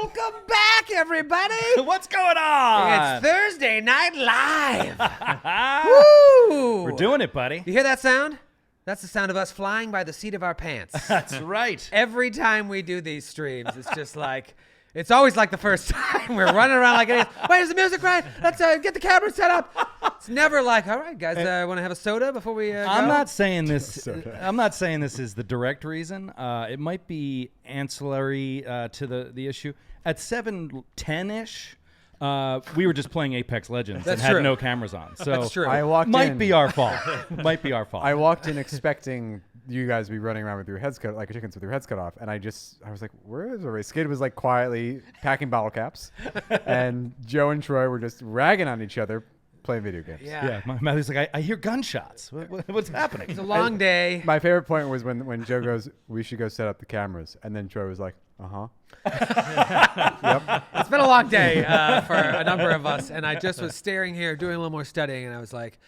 Welcome back, everybody. What's going on? It's Thursday Night Live. Woo! We're doing it, buddy. You hear that sound? That's the sound of us flying by the seat of our pants. That's right. Every time we do these streams, it's just like, it's always like the first time. We're running around like idiots. Wait, is the music right? Let's get the camera set up. It's never like, all right, guys, want to have a soda before we go? I'm not saying this. I'm not saying this is the direct reason. It might be ancillary to the issue. At 7:10ish, we were just playing Apex Legends and had no cameras on. So that's true. I walked might in. be our fault. Might be our fault. I walked in expecting you guys to be running around with your heads cut, like chickens with your heads cut off, and I was like, "Where is everybody?" Skid was like quietly packing bottle caps, and Joe and Troy were just ragging on each other, playing video games. Yeah. My mouth was like, I hear gunshots. What's happening? It's a long day. My favorite point was when Joe goes, "We should go set up the cameras," and then Troy was like, "Uh-huh." Yep. It's been a long day for a number of us, and I just was staring here, doing a little more studying, and I was like,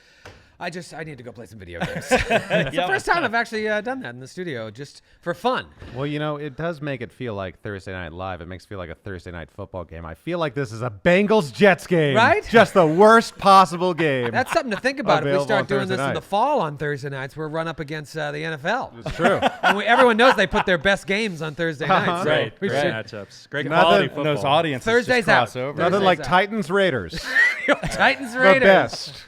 I need to go play some video games. It's the first time I've actually done that in the studio, just for fun. Well, you know, it does make it feel like Thursday Night Live. It makes it feel like a Thursday night football game. I feel like this is a Bengals-Jets game. Right? Just the worst possible game. That's something to think about. If we Available start on doing Thursday this in the night. fall on Thursday nights, we're run up against the NFL. It's true. And everyone knows they put their best games on Thursday nights. So Right, we right. should- matchups. Great Nothing- quality And football. those audiences Thursday's just cross out. over. Nothing Thursday's like out. Titans Raiders. Titans The Raiders. best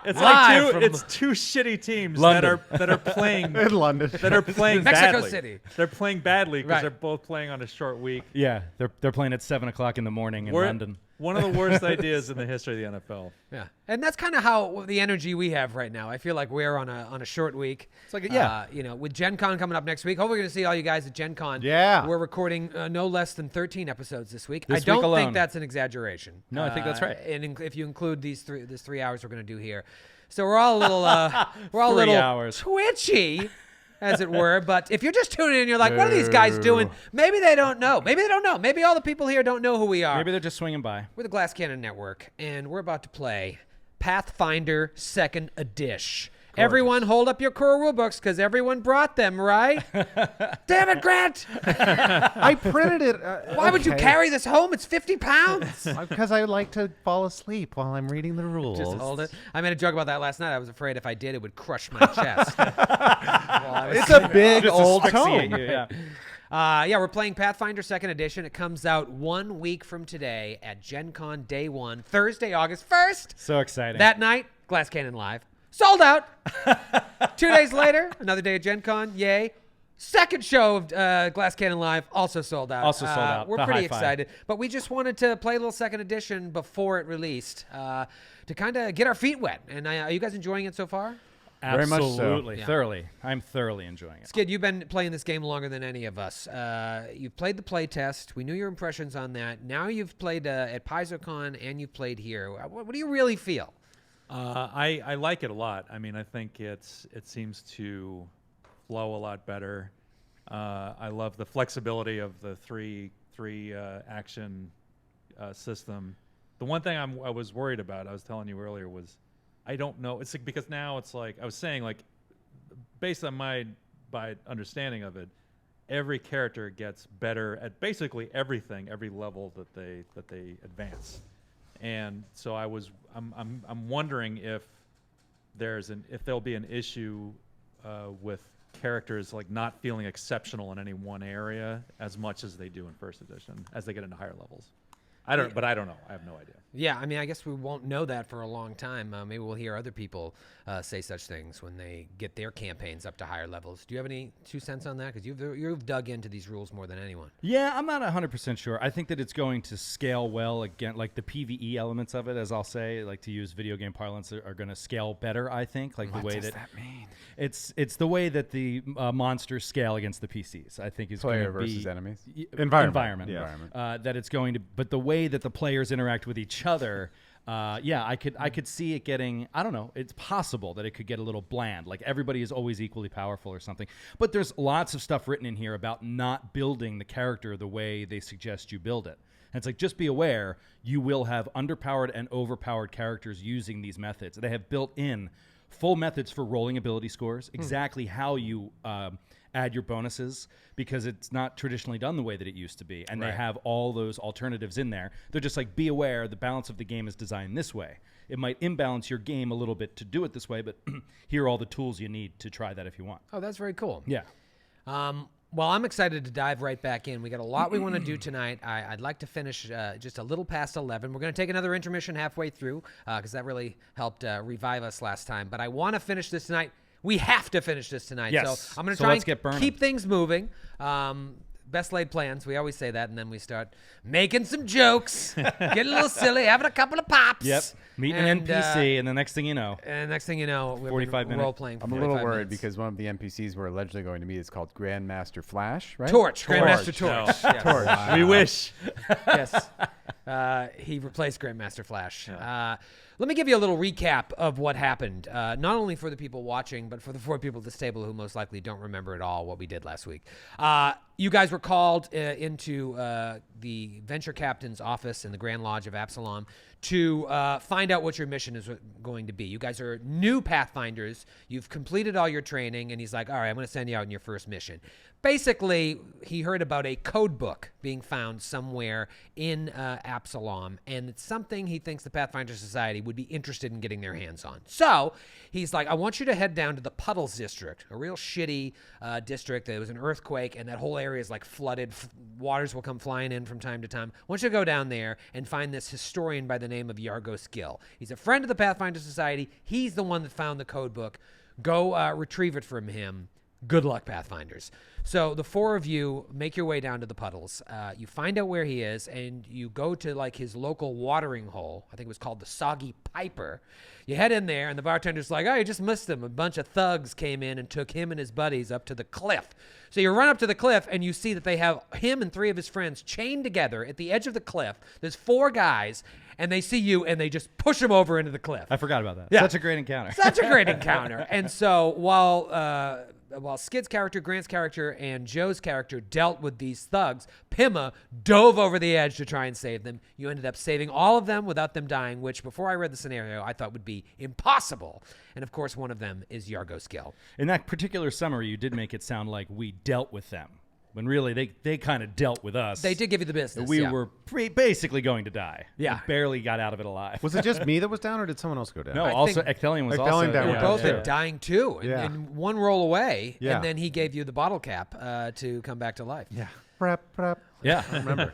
It's Live like from it's two shitty teams London. that are playing in London. that are playing Mexico badly. City. They're playing badly because Right. they're both playing on a short week. Yeah, they're playing at 7:00 in the morning in We're- London. One of the worst ideas in the history of the NFL. Yeah, and that's kind of how the energy we have right now. I feel like we're on a short week. It's like With Gen Con coming up next week. Hopefully, we're going to see all you guys at Gen Con. Yeah. we're recording no less than 13 episodes this week. This I don't week alone. think that's an exaggeration. No, I think that's right. And if you include this 3 hours we're going to do here, so we're all a little we're all a 3 little hours. twitchy. As it were, but if you're just tuning in, you're like, what are these guys doing? Maybe they don't know. Maybe they don't know. Maybe all the people here don't know who we are. Maybe they're just swinging by. We're the Glass Cannon Network, and we're about to play Pathfinder 2nd Edition. Everyone hold up your core rulebooks because everyone brought them, right? Damn it, Grant! I printed it. Why would you carry this home? It's 50 pounds. Because I like to fall asleep while I'm reading the rules. Just hold it. I made a joke about that last night. I was afraid if I did, it would crush my chest. It's a big old Asphyxiate tome. you, yeah. Yeah, we're playing Pathfinder 2nd Edition. It comes out 1 week from today at Gen Con Day 1, Thursday, August 1st. So exciting. That night, Glass Cannon Live. Sold out. 2 days later, another day at Gen Con. Yay. Second show of Glass Cannon Live, also sold out. Also sold out. We're The pretty high five. excited. But we just wanted to play a little 2nd Edition before it released to kind of get our feet wet. And are you guys enjoying it so far? Very much so. Absolutely. Yeah. Thoroughly. I'm thoroughly enjoying it. Skid, you've been playing this game longer than any of us. You've played the play test. We knew your impressions on that. Now you've played at PaizoCon and you've played here. What do you really feel? I like it a lot. I mean, I think it seems to flow a lot better. I love the flexibility of the three action system. The one thing I was worried about, I was telling you earlier, was I don't know. It's like, because now it's like I was saying, like based on my understanding of it, every character gets better at basically everything, every level that they advance. And so I'm wondering if there'll be an issue with characters like not feeling exceptional in any one area as much as they do in first edition as they get into higher levels. I don't know. I have no idea. Yeah, I mean, I guess we won't know that for a long time. Maybe we'll hear other people say such things when they get their campaigns up to higher levels. Do you have any 2 cents on that? Because you've dug into these rules more than anyone. Yeah, I'm not 100% sure. I think that it's going to scale well again, like the PvE elements of it, as I'll say, like to use video game parlance, are going to scale better. I think, like What the way does that mean? it's the way that the monsters scale against the PCs. I think is going Player to be versus enemies? Environment. Yeah. That it's going to, but the way that the players interact with each other. I could see it getting, I don't know, it's possible that it could get a little bland, like everybody is always equally powerful or something. But there's lots of stuff written in here about not building the character the way they suggest you build it. And it's like, just be aware, you will have underpowered and overpowered characters using these methods. They have built in full methods for rolling ability scores, exactly how you add your bonuses because it's not traditionally done the way that it used to be. And they have all those alternatives in there. They're just like, be aware the balance of the game is designed this way. It might imbalance your game a little bit to do it this way, but here are all the tools you need to try that if you want. Oh, that's very cool. Yeah. Well, I'm excited to dive right back in. We got a lot we want to do tonight. I'd like to finish just a little past 11. We're going to take another intermission halfway through because that really helped revive us last time. But I want to finish this tonight. We have to finish this tonight. Yes. So I'm going to So try let's get and burning. keep things moving. Best laid plans. We always say that, and then we start making some jokes, getting a little silly, having a couple of pops. Yep. Meet an NPC, and the next thing you know. And next thing you know, we've 45 been minutes. role-playing for I'm a little 45 worried minutes. because one of the NPCs we're allegedly going to meet is called Grandmaster Flash, right? Torch. Grandmaster Torch. No. Yes. Torch. We wish. Yes. He replaced Grandmaster Flash. Let me give you a little recap of what happened, not only for the people watching, but for the 4 people at this table who most likely don't remember at all what we did last week. You guys were called into the venture captain's office in the Grand Lodge of Absalom to find out what your mission is going to be. You guys are new Pathfinders. You've completed all your training, and he's like, all right, I'm going to send you out on your first mission. Basically, he heard about a code book being found somewhere in Absalom, and it's something he thinks the Pathfinder Society would be interested in getting their hands on. So he's like, I want you to head down to the Puddles District, a real shitty district. There was an earthquake, and that whole area is like flooded. Waters will come flying in from time to time. I want you to go down there and find this historian by the name of Yargos Gill. He's a friend of the Pathfinder Society. He's the one that found the code book. Go retrieve it from him. Good luck, Pathfinders. So the 4 of you make your way down to the puddles. You find out where he is, and you go to like his local watering hole. I think it was called the Soggy Piper. You head in there, and the bartender's like, oh, you just missed him. A bunch of thugs came in and took him and his buddies up to the cliff. So you run up to the cliff, and you see that they have him and 3 of his friends chained together at the edge of the cliff. There's 4 guys, and they see you, and they just push him over into the cliff. I forgot about that. Yeah. Such a great encounter. Such a great encounter. And so while Skid's character, Grant's character, and Joe's character dealt with these thugs, Pima dove over the edge to try and save them. You ended up saving all of them without them dying, which before I read the scenario, I thought would be impossible. And of course, one of them is Yargos Gill. In that particular summary, you did make it sound like we dealt with them, when really they kind of dealt with us. They did give you the business. We yeah. were basically going to die. Yeah. We barely got out of it alive. Was it just me that was down, or did someone else go down? No, I also think- Ecthelion was Ecthelion also down We're with both yeah. dying too, Yeah. and one roll away, Yeah. and then he gave you the bottle cap to come back to life. Yeah. Prep. Yeah. I remember.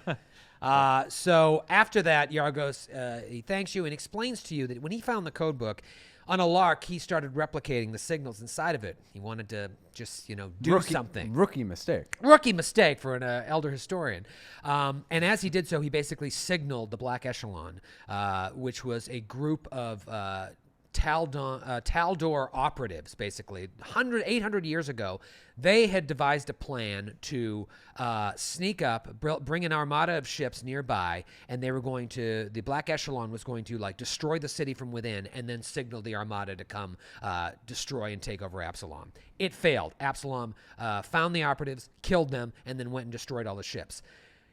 So after that, Yargos, he thanks you and explains to you that when he found the code book, on a lark, he started replicating the signals inside of it. He wanted to just, do something. Rookie mistake. Rookie mistake for an elder historian. And as he did so, he basically signaled the Black Echelon, which was a group of Taldor operatives, basically. 800 years ago, they had devised a plan to sneak up, bring an armada of ships nearby, and the Black Echelon was going to destroy the city from within and then signal the armada to come destroy and take over Absalom. It failed. Absalom found the operatives, killed them, and then went and destroyed all the ships.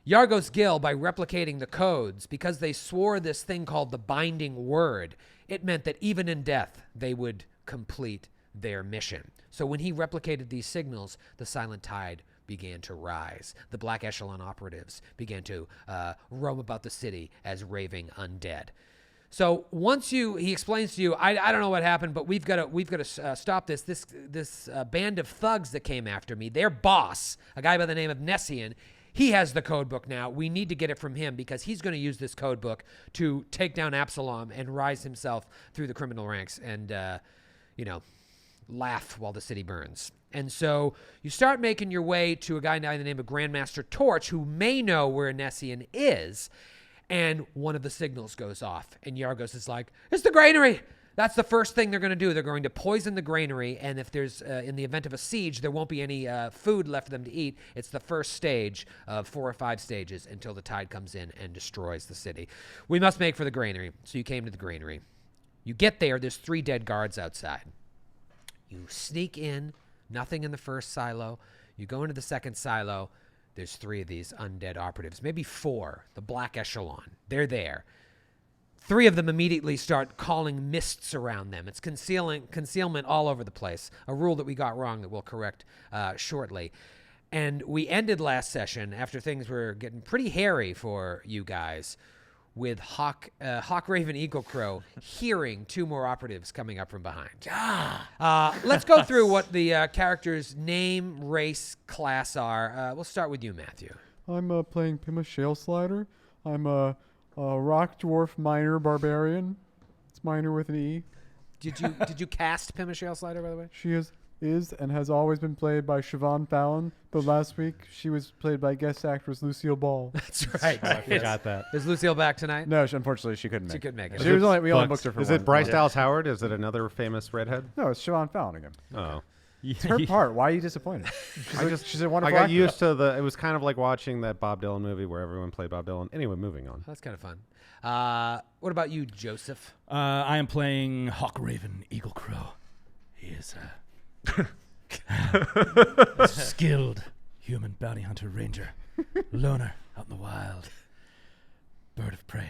Yargos Gill, by replicating the codes, because they swore this thing called the Binding Word, it meant that even in death, they would complete their mission. So when he replicated these signals, the Silent Tide began to rise. The Black Echelon operatives began to roam about the city as raving undead. So once he explains to you, I don't know what happened, but we've got to stop this. This band of thugs that came after me, their boss, a guy by the name of Nessian, he has the code book now. We need to get it from him because he's going to use this code book to take down Absalom and rise himself through the criminal ranks and, laugh while the city burns. And so you start making your way to a guy by the name of Grandmaster Torch, who may know where Nessian is, and one of the signals goes off. And Yargos is like, it's the granary! That's the first thing they're going to do. They're going to poison the granary, and if there's, in the event of a siege, there won't be any food left for them to eat. It's the first stage of 4 or 5 stages until the tide comes in and destroys the city. We must make for the granary. So you came to the granary. You get there's 3 dead guards outside. You sneak in, nothing in the first silo. You go into the second silo. There's 3 of these undead operatives, maybe 4, the Black Echelon. They're there. 3 of them immediately start calling mists around them. It's concealment all over the place. A rule that we got wrong that we'll correct shortly. And we ended last session after things were getting pretty hairy for you guys with Hawk Raven Eagle Crow hearing 2 more operatives coming up from behind. Let's go through what the characters' name, race, class are. We'll start with you, Matthew. I'm playing Pima Shale Slider. I'm a rock dwarf miner barbarian. It's miner with an E. Did you cast Pima Shale Slider, by the way? She is and has always been played by Siobhan Fallon, but last week she was played by guest actress Lucille Ball. That's right. I forgot that. Is Lucille back tonight? No, unfortunately she couldn't make She it. couldn't make it. We only booked her for Is one. it Bryce Dallas Howard? Is it another famous redhead? No, it's Siobhan Fallon again. Oh. It's her part. Why are you disappointed? She's a wonderful I got actress. used to it was kind of like watching that Bob Dylan movie where everyone played Bob Dylan. Anyway, moving on. That's kind of fun. What about you, Joseph? I am playing Hawk Raven Eagle Crow. He is a skilled human bounty hunter ranger, loner out in the wild, bird of prey.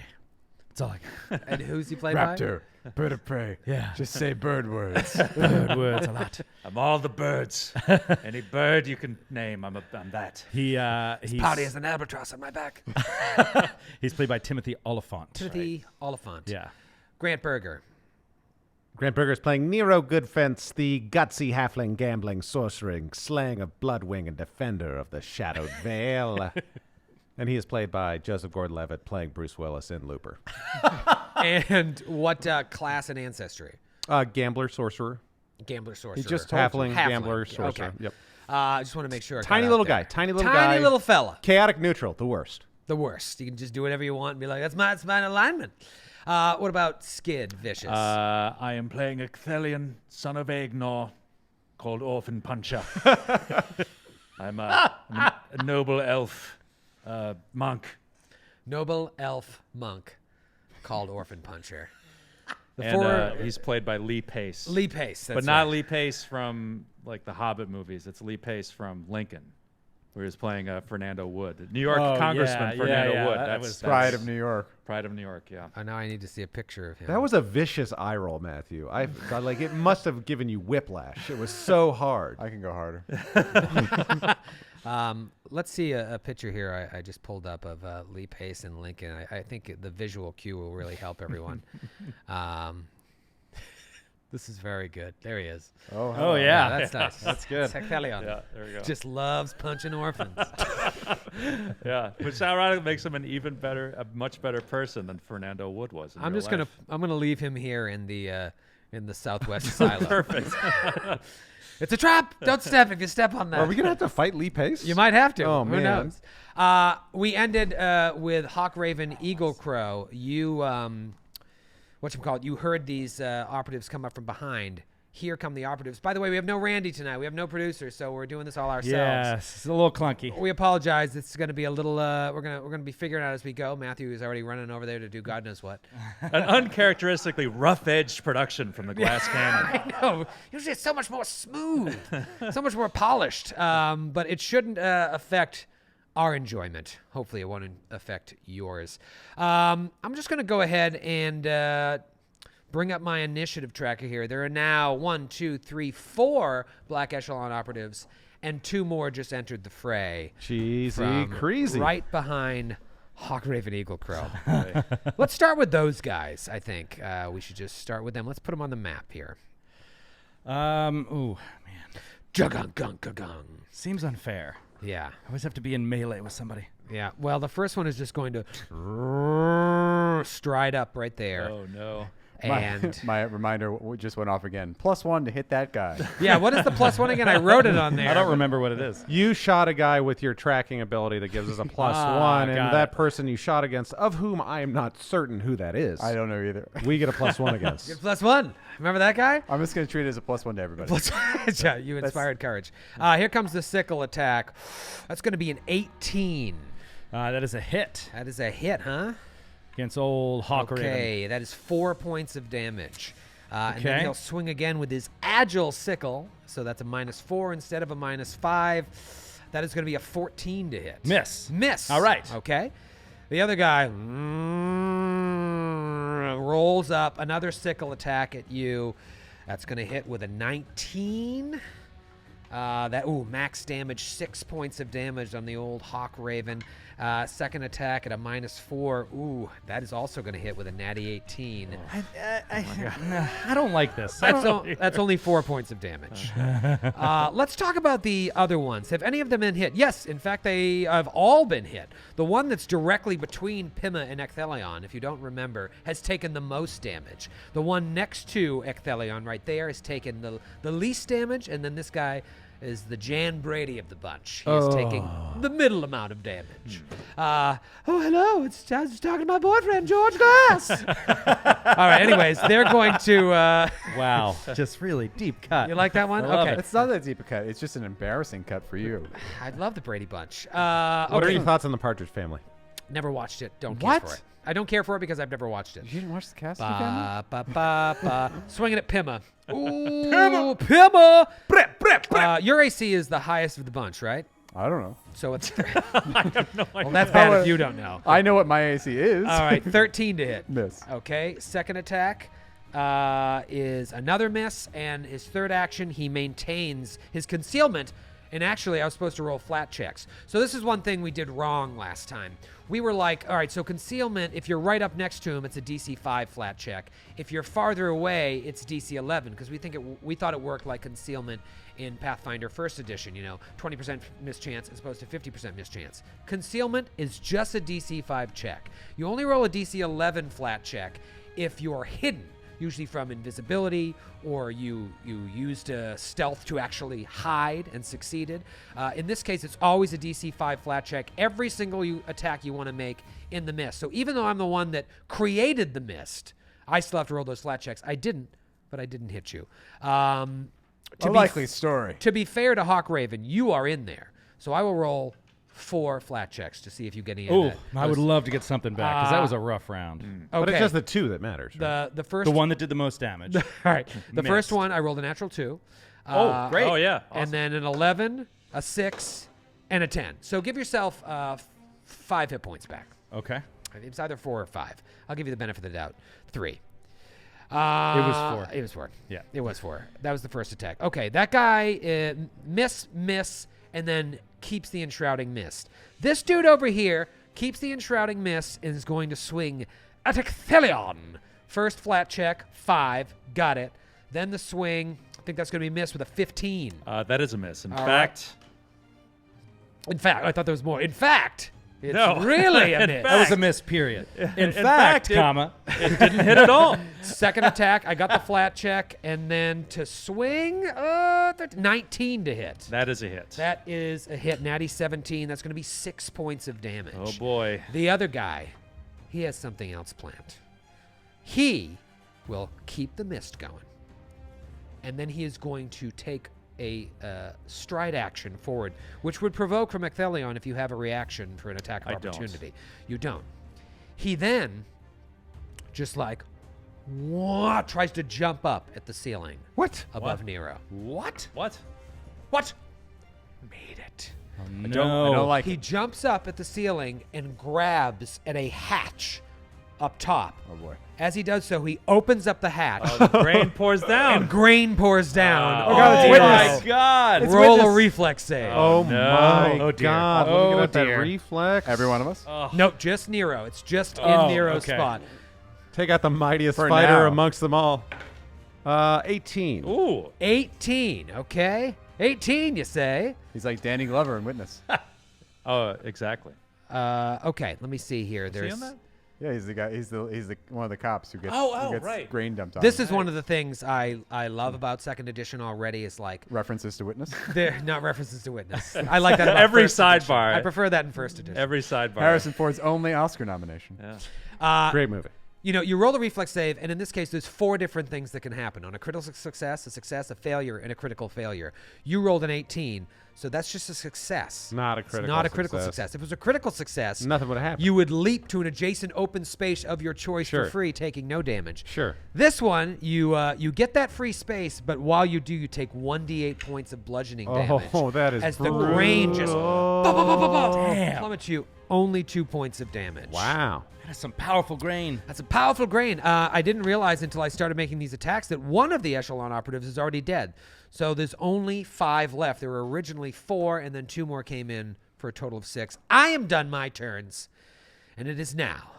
That's all I got. And who's he played by? Raptor, bird of prey. Yeah. Just say bird words. Bird words a lot. I'm all the birds. Any bird you can name, I'm that. He's Pouty as an albatross on my back. He's played by Timothy Oliphant. Timothy Oliphant. Yeah. Grant Berger. Grant Berger's playing Nero Goodfence, the gutsy halfling gambling, sorcering, slaying of Bloodwing and defender of the Shadowed Vale. And he is played by Joseph Gordon-Levitt, playing Bruce Willis in Looper. And what class and ancestry? Gambler, sorcerer. Gambler, sorcerer. He just told Halfling, gambler, Yeah, sorcerer. okay. Yep. I just want to make sure. I got Tiny out little there. guy. Tiny little Tiny guy. little fella. Chaotic neutral, the worst. The worst. You can just do whatever you want and be like, that's my alignment. What about Skid Vicious? I am playing a Cthelian, son of Aegnor, called Orphan Puncher. I'm a noble elf monk. Noble elf monk called Orphan Puncher. And he's played by Lee Pace. Lee Pace. That's but not right. Lee Pace from like the Hobbit movies. It's Lee Pace from Lincoln, where he's playing Fernando Wood, New York Congressman Fernando Wood. That's Pride of New York. Pride of New York. Yeah. Oh, now I need to see a picture of him. That was a vicious eye roll, Matthew. I like it must have given you whiplash. It was so hard. I can go harder. Let's see a picture here I just pulled up of Lee Pace and Lincoln. I think the visual cue will really help everyone. This is very good. There he is. Oh, yeah. That's nice. That's good. Sectelion. Yeah. There we go. Just loves punching orphans. Yeah, which ironically makes him a much better person than Fernando Wood was. In I'm real just life. gonna leave him here in the Southwest silo. Perfect. It's a trap. Don't step. If you step on that, Are we gonna have to fight Lee Pace? you might have to. Oh, Who man. knows? We ended with Hawk Raven Eagle Crow. You whatchamacallit, you heard these operatives come up from behind. Here come the operatives. By the way, we have no Randy tonight. We have no producer, so we're doing this all ourselves. Yes, it's a little clunky. We apologize. It's going to be a little. We're gonna be figuring out as we go. Matthew is already running over there to do God knows what. An uncharacteristically rough-edged production from the Glass Cannon. I know. Usually it's so much more smooth, so much more polished. But it shouldn't affect our enjoyment. Hopefully, it won't affect yours. I'm just going to go ahead and bring up my initiative tracker here. There are now 1, 2, 3, 4 Black Echelon operatives, and 2 more just entered the fray. Cheesy, from crazy. right behind Hawk Raven Eagle Crow. Let's start with those guys. I think we should just start with them. Let's put them on the map here. Ooh, man. Jugung. Seems unfair. Yeah. I always have to be in melee with somebody. Yeah. Well, the first one is just going to stride up right there. Oh no. And My reminder just went off again. +1 to hit that guy. yeah, what is the +1 again? I wrote it on there. I don't remember what it is. You shot a guy with your tracking ability that gives us a +1, and got that it. person you shot against, of whom I am not certain who that is, I don't know either. we get a +1 against. +1. Remember that guy? I'm just going to treat it as a +1 to everybody. Yeah, you inspired courage. Here comes the sickle attack. That's going to be an 18. That is a hit That is a hit, huh? against old Hawk Raven. Okay, that is 4 points of damage. And then Okay. he'll swing again with his agile sickle. So that's a -4 instead of a -5. That is going to be a 14 to hit. Miss. Miss. All right. Okay. The other guy rolls up another sickle attack at you. That's going to hit with a 19. Max damage, 6 points of damage on the old Hawk Raven. Second attack at a -4. Ooh, that is also going to hit with a natty 18. I don't like this. That's only 4 points of damage. Let's talk about the other ones. Have any of them been hit? Yes, in fact, they have all been hit. The one that's directly between Pima and Ecthelion, if you don't remember, has taken the most damage. The one next to Ecthelion right there has taken the least damage, and then this guy is the Jan Brady of the bunch. He is taking the middle amount of damage. Hello. I was talking to my boyfriend, George Glass. All right, anyways, they're going to... Wow, just really deep cut. You like that one? I love Okay. it. It's not that deep a cut. It's just an embarrassing cut for you. I love the Brady Bunch. What are Okay. your thoughts on the Partridge Family? Never watched it. Don't care What? for it. I don't care for it because I've never watched it. You didn't watch the Castle family? Swinging at Pima. Ooh, Pima! Your AC is the highest of the bunch, right? I don't know. So it's... Well, that's bad if you don't know. I know what my AC is. All right, 13 to hit. Miss. Okay, second attack is another miss, and his third action, he maintains his concealment. And actually, I was supposed to roll flat checks. So this is one thing we did wrong last time. We were like, all right, so concealment, if you're right up next to him, it's a DC 5 flat check. If you're farther away, it's DC 11, because we thought it worked like concealment in Pathfinder First Edition, 20% mischance as opposed to 50% mischance. Concealment is just a DC 5 check. You only roll a DC 11 flat check if you're hidden, usually from invisibility, or you used stealth to actually hide and succeeded. In this case, it's always a DC 5 flat check every single attack you want to make in the mist. So even though I'm the one that created the mist, I still have to roll those flat checks. I didn't, but I didn't hit you. A likely story. To be fair to Hawk Raven, you are in there. So I will roll 4 flat checks to see if you get any of that. I would love to get something back because that was a rough round. Okay. But it's just the 2 that matters. Right? The first... The one that did the most damage. All right. The first Missed. one, I rolled a natural 2. Great. Oh, yeah. And then an 11, a 6, and a 10. So give yourself 5 hit points back. Okay. It's either 4 or 5. I'll give you the benefit of the doubt. 3. It was 4. It was 4. Yeah. It was 4. That was the first attack. Okay, that guy miss, and then keeps the enshrouding mist. This dude over here keeps the enshrouding mist and is going to swing at Ecthelion. First flat check, 5. Got it. Then the swing. I think that's going to be missed with a 15. That is a miss. In All fact, In fact, I thought there was more. In fact, it's No. really a In miss. That was a miss, period. In fact, fact, comma. it didn't hit at all. Second attack, I got the flat check, and then to swing, 19 to hit. That is a hit. That is a hit. Natty 17. That's going to be 6 points of damage. Oh, boy. The other guy, he has something else planned. He will keep the mist going, and then he is going to take a stride action forward, which would provoke from Ecthelion if you have a reaction for an attack of I don't. opportunity. You don't. He then, just like, what, tries to jump up at the ceiling What? above What? Nero. What? What? What? Made it. Oh, I don't like He it. jumps up at the ceiling and grabs at a hatch up top. Oh, boy. As he does so, he opens up the hatch. Oh, the grain pours down. And grain pours down. Oh, God, it's Oh, witness. my God. Roll a witness. reflex save. Oh, no. my Oh, dear. God. Let me Oh, get out that dear. reflex. Every one of us? Nope, just Nero. It's just in Oh, Nero's okay. spot. Take out the mightiest For fighter now. amongst them all. 18. Ooh. 18, okay? 18, you say? He's like Danny Glover in Witness. Oh, exactly. Okay, let me see here. Is he There's on that? Yeah, he's the guy. He's the one of the cops who gets, Oh, who gets right. grain dumped on This him. is one of the things I love about second edition already is like References to Witness. they're not references to Witness. I like that about Every first edition. sidebar. I prefer that in first edition. Every sidebar. Harrison Ford's only Oscar nomination. Yeah. Great movie. You roll a reflex save, and in this case, there's 4 different things that can happen. On a critical success, a failure, and a critical failure. You rolled an 18. So that's just a success. Not a It's critical not a critical success. success. If it was a critical success, Nothing would have happened. you would leap to an adjacent open space of your choice Sure. for free, taking no damage. Sure. This one, you get that free space, but while you do, you take 1d8 points of bludgeoning damage. Oh, that is as the rain just Damn. plummets you only 2 points of damage. Wow. That's some powerful grain. That's a powerful grain. I didn't realize until I started making these attacks that one of the echelon operatives is already dead. So there's only 5 left. There were originally 4, and then 2 more came in for a total of 6. I am done my turns, and it is now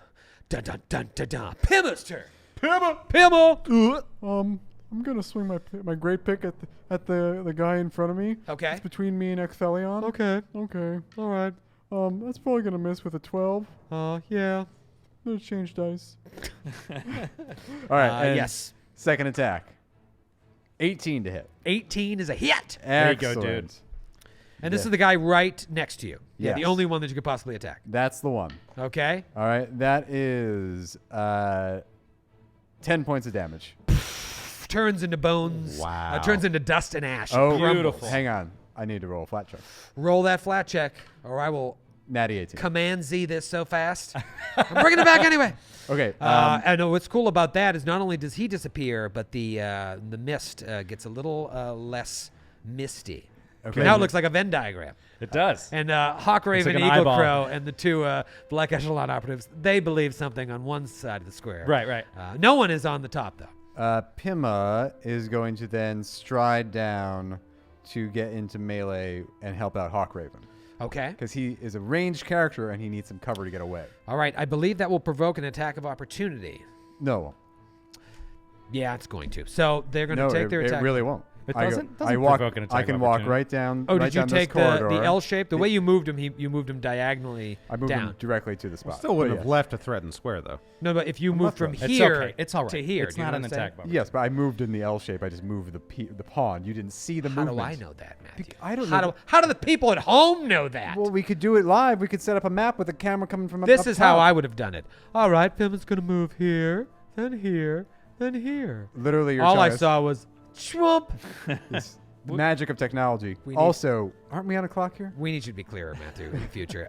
Pimma's turn. Pimma. I'm gonna swing my great pick at the guy in front of me. Okay. It's between me and Ecthelion. Okay. Okay. All right. That's probably gonna miss with a 12. Yeah. Let's change dice. All right. And Yes. Second attack. 18 to hit. 18 is a hit. There you go, dude. Excellent. And this is the guy right next to you. Yeah, the Yes. only one that you could possibly attack. That's the one. Okay. All right. That is 10 points of damage. Turns into bones. Wow. Turns into dust and ash. Oh, Beautiful. Hang on. I need to roll a flat check. Roll that flat check, or I will Natty 18. Command Z this so fast. I'm bringing it back anyway. Okay. I know what's cool about that is not only does he disappear, but the mist gets a little less misty. Okay. Now it looks like a Venn diagram. It does. And Hawk Raven, like an Eagle eyeball. Crow, and the 2 Black Echelon operatives, they believe something on one side of the square. Right. No one is on the top, though. Pima is going to then stride down to get into melee and help out Hawk Raven. Okay. Because he is a ranged character and he needs some cover to get away. All right. I believe that will provoke an attack of opportunity. No. Yeah, it's going to. So they're going to No, take their attack. it really won't. It I doesn't walk, provoke an attack I of can walk opportunity. right down. Oh, right did you down this take the corridor. L shape? The way you moved him, you moved him diagonally I moved down. him directly to the spot. Still wouldn't But have yes. left a threatened square, though. No, but if you moved from It's here okay. It's all right. to here, It's do you not know an what I'm saying? attack. Yes, but I moved in the L shape. I just moved the pawn. You didn't see the How movement. do I know that, Matthew? I don't how know. how do the people at home know that? Well, we could do it live. We could set up a map with a camera coming from This up is top. how I would have done it. All right, Pim's going to move here, then here, then here. Literally, your All I choice. saw was schwump. It's the magic of technology. We need- Also, aren't we on a clock here? We need you to be clearer, Matthew, in the future.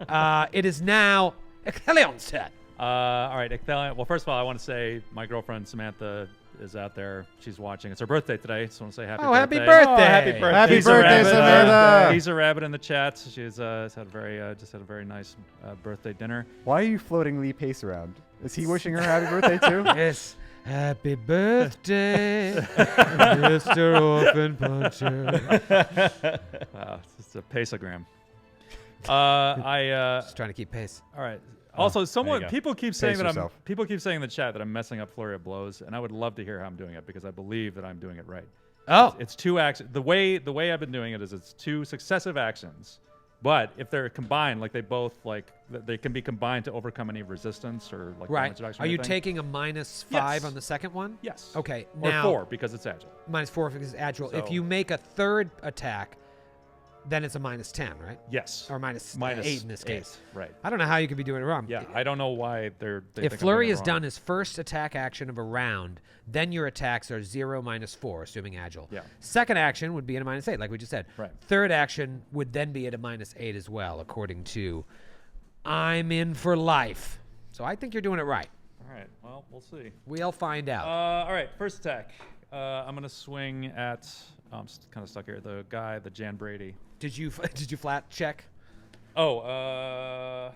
It is now Echelion's turn. All right, Ecthelion. Well, first of all, I want to say my girlfriend Samantha is out there. She's watching. It's her birthday today, so I want to say happy birthday. Happy birthday. Oh, happy birthday. Happy He's a birthday, rabbit, Samantha. He's a rabbit in the chat. She's had a very just had a very nice birthday dinner. Why are you floating Lee Pace around? Is he wishing her happy birthday too? Yes. Happy birthday, Mr. Orphan Puncher. Wow, it's a paceogram. I Just trying to keep pace. all right. Also, someone go. people keep saying that yourself. people keep saying in the chat that I'm messing up Flurry of Blows, and I would love to hear how I'm doing it because I believe that I'm doing it right. Oh, It's 2 actions. The way I've been doing it is it's 2 successive actions, but if they're combined, like they both they can be combined to overcome any resistance or like right. damage reduction Are or you anything. taking a -5 Yes. on the second one? Yes. Okay. Or Now 4 because it's agile. -4 because it's agile. If So- you make a third attack, then it's a -10, right? Yes. Or minus Minus 8 in this case. Right. I don't know how you could be doing it wrong. Yeah. I don't know why they If think I'm Flurry doing it is wrong. done his first attack action of a round, then your attacks are 0 -4, assuming agile. Yeah. Second action would be at a -8, like we just said. Right. Third action would then be at a -8 as well, according to I'm in for life. So I think you're doing it right. All right. Well, we'll see. We'll find out. All right. First attack. I'm gonna swing at. Oh, I'm kind of stuck here. The guy, the Jan Brady. Did you flat check? Oh.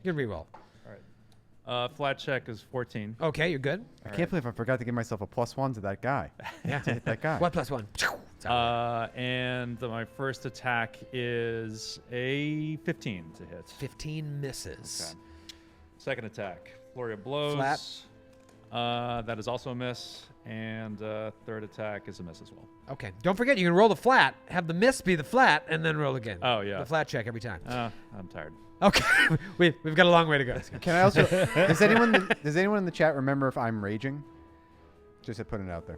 You can reroll. All right. Flat check is 14. Okay, you're good. I can't believe I forgot to give myself a +1 to that guy. Yeah. To hit that guy. What +1? And my first attack is a 15 to hit. 15 misses. Okay. Second attack, Flurry of Blows. Flat. That is also a miss. And third attack is a miss as well. Okay. Don't forget, you can roll the flat, have the miss be the flat, and then roll again. Oh, yeah. The flat check every time. I'm tired. Okay. We've got a long way to go. Can I also? does anyone in the chat remember if I'm raging? Just to put it out there.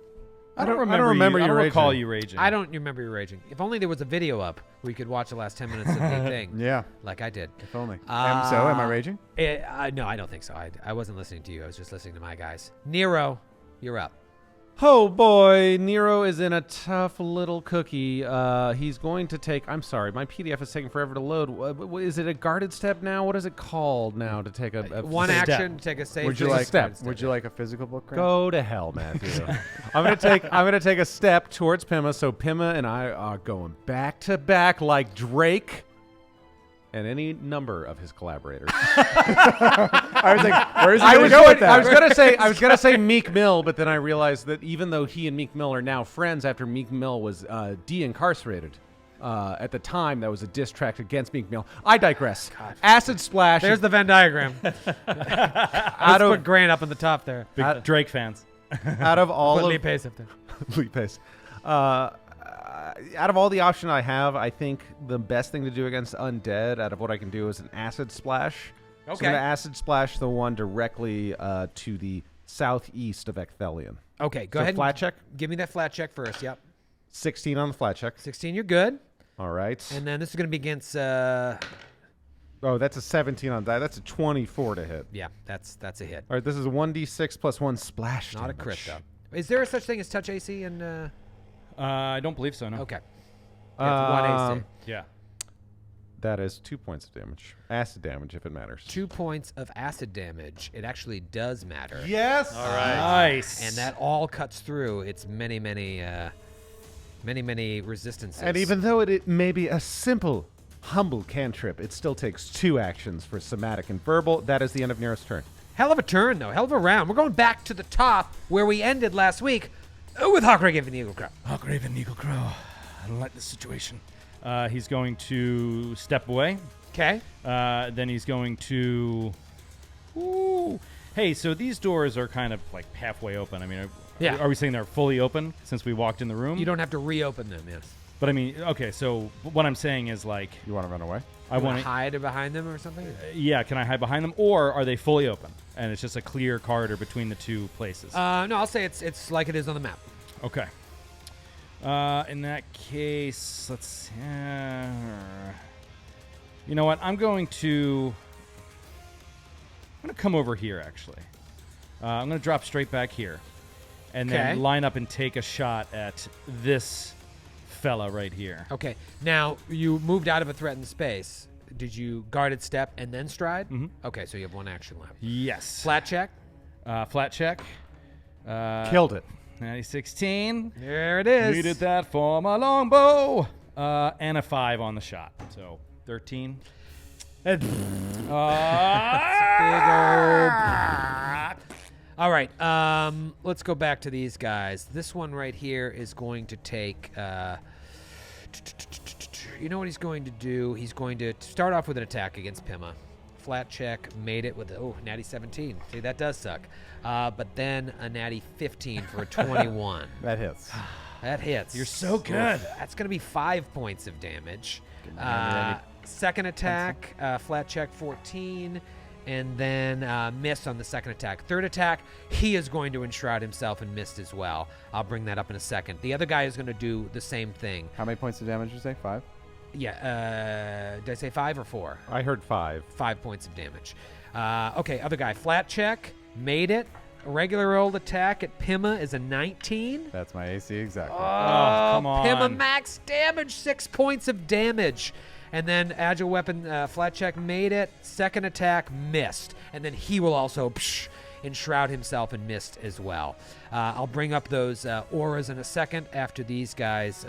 I don't remember remember you I don't raging. recall you raging. I don't remember you raging. If only there was a video up where you could watch the last 10 minutes of the thing, Yeah, like I did. if only. So am I raging? No, I don't think so. I wasn't listening to you. I was just listening to my guys. Nero, you're up. Oh boy, Nero is in a tough little cookie. He's going to take. I'm sorry, my PDF is taking forever to load. Is it a guarded step now? What is it called now to take a One step. action, take a save. Would you take a like step. Would you like a physical book? Grant? Go to hell, Matthew. I'm gonna take a step towards Pima. So Pima and I are going back to back like Drake and any number of his collaborators. I was like, where's he I gonna was go with that? I was gonna say Meek Mill, but then I realized that even though he and Meek Mill are now friends after Meek Mill was de-incarcerated, at the time that was a diss track against Meek Mill. I digress. Acid Splash. There's the Venn diagram. Let's put Grant up in the top there. Big Drake fans. out of all Put of Lee Pace up there. Lee Pace. Out of all the options I have, I think the best thing to do against undead, out of what I can do, is an Acid Splash. So I'm Okay. going to Acid Splash the one directly to the southeast of Ecthelion. Okay, go So ahead. flat and check. Give me that flat check first. Yep. 16 on the flat check. 16, you're good. All right. And then this is going to be against. Oh, that's a 17 on that. That's a 24 to hit. Yeah, that's a hit. All right, this is a 1d6 plus 1 splash Not a damage. crit though. Is there a such thing as touch AC? And I don't believe so. No. okay, yeah, it's 1 AC. Yeah. That is 2 points of damage. Acid damage, if it matters. 2 points of acid damage. It actually does matter. Yes. All right. Nice. And that all cuts through its many resistances. And even though it may be a simple, humble cantrip, it still takes 2 actions for somatic and verbal. That is the end of Nero's turn. hell of a turn though, hell of a round. We're going back to the top where we ended last week with Hawkraven the Eagle Crow. Hawkraven Eagle Crow. I don't like this situation. He's going to step away. Okay. Then he's going to. Ooh. Hey, so these doors are kind of like halfway open. I mean, Yeah. are we saying they're fully open since we walked in the room? You don't have to reopen them, yes. But I mean, okay. So what I'm saying is like, You want to run away? I You want to. hide behind them or something? Yeah, can I hide behind them, or are they fully open and it's just a clear corridor between the two places? No, I'll say it's like it is on the map. Okay. In that case, let's. You know what? I'm going to come over here. Actually, I'm going to drop straight back here, and Okay. then line up and take a shot at this fella right here. Okay. Now, you moved out of a threatened space. Did you guarded step and then stride? Mhm. Okay, so you have 1 action left. Yes. Flat check. Flat check. Killed it. 16. There it is. Needed that for my longbow. And a 5 on the shot. So 13. All right. Let's go back to these guys. This one right here is going to take. You know what he's going to do? He's going to start off with an attack against Pima. Flat check, made it with natty 17. See, that does suck. But then a natty 15 for a 21. That hits. That hits. You're so good. That's going to be 5 points of damage. I Second attack, flat check 14, and then miss on the second attack. Third attack, he is going to enshroud himself and missed as well. I'll bring that up in a second. The other guy is going to do the same thing. How many points of damage did you say? 5? Yeah, did I say 5 or 4? I heard 5. 5 points of damage. Okay, other guy, flat check, made it. A regular old attack at Pima is a 19. That's my AC exactly. Oh, come on. Pima max damage, 6 points of damage. And then agile weapon, flat check, made it. Second attack, missed. And then he will also enshroud himself and missed as well. I'll bring up those auras in a second after these guys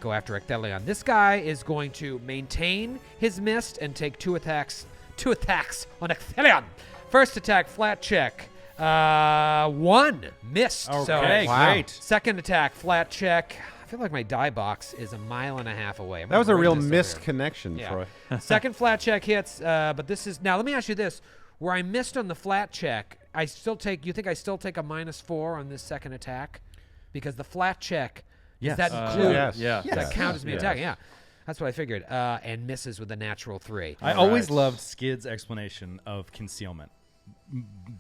go after Ecthelion. This guy is going to maintain his mist and take 2 attacks on Ecthelion. First attack, flat check. 1 missed. Okay, So, great. second attack, flat check. I feel like my die box is 1.5 miles away. That was a real missed missed connection, Troy. Second flat check hits, but this is now. Let me ask you this: where I missed on the flat check, I still take. You think I still take a -4 on this second attack? Because the flat check Yes. does that include? Yes. Yeah. Does that count as me Yes. attacking? Yeah, that's what I figured. And misses with a natural 3. I always loved Skid's explanation of concealment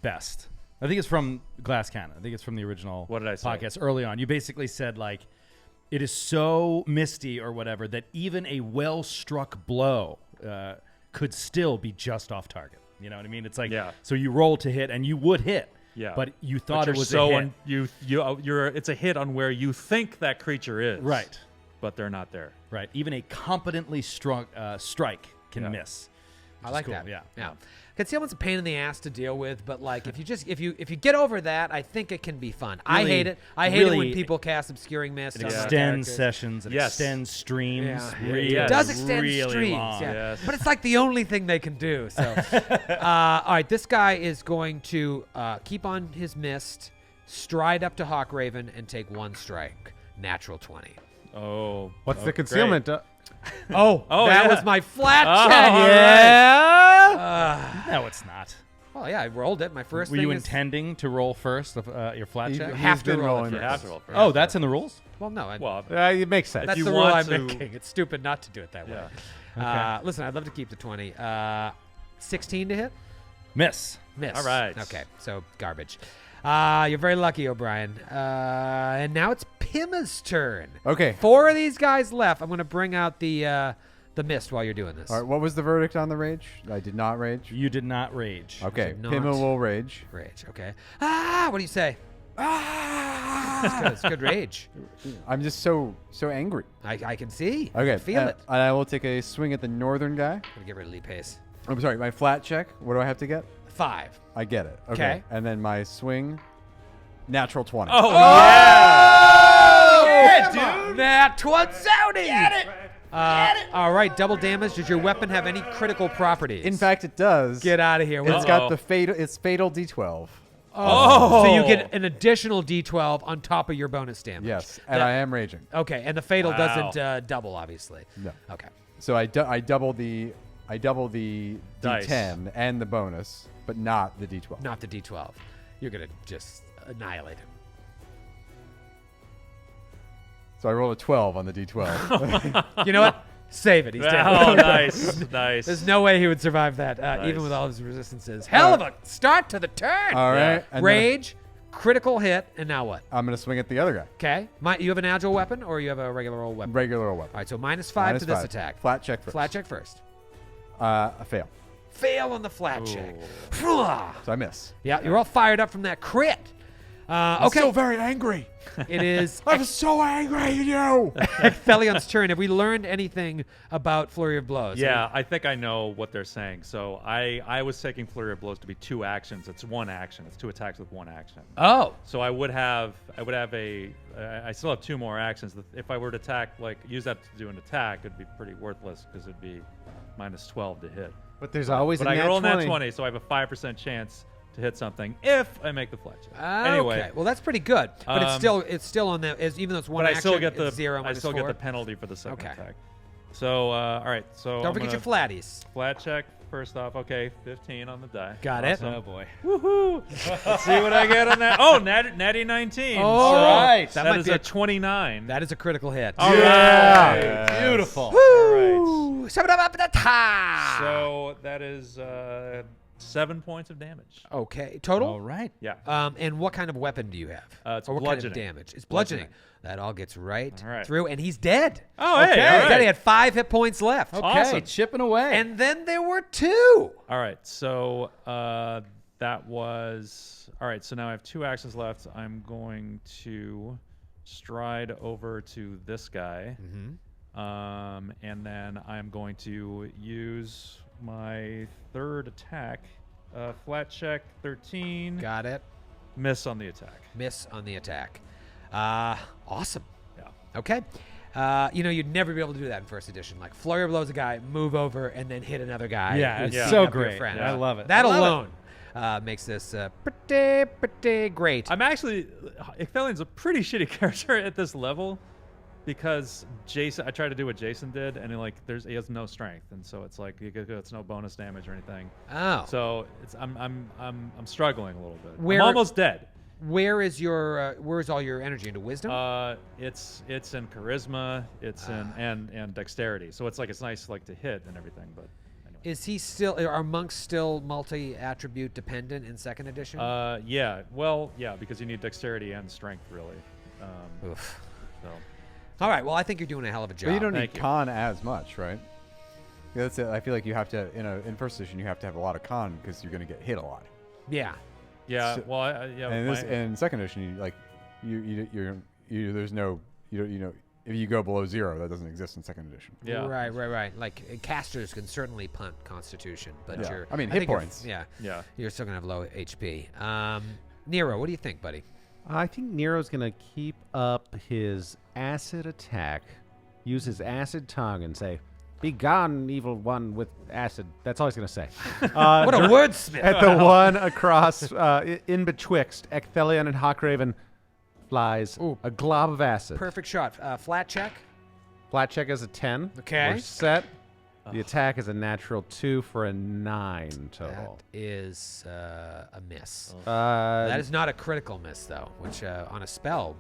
best. I think it's from Glass Cannon. I think it's from the original What did I say? podcast early on. You basically said, like, it is so misty or whatever that even a well-struck blow could still be just off target. You know what I mean? It's like, Yeah. so you roll to hit, and you would hit, Yeah. but you But thought you're it was so a hit. you're it's a hit on where you think that creature is. Right. But they're not there. Right. Even a competently strike can Yeah. miss. I which is like cool. that. Yeah. Yeah. Concealment's a pain in the ass to deal with, but like if you get over that, I think it can be fun. I Really- hate it. I hate it when really- people cast obscuring mist. It on my extends characters. sessions. It Yes. extends streams. Yeah. Really, Yes. It does extend really streams, long. yeah. Yes. But it's like the only thing they can do. So, all right, this guy is going to keep on his mist, stride up to Hawkraven, and take one strike. Natural 20. Oh. What's the great. concealment? Oh, Oh, that yeah. was my flat Oh, check. all Yeah. No, it's not. Well, yeah, I rolled it. My first Were thing you is, intending to roll first your flat He- check? he's have to been roll it rolling You it. have to roll first. Oh, that's in the rules? Well, no. Well, It makes sense. That's you the rule want I'm to- making. It's stupid not to do it that way. yeah. Listen, I'd love to keep the 20. 16 to hit? Miss. Miss. All right. Okay, so garbage. You're very lucky, O'Brien. And now it's Pima's turn. Okay. 4 of these guys left. I'm going to bring out the mist while you're doing this. All right. What was the verdict on the rage? I did not rage. You did not rage. Okay. did not. Pima will rage. Rage, okay. What do you say? It's good rage. I'm just so angry. I can see. Okay. I feel it. And I will take a swing at the northern guy. I'm going to get rid of Lee Pace. I'm sorry. My flat check. What do I have to get? 5. I get it. Okay. Okay. And then my swing. Natural 20. Oh, yeah. Yeah, dude. That Twansouty. Get it. All right, double damage. Does your weapon have any critical properties? In fact, it does. get out of here. It's What's got Uh-oh. the fatal. It's fatal D12. Oh. So you get an additional D12 on top of your bonus damage. Yes, and I am raging. Okay, and the fatal Wow. doesn't double, obviously. No. Okay. So I double the Dice. D10 and the bonus, but not the D12. Not the D12. You're going to just annihilate him. So I rolled a 12 on the D12. You know what? Save it. He's dead. Oh, nice. Nice. There's no way he would survive that, even Nice. with all his resistances. Hell of a start to the turn. All right. Yeah. And then Rage, critical hit, and now what? I'm gonna swing at the other guy. Okay. You have an agile weapon or you have a regular old weapon? Regular old weapon. All right, so -5 to this -5. attack. Flat check first. Flat check first. A fail. Fail on the flat check. So I miss. Yeah, you're all fired up from that crit. I'm Okay, still very angry. it is I'm so angry at you. Thelion's turn. Have we learned anything about Flurry of Blows? Yeah, I think I know what they're saying. So I was taking Flurry of Blows to be 2 actions. It's 1 action. It's 2 attacks with 1 action. Oh, So I would have I still have 2 more actions. If I were to use that to do an attack, it'd be pretty worthless because it'd be -12 to hit. But there's always But a I nat can roll 20. nat 20, so I have a 5% chance to hit something if I make the flat check. Anyway, okay. Well, that's pretty good, but it's Um, still on the even though it's one but I action. still get the it's 0 I still get the -4. penalty for the second Okay. attack. So all right. So Don't forget your flatties. flat check first off. Okay, 15 on the die. Got it. Oh boy. Woohoo! Let's see what I get on that. Oh, natty 19. Oh, All right. that That might is be a a- 29. That is a critical hit. All Yeah. right. Beautiful. Woo! Shabba-dabba-da-ta! So that is 7 points of damage. Okay, total. All right. Yeah. And what kind of weapon do you have? It's or what kind of bludgeoning. damage? It's bludgeoning. That all gets right, All right. through, and he's dead. Oh, hey, okay. all He's dead. right. He had 5 hit points left. Okay, Awesome. chipping away. And then there were 2. All right. So that was all right. So now I have 2 actions left. I'm going to stride over to this guy, and then I'm going to use my 3rd attack. Flat check 13. Got it. Miss on the attack. Miss on the attack. Awesome. Yeah. Okay. You'd never be able to do that in first edition. Like Flurry blows a guy, move over, and then hit another guy. Yeah, who's it's beating so up your great. friend. I love it. That I love alone makes this pretty great. I'm actually Icthelion's a pretty shitty character at this level because Jason. I tried to do what Jason did, and he has no strength, and so it's like it's no bonus damage or anything. Oh. So I'm struggling a little bit. Where- I'm almost dead. Where's all your energy into wisdom? It's in charisma, it's in and dexterity. So it's nice to hit and everything, but anyway. Are monks still multi-attribute dependent in second edition? Yeah. Well, yeah, because you need dexterity and strength really. Oof. So All right. Well, I think you're doing a hell of a job. But you don't Thank need you. con as much, right? Yeah, that's it. I feel like you have to in first edition you have to have a lot of con because you're going to get hit a lot. Yeah. Yeah. So- Well, yeah. And my- in second edition, there's no if you go below 0, that doesn't exist in second edition. yeah. Right. Like casters can certainly punt Constitution, but Yeah. you're. I mean, think hit you're- points. Yeah. Yeah. You're still gonna have low HP. Nero, what do you think, buddy? I think Nero's going to keep up his acid attack, use his acid tongue, and say, "Be gone, evil one with acid." That's all he's going to say. What a wordsmith! At the one across, in betwixt Ecthelion and Hawkraven, flies a glob of acid. Perfect shot. Flat check. Flat check is a 10. Okay. We're set. The attack is a natural 2 for a 9 total. That is a miss. Uh, That is not a critical miss, though. Which on a spell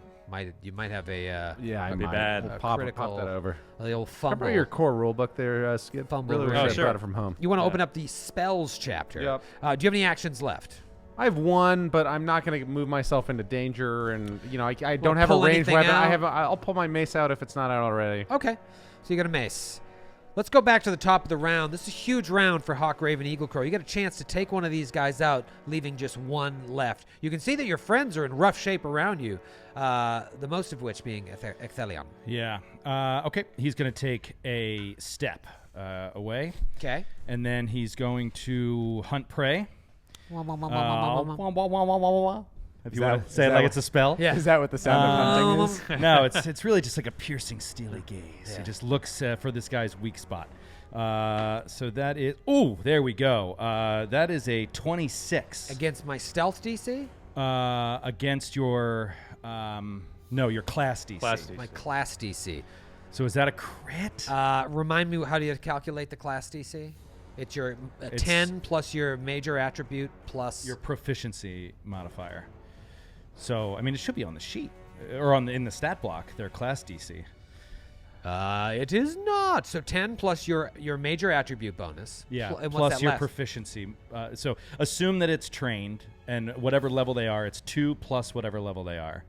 you might have a yeah, I be might. bad. We'll A pop critical- that over. the old fumble. Remember your core rulebook there, Skip? Fumble Really wish rule. I Oh, sure. brought it from home. You want to open up the spells chapter. Yep. Do you have any actions left? I have one, but I'm not going to move myself into danger, and I don't have a pull ranged anything weapon. out? I'll pull my mace out if it's not out already. Okay. So you got a mace. Let's go back to the top of the round. This is a huge round for Hawk, Raven, Eagle Crow. You get a chance to take one of these guys out, leaving just one left. You can see that your friends are in rough shape around you, the most of which being Ecthelion. Yeah. Okay. He's going to take a step away, Okay. and then he's going to hunt prey. If you that- want to is say it that like what- it's a spell. Yeah. Is that what the sound of hunting is? No, it's really just like a piercing, steely gaze. Yeah. He just looks for this guy's weak spot. So that is. Oh, there we go. That is a 26 Against my stealth DC? against your. No, your class DC. Class DC. My class DC. So is that a crit? Remind me, how do you calculate the class DC? It's your 10 plus your major attribute plus Your proficiency modifier. So I mean, it should be on the sheet or in the stat block. Their class DC. It is not. So 10 plus your major attribute bonus. Yeah, And what's plus that your last? proficiency. So assume that it's trained, and whatever level they are, it's 2 plus whatever level they are.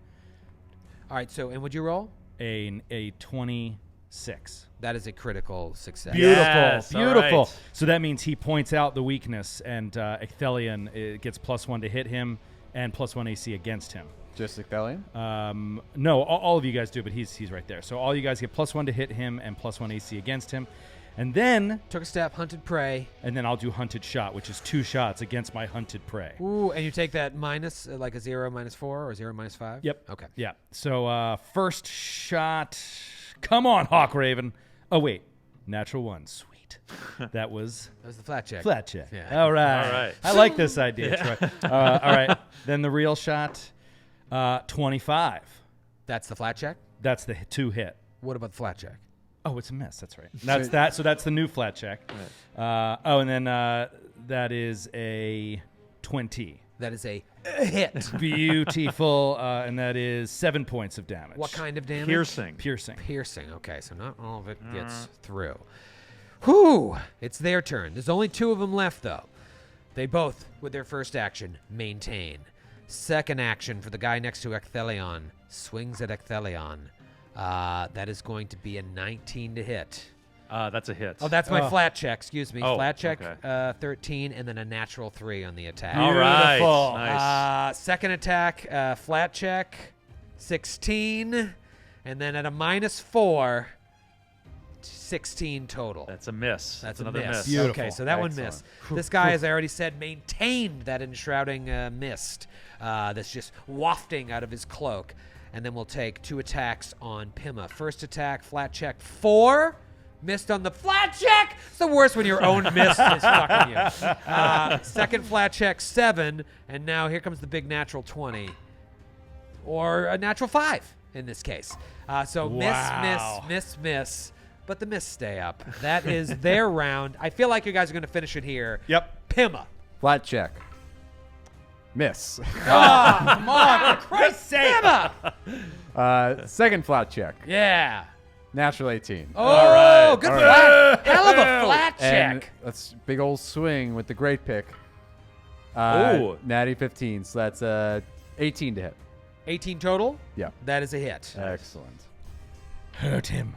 All right. So, and would you roll? A 26. That is a critical success. Beautiful, Yes, all beautiful. right. So that means he points out the weakness, and Ecthelion gets +1 to hit him and +1 AC against him. Just Ecthelion? No, all of you guys do, but he's right there. So all you guys get +1 to hit him and +1 AC against him, and then Took a step, hunted prey. I'll do hunted shot, which is 2 shots against my hunted prey. Ooh, and you take that minus, like a 0 minus 4 or 0 minus 5? Yep. Okay. Yeah. So first shot. Come on, Hawk Raven. Oh wait, natural 1. Sweet. That was That was the flat check. flat check. Yeah. All right. All right. I like this idea, Troy. All right. Then the real shot. 25. That's the flat check? That's the 2 hit. What about the flat check? Oh, it's a miss. That's right. That's that. So that's the new flat check. And then that is a 20. That is a hit. Beautiful. And that is 7 points of damage. What kind of damage? Piercing. Piercing. Piercing. Okay, so not all of it gets through. Whew! It's their turn. There's only 2 of them left, though. They both, with their first action, maintain. Second action for the guy next to Ecthelion. Swings at Ecthelion. That is going to be a 19 to hit. That's a hit. Oh, that's my flat check. Excuse me. Oh, Flat check, okay. 13, and then a natural 3 on the attack. All right. Beautiful. Nice. Second attack, flat check, 16, and then at a minus 4, 16 total. That's a miss. That's another a miss. miss. Beautiful. Okay, so that one Excellent. missed. This guy, as I already said, maintained that enshrouding mist that's just wafting out of his cloak. And then we'll take 2 attacks on Pima. First attack, flat check, 4. Missed on the flat check. It's the worst when your own mist is fucking you. Second flat check, 7. And now here comes the big natural 20. Or a natural 5 in this case. So Wow. miss. But the miss stay up. That is their round. I feel like you guys are going to finish it here. Yep. Pima. Flat check. Miss. Come on, for Christ's sake. Pima. Second flat check. Yeah. Natural 18. Oh, right. good All flat. Hell of a flat And check. that's big old swing with the great pick. Ooh. Natty 15. So that's 18 to hit. 18 total. Yeah. That is a hit. Excellent. Hurt him.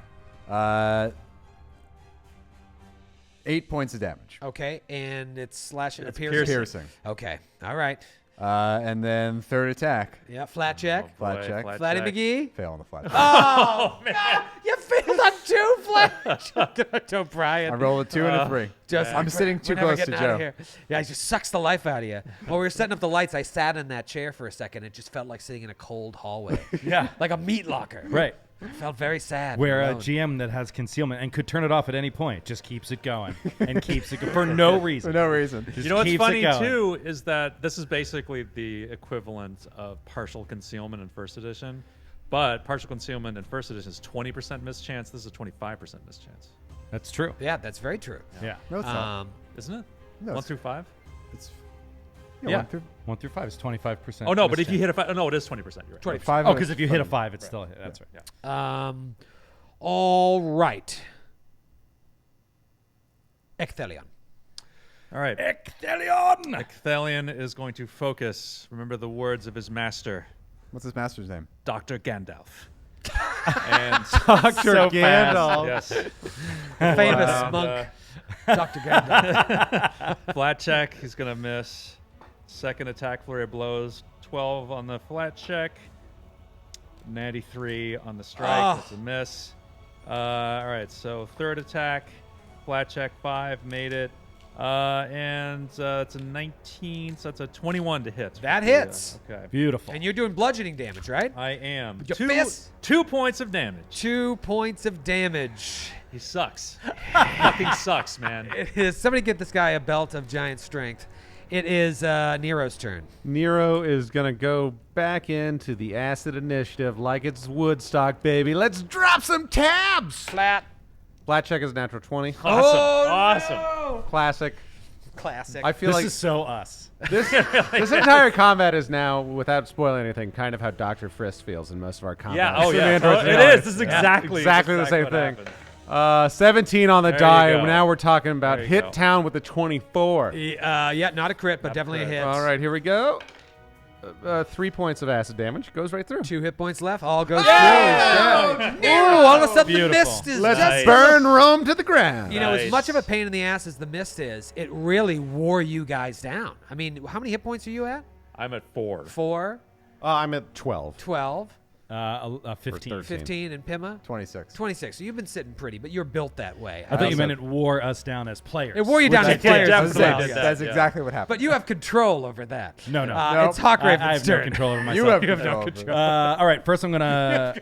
8 points of damage. Okay, and it's slashing, It's piercing. Piercing. Okay, all right. And then third attack. Yeah, flat check. Flat Boy, check. flat Flatty check. McGee. Fail on the flat check. Oh, man. You failed on 2 flat. O'Brien. I rolled a 2 and a 3. I'm sitting too We're never close to getting out of Joe. here. Yeah, he just sucks the life out of you. While we were setting up the lights, I sat in that chair for a second. It just felt like sitting in a cold hallway. Yeah. Like a meat locker. Right. It felt very sad. Where a alone. GM that has concealment and could turn it off at any point just keeps it going and keeps it for no reason. For no reason. Just You know what's keeps it funny going. too is that this is basically the equivalent of partial concealment in first edition, but partial concealment in first edition is 20% mischance. This is 25% mischance, That's true. Yeah, that's very true. Yeah. No, it's not. isn't it? No, 1 it's- through 5. It's Yeah. 1 through 1 through 5 is 25%. Oh no, but if you hit a 5, oh, no, it is 20%. You're right. 25. Oh, because if you hit a 5, it's still a hit. That's right. Yeah. All right. Ecthelion. All right. Ecthelion! Ecthelion is going to focus. Remember the words of his master, What's his master's name? Dr. Gandalf. And Dr. Gandalf. yes, Famous And, monk. Dr. Gandalf. flat check. He's gonna miss. Second attack, flurry of blows. 12 on the flat check. 93 on the strike. Oh. That's a miss. All right. So third attack, flat check 5, made it. And it's a 19, so that's a 21 to hit. That hits. Okay. Beautiful. And you're doing bludgeoning damage, right? I am. Your Two, fist? 2 points of damage. 2 points of damage. He sucks. Fucking sucks, man. It is. Somebody get this guy a belt of giant strength. It is Nero's turn. Nero is going to go back into the acid initiative like it's Woodstock, baby. Let's drop some tabs. Flat. Flat check is natural 20. Awesome. Oh, awesome. no. Classic. Classic. I feel This like is so us. this entire combat is now, without spoiling anything, kind of how Dr. Frisk feels in most of our combat. Yeah. Oh, It's yeah. an android It reality. is. This is exactly the same what thing. happened. 17 on the There you die. go. And now we're talking about There you hit go. town with a 24. Yeah, not a crit, but Not a definitely a crit. hit. All right, here we go. 3 points of acid damage. Goes right through. 2 hit points left. All goes Yeah! through. Ooh, all of a sudden Beautiful. the mist is Let's just... burn Rome to the ground. You know, as Nice. much of a pain in the ass as the mist is, it really wore you guys down. I mean, how many hit points are you at? I'm at 4. 4, I'm at 12. 12, 15. 15, and Pima? 26. 26. So you've been sitting pretty, but you're built that way. I thought you also- meant it wore us down as players. It wore you down Which as I did. players. definitely as well. did that. That's yeah. exactly what happened. But you have control over that. No, no. Nope. It's Hawkraven's I have turn. no control over myself. You have no control. control. All right, first I'm gonna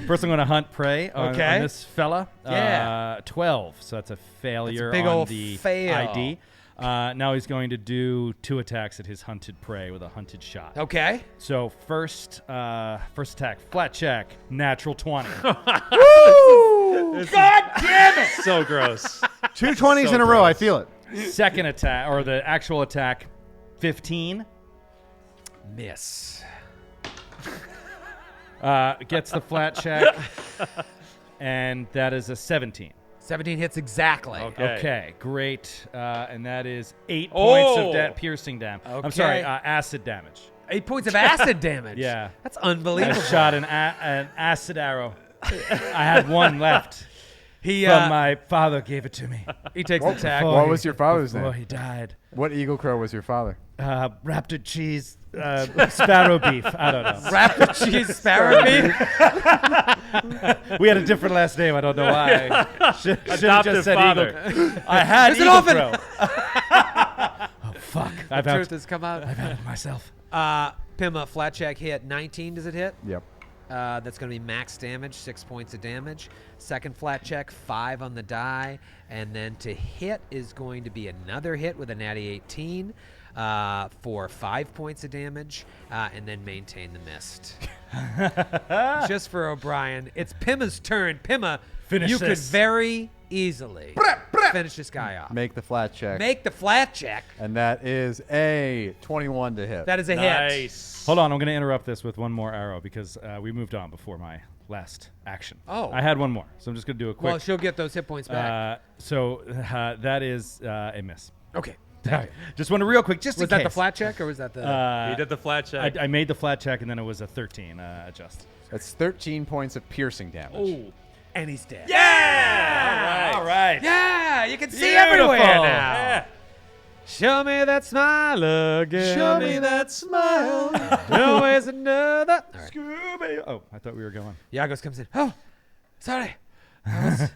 first I'm gonna hunt prey on, Okay. on this fella. Yeah. 12, so that's a failure big on ol' the fail. ID. Now he's going to do 2 attacks at his hunted prey with a hunted shot. Okay. So first attack, flat check, natural 20. God damn it! So gross. 2 20s So in a row. I gross. feel it. Second attack, or the actual attack, 15. Miss. Gets the flat check, and that is a 17. 17 hits exactly. Okay. Okay, great. And that is 8 Oh! points of piercing damage. I'm Okay. sorry, acid damage. 8 points of acid damage. Yeah. That's I unbelievable. shot an acid arrow. I had one left. He From my father gave it to me. he takes the attack. Before What he- was your father's before name? he died. What Eagle Crow was your father? Raptor cheese, sparrow beef. I don't know. Raptor cheese sparrow beef. We had a different last name. I don't know why. Should have Adoptive just said father. Eagle. I had There's an Eagle orphan. Crow. Oh fuck! I've Truth out has come out. myself. Pima, flat check hit. 19, does it hit? Yep. That's going to be max damage, 6 points of damage. Second flat check, 5 on the die. And then to hit is going to be another hit with a natty 18 for 5 points of damage. And then maintain the mist. Just for O'Brien. It's Pima's turn. Pima, Finish you this. could very easily finish this guy off. Make the flat check. Make the flat check. And that is a 21 to hit. That is a hit. Nice. Hold on, I'm going to interrupt this with one more arrow because we moved on before my last action. Oh. I had one more, so I'm just going to do a quick. Well, she'll get those hit points back. That is a miss. Okay. Just want to real quick, just Was in that case. the flat check or was that the... He did the flat check. I made the flat check and then it was a 13 adjust. That's 13 points of piercing damage. Oh. and he's dead. Yeah! All right. Yeah, you can see Beautiful. everywhere now. Yeah. Show me that smile again. Show me that smile. Always another. All right. Scooby. Oh, I thought we were going. Yagos comes in. Oh, sorry. I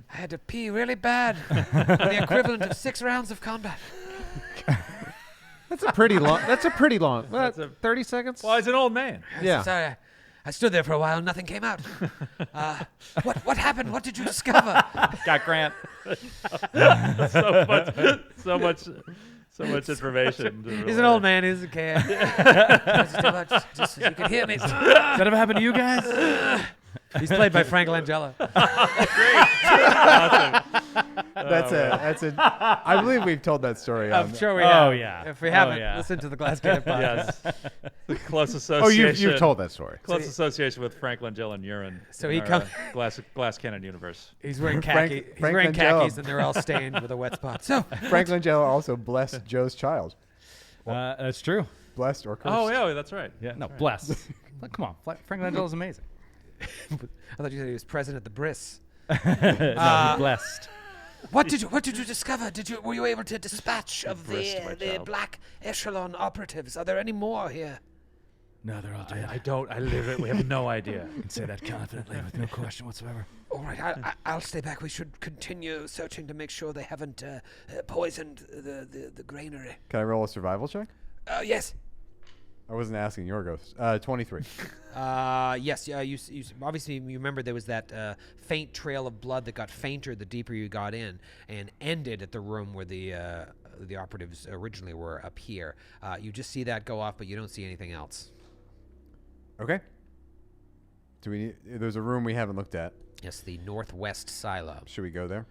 had to pee really bad. The equivalent of 6 rounds of combat. That's a pretty long. That's a pretty long. That's a- 30 seconds. Well, he's an old man. Yeah. Sorry. I stood there for a while and nothing came out. What happened? What did you discover? Got Grant. so much information. He's an old man. He doesn't care. Just so you can hear me. Does that ever happen to you guys? He's played by Frank Langella. That's it. I believe we've told that story. I'm sure we Oh, have. yeah. If we Oh, haven't, yeah. listen to the Glass Cannon podcast. Yes. The close Oh, association. you've told that story. Close association with Frank Langella and urine. So in he our, come- glass cannon universe. He's wearing Frank- khaki. He's Frank wearing Langella. khakis, and they're all stained with a wet spot. So Frank Langella also blessed Joe's child. That's true. Blessed or cursed. Oh yeah, that's right. Yeah, no, bless. Like, come on, Frank Langella is amazing. I thought you said he was present at the bris. No, he's blessed. What did you discover? Were you able to dispatch of Brist, my the child. black echelon operatives? Are there any more here? No, they're all dead. I don't. I live it. We have no idea. can say that confidently with no question whatsoever. All right, I'll stay back. We should continue searching to make sure they haven't poisoned the granary. Can I roll a survival check? Yes. I wasn't asking your ghost. 23. Yes. You obviously you remember there was that faint trail of blood that got fainter the deeper you got in, and ended at the room where the operatives originally were up here. You just see that go off, but you don't see anything else. Okay. There's a room we haven't looked at. Yes, the northwest silo. Should we go there?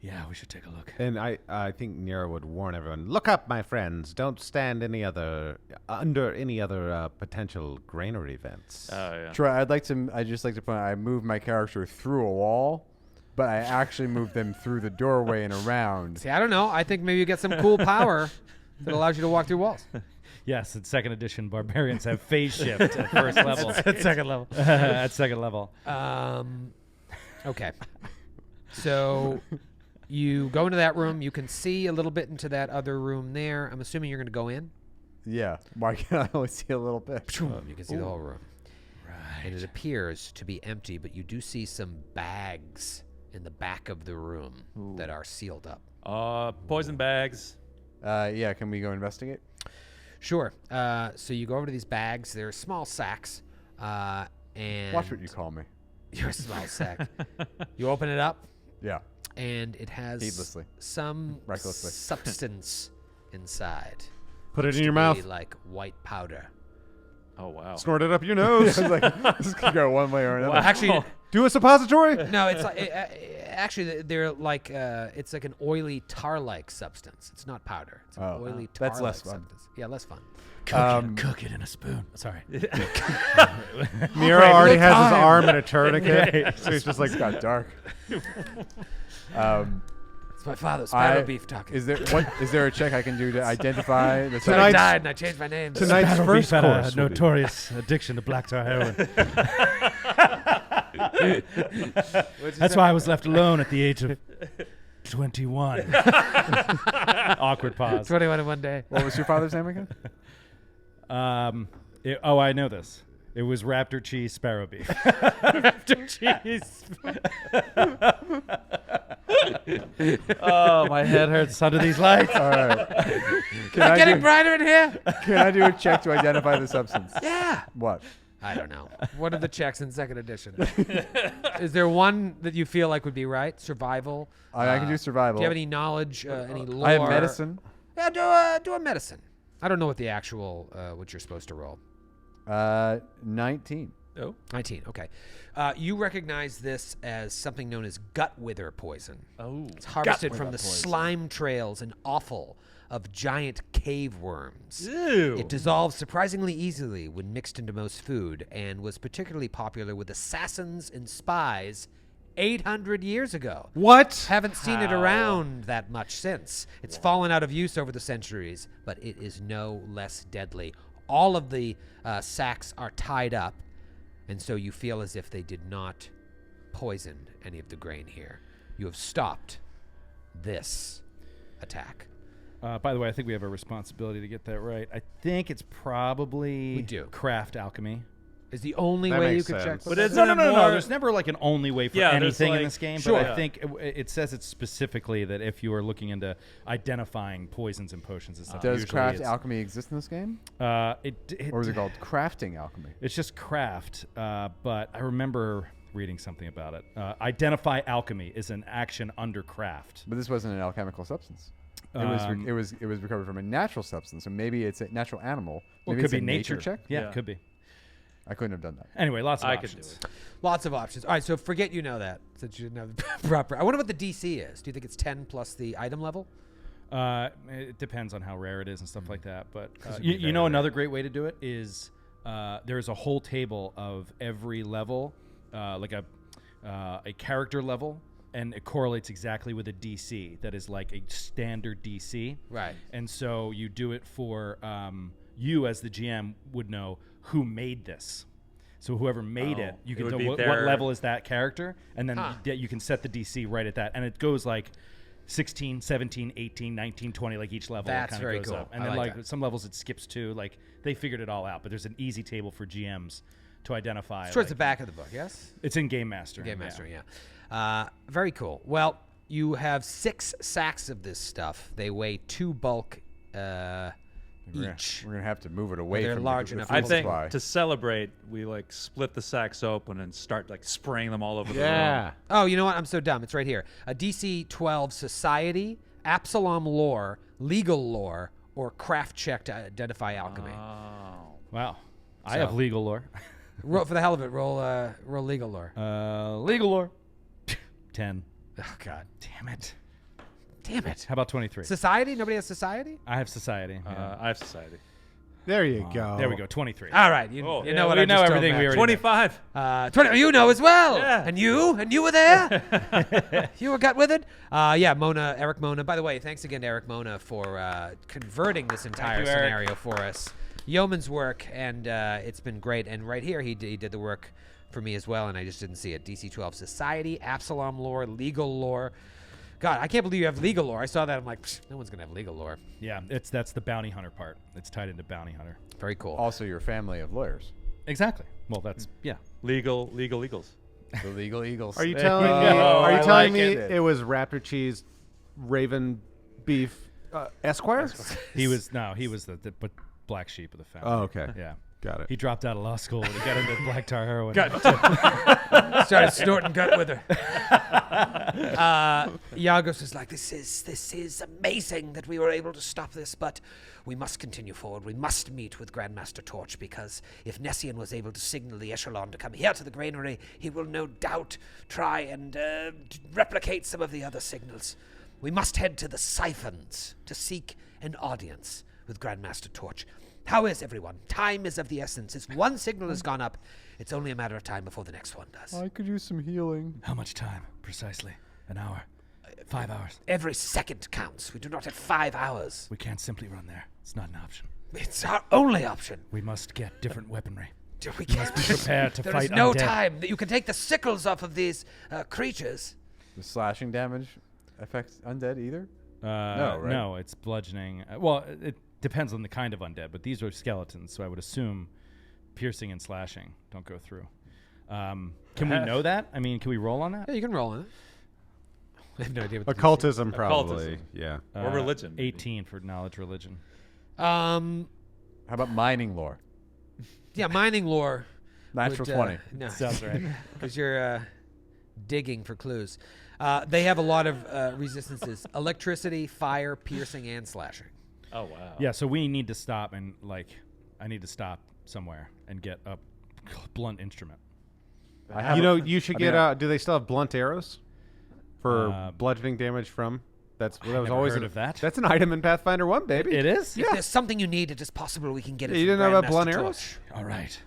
Yeah, we should take a look. And I think Nero would warn everyone: look up, my friends. Don't stand under any other potential granary vents. Oh yeah. Troy, I'd just like to point out, I moved my character through a wall, but I actually moved them through the doorway and around. See, I don't know. I think maybe you get some cool power that allows you to walk through walls. Yes, in second edition, barbarians have phase shift at first level. At second level. At second level. Okay. So you go into that room. You can see a little bit into that other room there. I'm assuming you're going to go in. Yeah. Why can't I only see a little bit? You can see the whole room. Right. And it appears to be empty, but you do see some bags in the back of the room that are sealed up. Poison bags. Yeah. Can we go investigate? Sure. So you go over to these bags. They're small sacks. And Watch what you call me. You're a small sack. You open it up, Yeah. and it has Heedlessly. some Recklessly. substance inside. Put it Looks in your to mouth. be like white powder. Oh wow. Snort it up your I nose. was like, this could go one way or another. Actually, Do a suppository. no. It's like actually they're like it's like an oily tar-like substance. It's not powder. It's an Oh. oily tar-like That's less fun. substance. Yeah, less fun. Cook it in a spoon. Sorry. Nero already has his arm in a tourniquet, so he's just like, It's got dark. It's my father's sparrow beef talking. Is there a check I can do to identify the I Tonight's- died and I changed my name. tonight's Sparrow first beef had course. a notorious addiction to black tar heroin. That's why I was left alone at the age of 21. Awkward pause. 21 in one day. What was your father's name again? I know this. It was Raptor Cheese Sparrow Beef. Cheese. Oh, my head hurts under these lights. All right. Not getting brighter in here. Can I do a check to identify the substance? Yeah. What? I don't know. What are the checks in second edition? Is there one that you feel like would be right? Survival. I can do survival. Do you have any knowledge? Any lore? I have medicine. Yeah, do a medicine. I don't know what the actual what you're supposed to roll. 19. Oh. 19. Okay. You recognize this as something known as gut wither poison. Oh. It's harvested from the slime trails and offal of giant cave worms. Ew. It dissolves surprisingly easily when mixed into most food, and was particularly popular with assassins and spies 800 years ago. What? Haven't seen it around that much since. It's fallen out of use over the centuries, but it is no less deadly. All of the sacks are tied up, and so you feel as if they did not poison any of the grain here. You have stopped this attack. By the way, I think we have a responsibility to get that right. I think it's probably We do. craft alchemy. Is the only That way you makes could check. sense. with But that? isn't it No. more- There's never like an only way for Yeah, there's anything in like- this game. Sure. But I think it says it specifically that if you are looking into identifying poisons and potions and stuff, Does usually craft it's, alchemy exist in this game? it Or is it called crafting alchemy? It's just craft, but I remember reading something about it. Identify alchemy is an action under craft. But this wasn't an alchemical substance. It was recovered from a natural substance. So maybe it's a natural animal. Well, Maybe it it's could a be nature. check. Yeah, Yeah. it could be. I couldn't have done that. Anyway, lots of I could options. do it. Lots of options. All right, so forget you know that since you didn't have the proper. I wonder what the DC is. Do you think it's 10 plus the item level? It depends on how rare it is and stuff like that. But it'd you be very know, rare. another great way to do it is there's a whole table of every level, like a character level, and it correlates exactly with a DC that is like a standard DC. Right. And so you do it for you as the GM would know who made this. So whoever made it, you it can would tell be what their- level is that character, and then Huh. you can set the DC right at that. And it goes like 16, 17, 18, 19, 20, like each level. That's kind of very goes cool. up. And I then like like that. some levels it skips to. Like they figured it all out, but there's an easy table for GMs to identify. It's towards like- the back of the book, yes? It's in Game Master. Game Master, yeah. Very cool. Well, you have 6 sacks of this stuff. They weigh 2 bulk each. We're gonna have to move it away They're from large the enough food I to think supply. to celebrate, we like split the sacks open and start like spraying them all over the Yeah. room. Oh, you know what? I'm so dumb. It's right here. A DC 12 Society, Absalom lore, legal lore, or craft check to identify alchemy. Oh. Wow. I So- have legal lore. Roll for the hell of it. Roll legal lore. Legal lore. 10. Oh God, Damn it. damn it! How about 23? Society? Nobody has society. I have society. yeah. I have society. There you go. There we go. 23. All right, you Oh, know yeah, what we I know just told everything Matt. we already 25. 20, you know as well. Yeah. And you were there. You were got with it. Yeah, Mona, Erik Mona. By the way, thanks again to Erik Mona for converting this entire you, Erik. scenario for us. Yeoman's work, and it's been great. And right here, he did the work for me as well, and I just didn't see it. DC 12 Society, Absalom lore, legal lore. God, I can't believe you have legal lore. I saw that. I'm like, psh, no one's gonna have legal lore. Yeah, that's the bounty hunter part. It's tied into bounty hunter. Very cool. Also, your family of lawyers, Exactly. Well, that's yeah. Legal eagles. the legal eagles. Are you There telling you me? go. Are you I telling like me it. it was Raptor Cheese, Raven Beef, Esquire? He was the but black sheep of the family. Oh, okay. Yeah. Got it. He dropped out of law school and he got into black tar heroin. Started snorting gut with her. Yagos was like, this is amazing that we were able to stop this, but we must continue forward. We must meet with Grandmaster Torch, because if Nessian was able to signal the echelon to come here to the granary, he will no doubt try and replicate some of the other signals. We must head to the siphons to seek an audience with Grandmaster Torch. How is everyone? Time is of the essence. If one signal has gone up, it's only a matter of time before the next one does. I could use some healing. How much time? Precisely. An hour. 5 hours. Every second counts. We do not have 5 hours. We can't simply run there. It's not an option. It's our only option. We must get different weaponry. We can't Be prepared to There fight is no undead. time that you can take the sickles off of these creatures. The slashing damage affects undead either? No, right? No, it's bludgeoning. Well, it depends on the kind of undead, but these are skeletons, so I would assume piercing and slashing don't go through. Can we know that? I mean, can we roll on that? Yeah, you can roll on it. I have no idea what the Occultism, probably. Occultism. Yeah. Or religion. 18 for knowledge religion. How about mining lore? Yeah, mining lore. Natural would, 20. No, Sounds right. because you're digging for clues. They have a lot of resistances: electricity, fire, piercing, and slashing. Oh wow. Yeah, so we need to stop and I need to stop somewhere and get a blunt instrument. I have You a- know, you should I get. mean, Do they still have blunt arrows for bludgeoning damage from? That was never always heard of that. That's an item in Pathfinder 1, baby. It is? If there's something you need, it is possible we can get it. You from didn't know about Grandmaster blunt Torch. arrows? All right.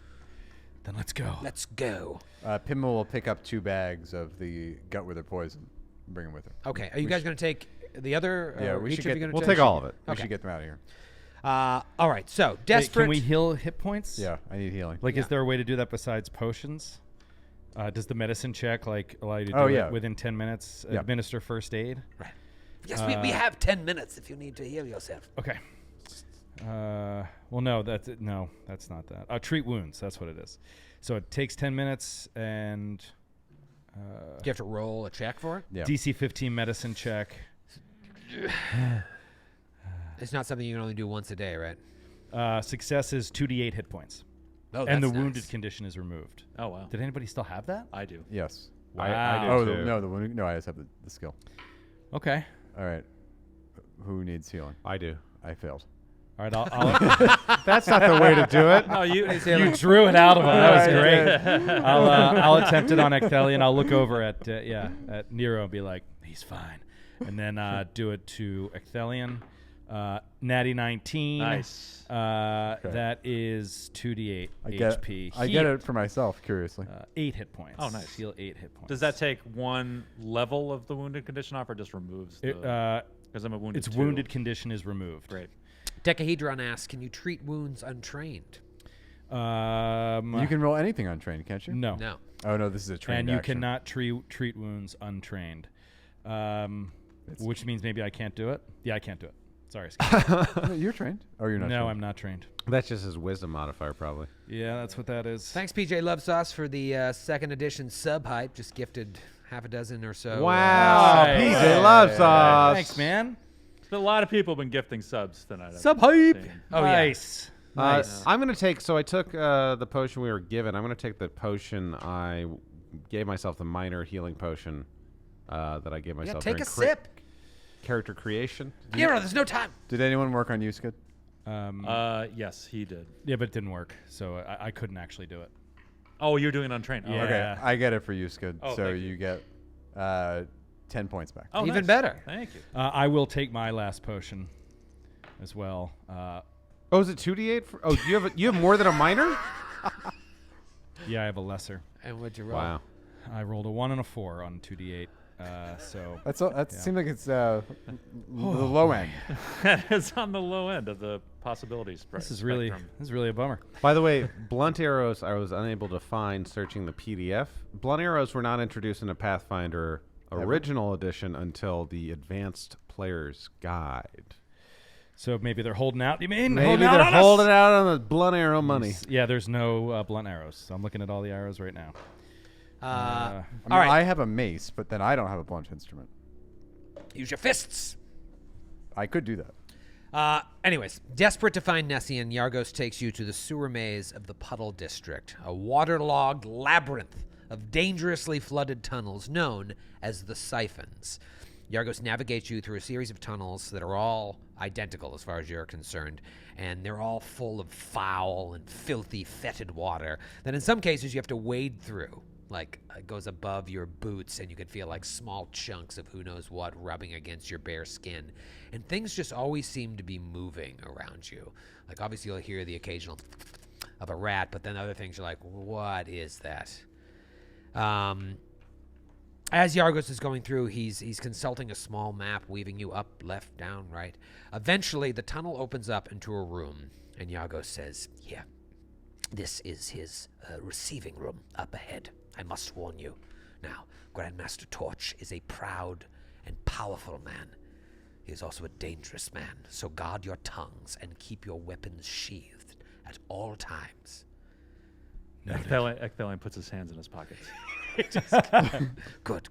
Then let's go. Let's go. Pimma will pick up 2 bags of the Gutwither poison and bring them with her. Okay, are you guys going to take the other? Yeah, or we each should of get- you gonna We'll take take all of it. We Okay. should get them out of here. All right, so Wait, desperate. can we heal hit points? Yeah, I need healing. Like, Yeah. is there a way to do that besides potions? Does the medicine check allow you to do Oh, it yeah. within 10 minutes? Yeah. Administer first aid? Yes, we have 10 minutes if you need to heal yourself. Okay. Well, no, that's not that. Treat wounds. That's what it is. So it takes 10 minutes and Do you have to roll a check for it? Yeah. DC 15 medicine check. It's not something you can only do once a day, right? Success is 2d8 hit points. Oh, And the that's wounded nice. condition is removed. Oh wow. Did anybody still have that? I do. Yes. Wow. I do Oh too. no, I just have the skill. Okay. All right. Who needs healing? I do. I failed. All right. I'll That's not the way to do it. No, you. you drew it out of him. That was Right, great. I'll attempt it on Ecthelion. I'll look over at Nero and be like, he's fine, and then do it to Ecthelion. Natty 19. Nice. That is 2d8 HP. I get it for myself. Curiously. 8 hit points. Oh, nice. Heal 8 hit points. Does that take one level of the wounded condition off, or just removes the? Because I'm a wounded. Its 2. wounded condition is removed. Great. Decahedron asks, can you treat wounds untrained? You can roll anything untrained, can't you? No. No. Oh no, this is a trained And you action. cannot treat wounds untrained. Which means maybe I can't do it. Yeah, I can't do it. Sorry, Scott. No, you're trained. Oh, you're not. No, trained. I'm not trained. That's just his wisdom modifier, probably. Yeah, that's what that is. Thanks, PJ Lovesauce, for the second edition sub hype. Just gifted half a dozen or so. Wow, Nice. PJ loves us. Thanks, man. A lot of people have been gifting subs tonight. I've Sub hype. seen. Oh, yeah. Nice. Nice. I'm going to take, so I took the potion we were given. I'm going to take the potion I gave myself, the minor healing potion that I gave Yeah, myself. take during a sip. Character creation. Nero, there's no time. Did anyone work on Yuska? Yes, he did. Yeah, but it didn't work, so I couldn't actually do it. Oh, you're doing it untrained. Oh, Yeah. Okay, I get it for Yuska. Oh, so thank you. you get 10 points back. Oh, Even nice. better. Thank you. I will take my last potion as well. Oh, is it 2d8? Oh, you have more than a minor? Yeah, I have a lesser. And what'd you roll? Wow. I rolled a 1 and a 4 on 2d8. So That Yeah. seems like it's the low end. It's on the low end of the possibilities. this is really a bummer. By the way, blunt arrows I was unable to find searching the PDF. Blunt arrows were not introduced in a Pathfinder original edition until the Advanced Player's Guide. So maybe they're holding out. You mean Maybe holding out they're on us? holding out on the blunt arrow money. Yeah, there's no blunt arrows. So I'm looking at all the arrows right now. I mean, all right. I have a mace, but then I don't have a blunt instrument. Use your fists. I could do that. Anyways, desperate to find Nessian, Yargos takes you to the sewer maze of the Puddle District, a waterlogged labyrinth of dangerously flooded tunnels known as the Siphons. Yargos navigates you through a series of tunnels that are all identical as far as you're concerned, and they're all full of foul and filthy, fetid water that in some cases you have to wade through. Like, it goes above your boots, and you can feel like small chunks of who knows what rubbing against your bare skin. And things just always seem to be moving around you. Like, obviously, you'll hear the occasional of a rat, but then other things you're like, what is that? As Yargos is going through, he's consulting a small map, weaving you up, left, down, right. Eventually, the tunnel opens up into a room, and Yargos says, "Here, this is his receiving room up ahead. I must warn you. Now, Grandmaster Torch is a proud and powerful man. He is also a dangerous man, so guard your tongues and keep your weapons sheathed at all times." Ecthelion puts his hands in his pockets. Good,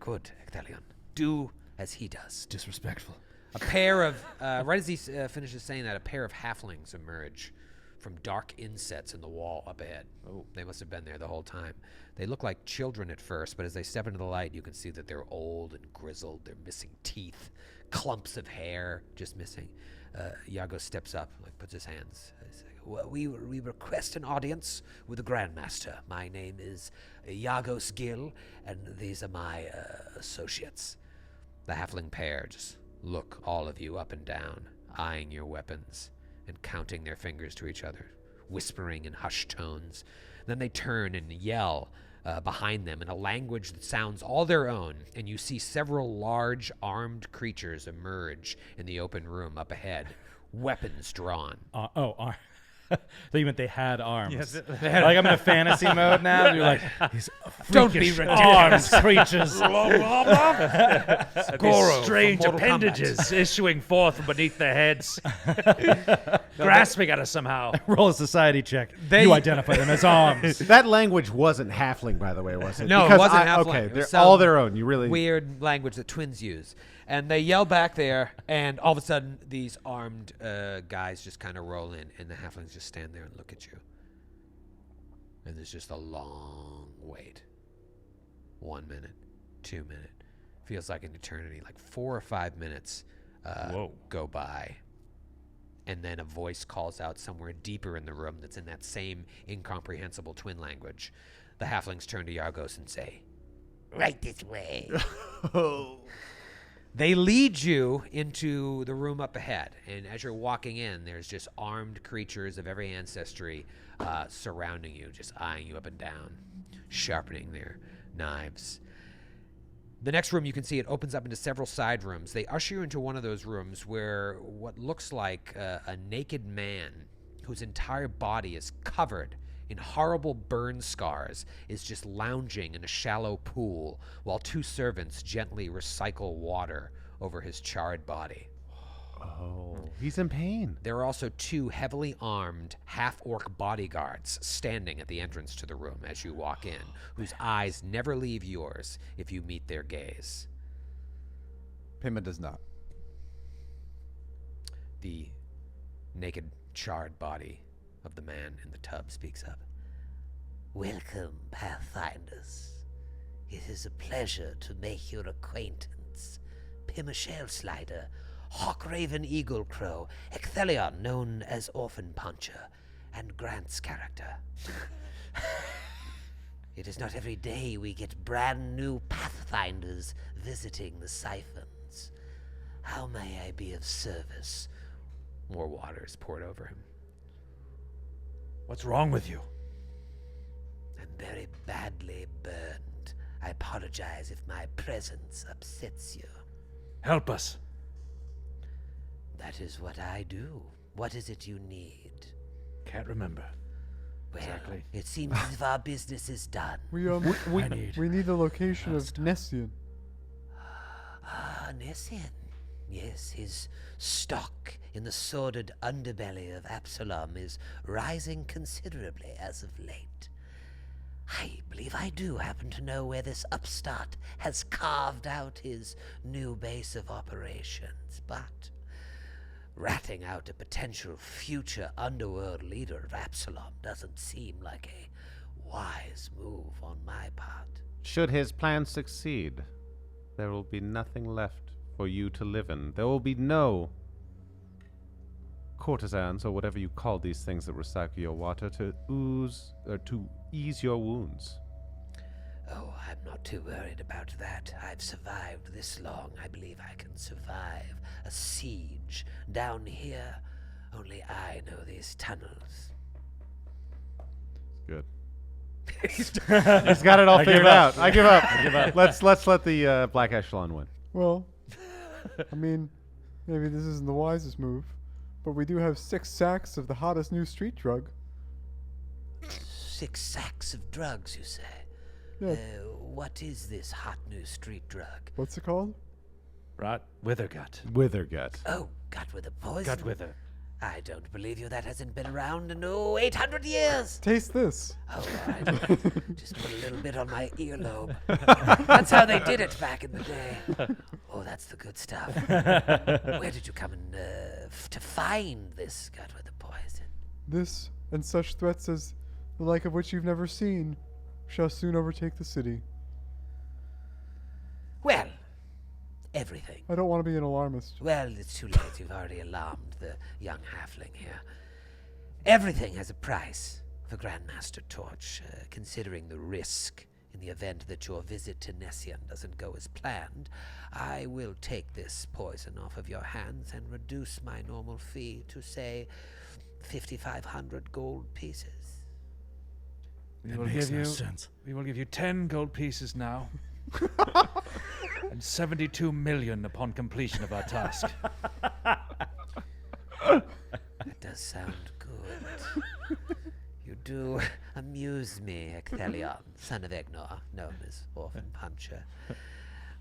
Ecthelion. Do as he does. Disrespectful. A pair of, right as he finishes saying that, a pair of halflings emerge from dark insets in the wall up ahead. Oh, they must have been there the whole time. They look like children at first, but as they step into the light, you can see that they're old and grizzled. They're missing teeth, clumps of hair just missing. Iago steps up, like puts his hands. Well, we request an audience with the Grandmaster. My name is Iago Skill, and these are my associates. The halfling pair just look all of you up and down, eyeing your weapons and counting their fingers to each other, whispering in hushed tones. Then they turn and yell behind them in a language that sounds all their own, and you see several large armed creatures emerge in the open room up ahead, weapons drawn. They meant they had arms. Like I'm in a fantasy mode now. You're like, he's Don't be freakish ridiculous. arms creatures. Goro Strange from Mortal appendages issuing forth from beneath their heads, grasping at us somehow. Roll a society check. They- You identify them as arms. That language wasn't halfling, by the way, was it? No, it Because wasn't I- halfling. Okay, It they're was all some their own. You really Weird language that twins use. And they yell back there, and all of a sudden, these armed guys just kind of roll in, and the halflings just stand there and look at you. And there's just a long wait. 1 minute, 2 minute. Feels like an eternity, like 4 or 5 minutes go by. And then a voice calls out somewhere deeper in the room that's in that same incomprehensible twin language. The halflings turn to Yargos and say, "Right this way." They lead you into the room up ahead, and as you're walking in, there's just armed creatures of every ancestry surrounding you, just eyeing you up and down, sharpening their knives. The next room, you can see it opens up into several side rooms. They usher you into one of those rooms where what looks like a naked man whose entire body is covered in horrible burn scars is just lounging in a shallow pool while two servants gently recycle water over his charred body. Oh, he's in pain. There are also two heavily armed half-orc bodyguards standing at the entrance to the room as you walk in, whose eyes never leave yours if you meet their gaze. Pima does not. The naked, charred body of the man in the tub speaks up. Welcome, Pathfinders. It is a pleasure to make your acquaintance. Pima Shellslider, Hawkraven Eaglecrow, Ecthelion, known as Orphan Puncher, and Grant's character. It is not every day we get brand new Pathfinders visiting the siphons. How may I be of service? More water is poured over him. What's wrong with you? I'm very badly burned. I apologize if my presence upsets you. Help us. That is what I do. What is it you need? Can't remember. Well, Exactly. it seems as if our business is done. We we need the location of Nessian. Ah, Nessian. Yes, his stock in the sordid underbelly of Absalom is rising considerably as of late. I believe I do happen to know where this upstart has carved out his new base of operations, but ratting out a potential future underworld leader of Absalom doesn't seem like a wise move on my part. Should his plan succeed, there will be nothing left for you to live in. There will be no courtesans, or whatever you call these things that recycle your water, to ease your wounds. Oh, I'm not too worried about that. I've survived this long. I believe I can survive a siege down here. Only I know these tunnels. Good. He's got it all figured out. I give up. Let's let the Black Echelon win. Well, I mean, maybe this isn't the wisest move, but we do have 6 sacks of the hottest new street drug. 6 sacks of drugs, you say? Yeah. What is this hot new street drug? What's it called? Rot Withergut. Withergut. Oh, gut with a poison? Gut Wither. I don't believe you. That hasn't been around in, 800 years. Taste this. Oh, all right. Just put a little bit on my earlobe. That's how they did it back in the day. Oh, that's the good stuff. Where did you come in to find this gut with the poison? This and such threats as the like of which you've never seen shall soon overtake the city. Well, everything. I don't want to be an alarmist. Well, it's too late. You've already alarmed the young halfling here. Everything has a price for Grandmaster Torch, considering the risk in the event that your visit to Nessian doesn't go as planned. I will take this poison off of your hands and reduce my normal fee to, say, 5,500 gold pieces. We will give you. We will give you 10 gold pieces now, and 72 million upon completion of our task. That does sound good. You do Amuse me, Ecthelion, son of Egnor, known as Orphan Puncher.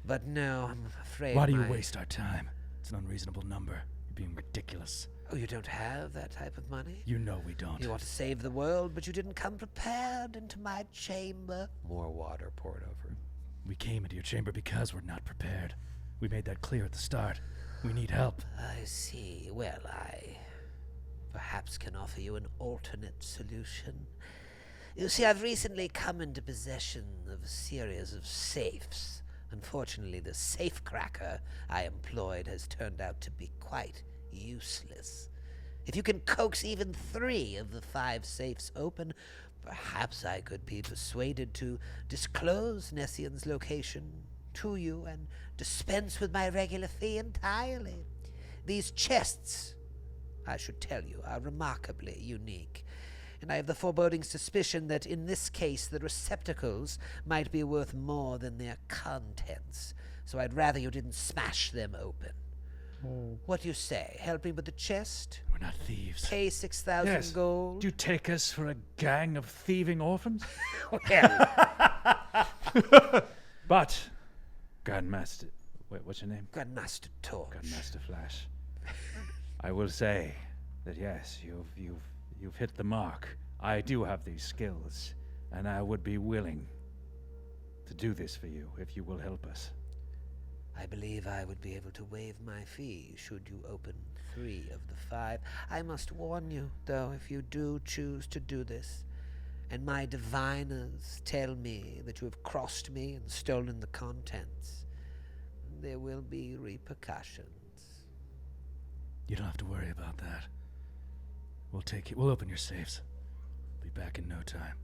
But no, I'm afraid Why do you waste our time? It's an unreasonable number. You're being ridiculous. Oh, you don't have that type of money? You know we don't. You want to save the world, but you didn't come prepared into my chamber. More water poured over him. We came into your chamber because we're not prepared. We made that clear at the start. We need help. I see. Well, I perhaps can offer you an alternate solution. You see, I've recently come into possession of a series of safes. Unfortunately, the safe cracker I employed has turned out to be quite useless. If you can coax even 3 of the 5 safes open, perhaps I could be persuaded to disclose Nessian's location to you and dispense with my regular fee entirely. These chests, I should tell you, are remarkably unique, and I have the foreboding suspicion that in this case the receptacles might be worth more than their contents, so I'd rather you didn't smash them open. What do you say? Help me with the chest? We're not thieves. Pay 6,000 gold? Do you take us for a gang of thieving orphans? Well, But, Grandmaster, wait, what's your name? Grandmaster Torch. Grandmaster Flash. I will say that yes, you've hit the mark. I do have these skills, and I would be willing to do this for you if you will help us. I believe I would be able to waive my fee should you open 3 of the 5. I must warn you, though, if you do choose to do this, and my diviners tell me that you have crossed me and stolen the contents, there will be repercussions. You don't have to worry about that. We'll take it. We'll open your safes. Be back in no time.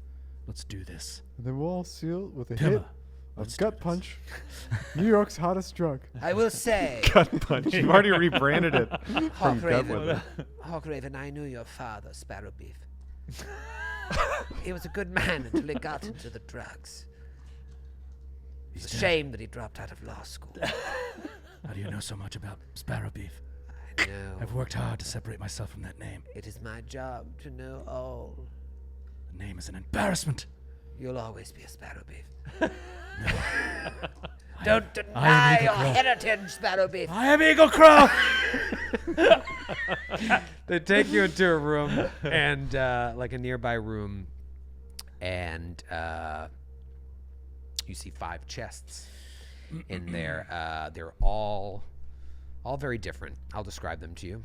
Let's do this. And then we'll all seal with a Timmer, hit let's of do Gut this. Punch, New York's hottest drug. I will say, Gut punch. You've already rebranded it from Gut Hawkraven, Whip. Hawkraven, I knew your father, Sparrowbeef. He was a good man until he got into the drugs. It's a shame that he dropped out of law school. How do you know so much about Sparrowbeef? I know. I've worked hard to separate myself from that name. It is my job to know all. The name is an embarrassment. You'll always be a Sparrowbeef. I Don't am deny Eagle your Crow. heritage, Sparrowbeef. I am Eagle Crow. They take you into a room and like a nearby room, and you see 5 chests in there. They're all very different. I'll describe them to you.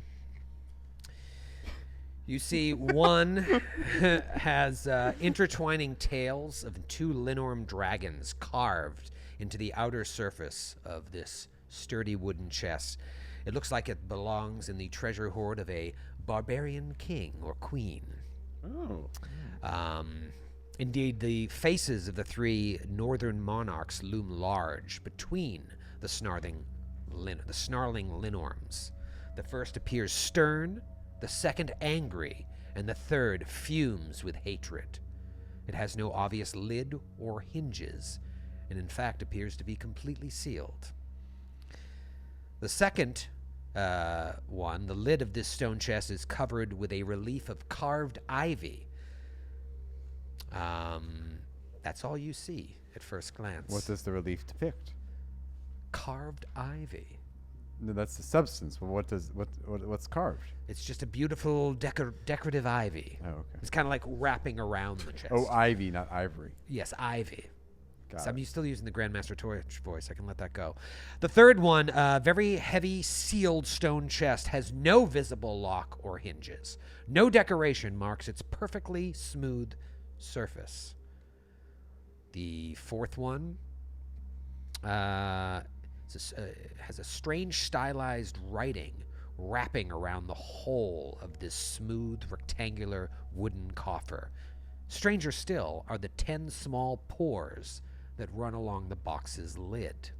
You see one has intertwining tails of 2 Linorm dragons carved into the outer surface of this sturdy wooden chest. It looks like it belongs in the treasure hoard of a barbarian king or queen. Oh. Indeed, the faces of the 3 northern monarchs loom large between the snarling Linorms. The first appears stern, the second angry, and the third fumes with hatred. It has no obvious lid or hinges, and in fact appears to be completely sealed. The second one, the lid of this stone chest is covered with a relief of carved ivy. That's all you see at first glance. What does the relief depict? Carved ivy. No, that's the substance. But what's carved? It's just a beautiful decorative ivy. Oh, okay. It's kind of like wrapping around the chest. Oh, ivy, not ivory. Yes, ivy. Got So it. I'm still using the Grandmaster Torch voice. I can let that go. The third one, very heavy sealed stone chest, has no visible lock or hinges. No decoration marks its perfectly smooth surface. The fourth one has a strange stylized writing wrapping around the whole of this smooth rectangular wooden coffer. Stranger still are the 10 small pores that run along the box's lid.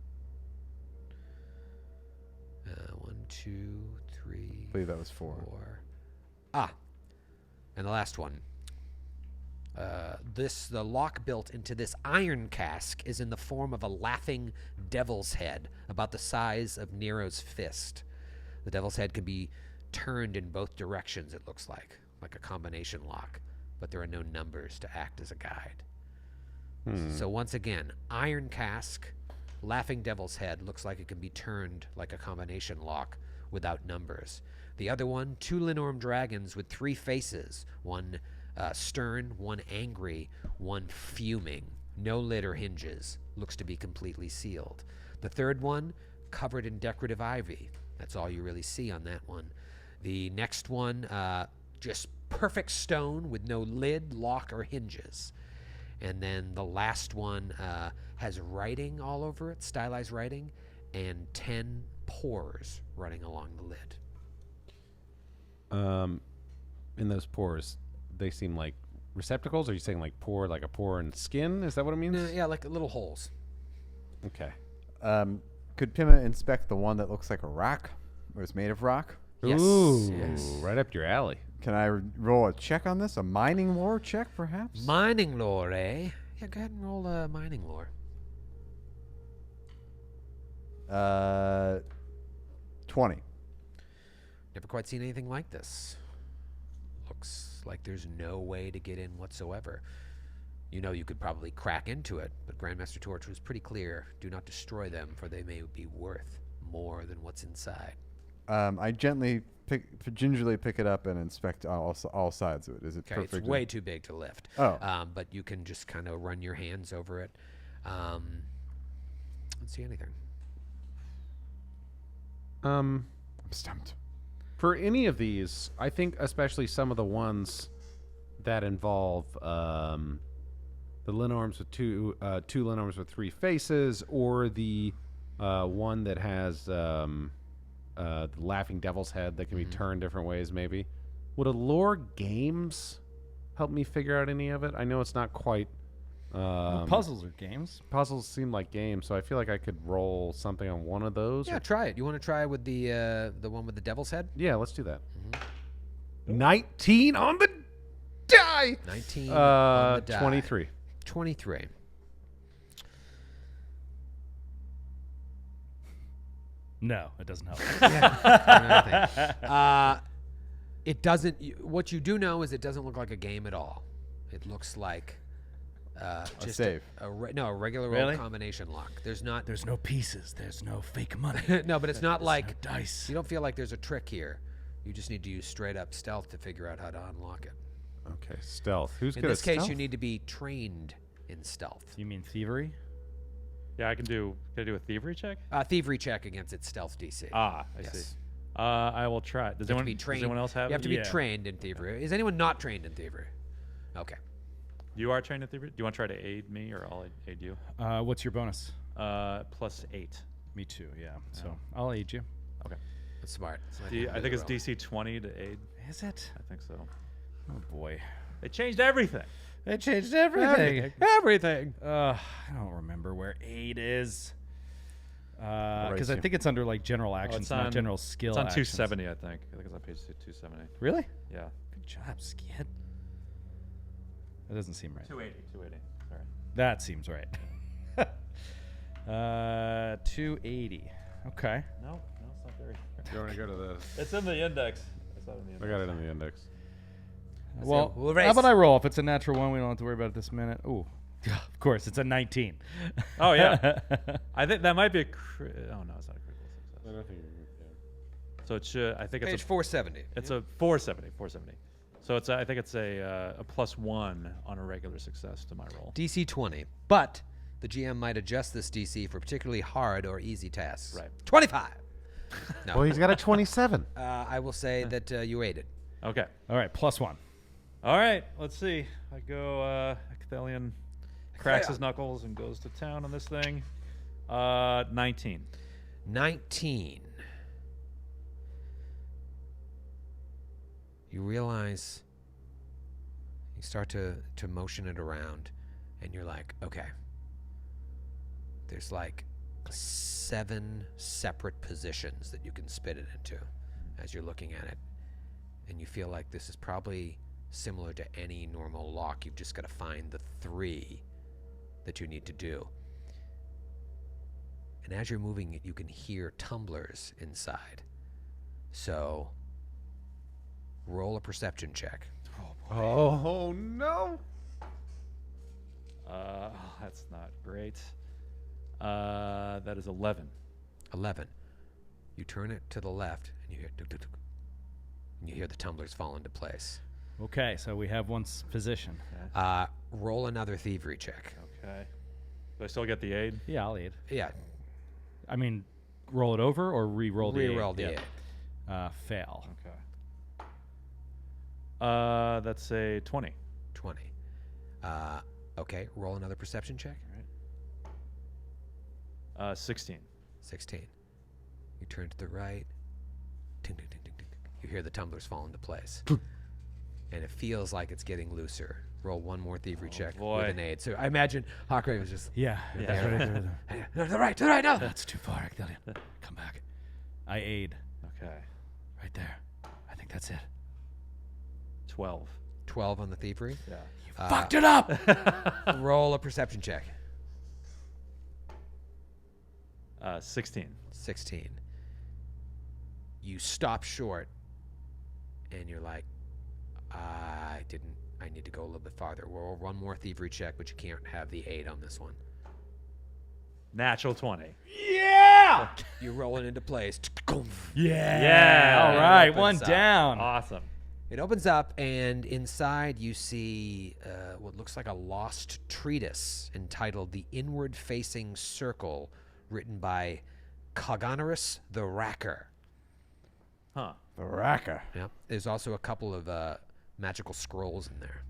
1, 2, 3, I believe that was 4. 4. And the last one. The lock built into this iron cask is in the form of a laughing devil's head about the size of Nero's fist. The devil's head can be turned in both directions, it looks like a combination lock. but there are no numbers to act as a guide. So once again, Iron Cask, Laughing Devil's Head looks like it can be turned like a combination lock without numbers. The other one, 2 Linorm dragons with 3 faces, one stern, one angry, one fuming. No lid or hinges. Looks to be completely sealed. The third one, covered in decorative ivy. That's all you really see on that one. The next one, just perfect stone with no lid, lock, or hinges. And then the last one has writing all over it, stylized writing, and 10 pores running along the lid. In those pores, they seem like receptacles? Are you saying like pore, like a pore in skin? Is that what it means? No, yeah, like little holes. Okay. Could Pima inspect the one that looks like a rock, or is made of rock? Yes. Ooh, Yes. right up your alley. Can I roll a check on this? A mining lore check, perhaps? Mining lore, eh? Yeah, go ahead and roll mining lore. 20. Never quite seen anything like this. Looks like there's no way to get in whatsoever. You know you could probably crack into it, but Grandmaster Torch was pretty clear. Do not destroy them, for they may be worth more than what's inside. I gingerly pick it up and inspect all sides of it. Is it Okay, perfect? it's way too big to lift. Oh. But you can just kind of run your hands over it. Don't see anything. I'm stumped. For any of these, I think especially some of the ones that involve the Linorms with two Linorms with 3 faces, or the one that has the Laughing Devil's Head that can be turned different ways, maybe. Would Allure Games help me figure out any of it? I know it's not quite... Puzzles are games. Puzzles seem like games, so I feel like I could roll something on one of those. Yeah, try it. You want to try with the one with the devil's head? Yeah, let's do that. 19 on the die! 19 on the die. 23. 23. No, it doesn't help. It doesn't. What you do know is it doesn't look like a game at all. It looks like just save. a regular Really? old combination lock. There's not. There's no pieces. There's no fake money. No, but it's not like no dice. You don't feel like there's a trick here. You just need to use straight up stealth to figure out how to unlock it. Okay, stealth. Who's In good this at case, stealth? you need to be trained in stealth. You mean thievery? Yeah, Can I do a thievery check? Thievery check against its stealth DC. I Yes. see. I will try. Does You have to anyone, be does trained. anyone else have You have it? to be Yeah. trained in thievery. Is anyone not trained in thievery? Okay. You are trained in thievery? Do you want to try to aid me, or I'll aid you? What's your bonus? +8. Me too, yeah. So I'll aid you. Okay. That's smart. So I think it's roll. DC 20 to aid. Is it? I think so. Oh, boy. They changed everything. They changed everything. Everything. I don't remember where aid is. Because I you. think it's under like general actions, it's not on- general skill It's on actions. 270, I think. I think it's on page 270. Really? Yeah. Good job, Skid. That doesn't seem right. 280. Sorry. That seems right. 280. Okay. No, it's not there. You want to go to the... It's in the index. I saw it in the I index. got it in the index. Well, we'll how race. about I roll? If it's a natural one, we don't have to worry about it this minute. Ooh. Of course, it's a 19. Oh, yeah. I think that might be a... oh, no, it's not a critical success. I don't think So it should... I think Page it's a... 470. It's a 470. So it's I think it's a +1 on a regular success to my roll. DC 20. But the GM might adjust this DC for particularly hard or easy tasks. Right. 25. No. Well, he's got a 27. I will say that you aided. Okay. All right, +1. All right. Let's see. I go... Ecthelion cracks his knuckles and goes to town on this thing. 19. 19. You realize you start to motion it around, and you're like, okay, there's like 7 separate positions that you can spit it into as you're looking at it, and you feel like this is probably similar to any normal lock. You've just got to find the 3 that you need to do. And as you're moving it, you can hear tumblers inside. So roll a perception check. Oh, no. right. That is 11. 11. You turn it to the left, and you hear tuk, tuk, tuk, and you hear the tumblers fall into place. Okay, so we have one's position. Roll another thievery check. Okay. Do I still get the aid? Yeah, I'll aid. Yeah, I mean, roll it over or re-roll the re-roll aid? the aid. Fail. Okay. That's a 20. 20. Okay, roll another perception check. 16. 16. You turn to the right. Ting, ting, ting, ting, ting. You hear the tumblers fall into place. And it feels like it's getting looser. Roll one more thievery check boy. with an aid. So I imagine Hawkrave was just... Yeah. No, to the right, no! That's too far, Actelion. Come back. I aid. Okay. Right there. I think that's it. 12. 12 on the thievery. Yeah. Fucked it up! Roll a perception check. 16. 16. You stop short, and you're like, I need to go a little bit farther. Roll one more thievery check, but you can't have the aid on this one. Natural 20. Yeah! You roll it into place. Yeah! All right, opens one up. down. Awesome. It opens up, and inside you see what looks like a lost treatise entitled The Inward-Facing Circle, written by Cogonorus the Racker. Huh. The Raka. Yeah. There's also a couple of magical scrolls in there.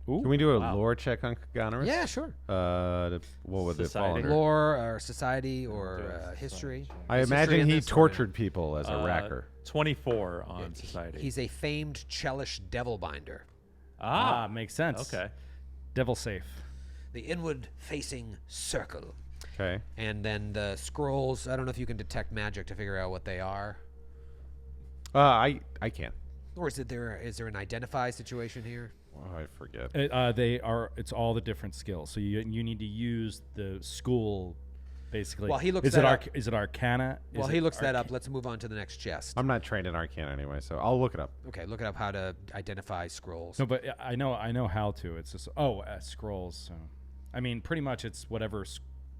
Ooh. Can we do a lore check on Granary? Yeah, sure. What would it fall Society. under? Lore or society or history. I There's history imagine in he this or no? tortured people as a racker. 24 on society. He's a famed Chelish devil binder. Ah, makes sense. Okay. Devil safe. The inward-facing circle. Okay. And then the scrolls, I don't know if you can detect magic to figure out what they are. I can't. Or is there an identify situation here? Oh, I forget. They are. It's all the different skills. So you need to use the school, basically. While he looks is that it up- is it Arcana? While Is he it looks that up, let's move on to the next chest. I'm not trained in Arcana anyway, so I'll look it up. Okay, look it up how to identify scrolls. No, but I know how to. It's just scrolls. So, I mean, pretty much it's whatever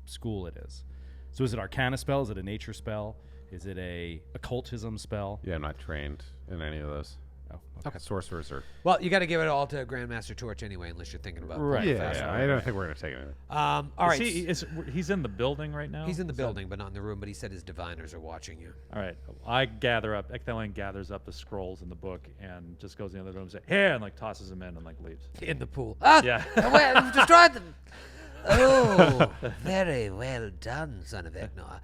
school it is. So is it Arcana spell? Is it a nature spell? Is it a occultism spell? Yeah, I'm not trained in any of those. Oh, Okay. Sorcerers are. Well, you got to give it all to Grandmaster Torch anyway, unless you're thinking about Right. playing Yeah, fast. I don't think we're gonna take it. All right. He's in the building right now? He's in the Is that- building, but not in the room. But he said his diviners are watching you. All right. I gather up. Ecthelion gathers up the scrolls in the book and just goes in the other room and says, here, and like tosses them in and like leaves. In the pool. Ah! Yeah. Well, you've destroyed them. Oh, very well done, son of Egnor.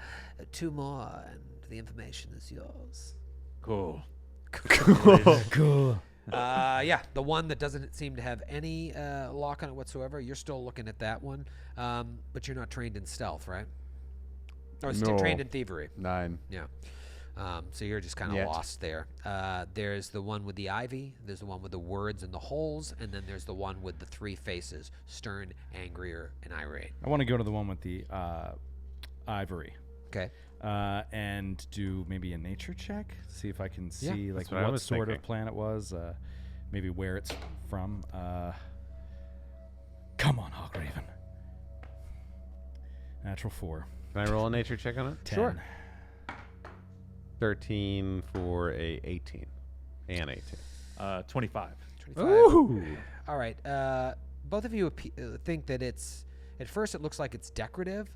2 more, and the information is yours. Cool. Cool. Yeah, the one that doesn't seem to have any lock on it whatsoever. You're still looking at that one, but you're not trained in stealth, right? Or No. trained in thievery. 9. Yeah. So you're just kind of Yet. lost there. There's the one with the ivy. There's the one with the words and the holes, and then there's the one with the 3 faces: stern, angrier, and irate. I want to go to the one with the ivory. Okay. And do maybe a nature check, see if I can see like what I what was sort thinking. of plant it was, maybe where it's from. Come on, Hawkraven. Natural 4. Can I roll a nature check on it? 10. Sure. 13 for a 18 and 18. 25. 25. Ooh. All right. Both of you think that it's, at first it looks like it's decorative,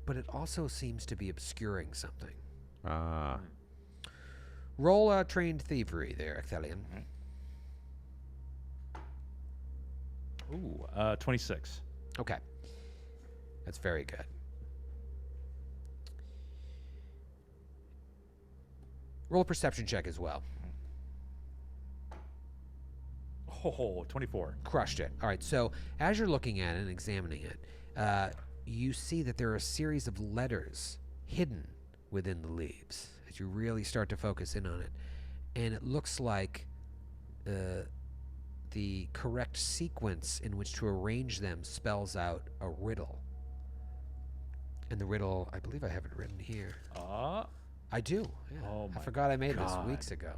but it also seems to be obscuring something. Ah. Roll a trained thievery there, Ecthelion. Ooh, 26. Okay. That's very good. Roll a perception check as well. Oh, 24. Crushed it. All right, so as you're looking at it and examining it, you see that there are a series of letters hidden within the leaves as you really start to focus in on it. And it looks like the correct sequence in which to arrange them spells out a riddle. And the riddle, I believe I have it written here. I do. Yeah. Oh I my forgot I made this God. weeks ago.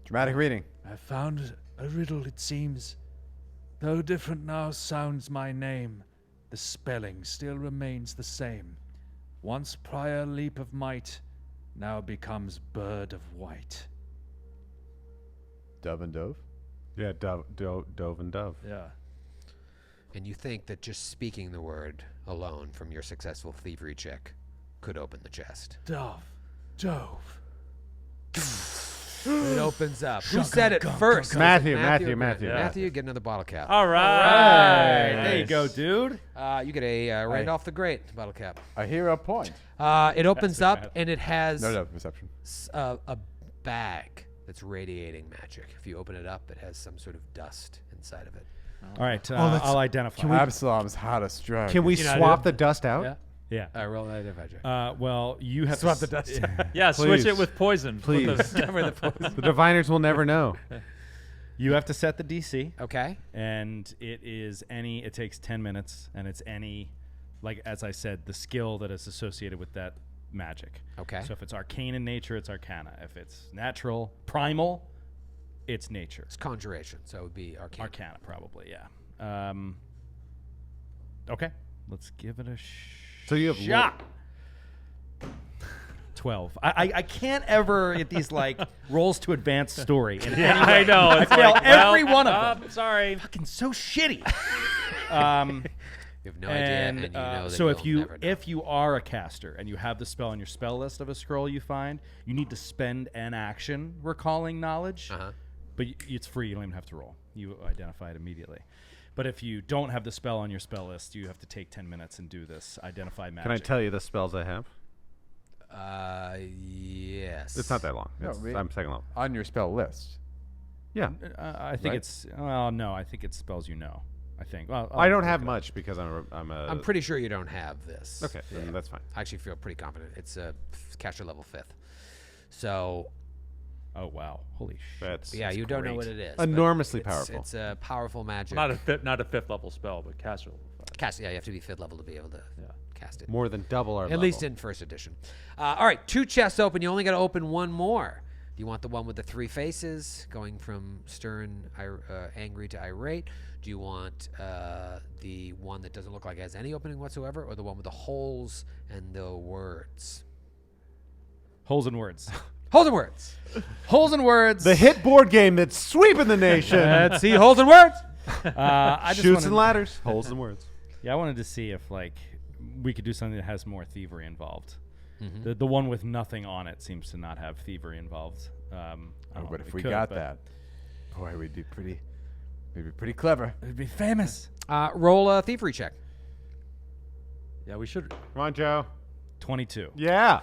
Dramatic reading. I found a riddle, it seems. Though different now sounds my name, the spelling still remains the same. Once prior leap of might, now becomes bird of white. Dove and dove. Yeah, dove and dove. Yeah. And you think that just speaking the word alone from your successful thievery check could open the chest. Dove. Dove. It opens up. Who said it first? Matthew. Yeah. Matthew, get another bottle cap. All right. Right. There you go, dude. You get a Randolph the Great bottle cap. A hero point. It opens Fantastic up math. and it has No, perception. a bag that's radiating magic. If you open it up, it has some sort of dust inside of it. All right, let's- I'll identify. Absalom's hottest drug. Can we You know, swap the dust out? Yeah. Yeah. Roll an identify check. Well, you have Swap to the dust. Yeah, switch Please. it with poison. Please. Cover the poison. The diviners will never know. You have to set the DC, Okay. and it takes 10 minutes, and it's any, like as I said, the skill that is associated with that magic. Okay. So if it's arcane in nature, it's arcana. If it's natural, primal, it's nature. It's conjuration, so it would be arcane. Arcana, probably, yeah. Okay, let's give it a So you have shot. 12. I can't ever get these like rolls to advance story. In any I way. know. I It's fail like, every well, one of them. Sorry. Fucking so shitty. You have no idea, and you know that so if you'll you never know. if you are a caster and you have the spell on your spell list of a scroll you find, you need to spend an action recalling knowledge. But it's free. You don't even have to roll. You identify it immediately. But if you don't have the spell on your spell list, you have to take 10 minutes and do this. Identify magic. Can I tell you the spells I have? Yes. It's not that long. No, I'm second level. on your spell list. Yeah. I think Right? it's no. I think it's spells you know. I think. Well, I don't I'll have look it up. much because I'm a. I'm pretty sure you don't have this. Okay, then that's fine. I actually feel pretty confident. It's a caster level 5th. So, Oh wow! Holy shit! That's yeah, you don't know great. what it is. but Enormously it's- powerful. It's a powerful magic. Not a fifth level spell, but caster level 5. Cast, yeah, you have to be 5th level to be able to cast it. more than double our At level. least in first edition. All right, 2 chests open. You only got to open one more. Do you want the one with the 3 faces, going from stern, angry to irate? Do you want the one that doesn't look like it has any opening whatsoever, or the one with the holes and the words? Holes in words. Holes and words. Holes in words. the hit board game that's sweeping the nation. Let's see. Holes and words. I just Shoots wanted, and ladders. Holes and words. Yeah, I wanted to see if like we could do something that has more thievery involved. Mm-hmm. The one with nothing on it seems to not have thievery involved. I don't know But if it we could, got but that, boy, we'd be pretty clever. it'd be famous. Roll a thievery check. Yeah, we should. Come on, Joe. 22. Yeah.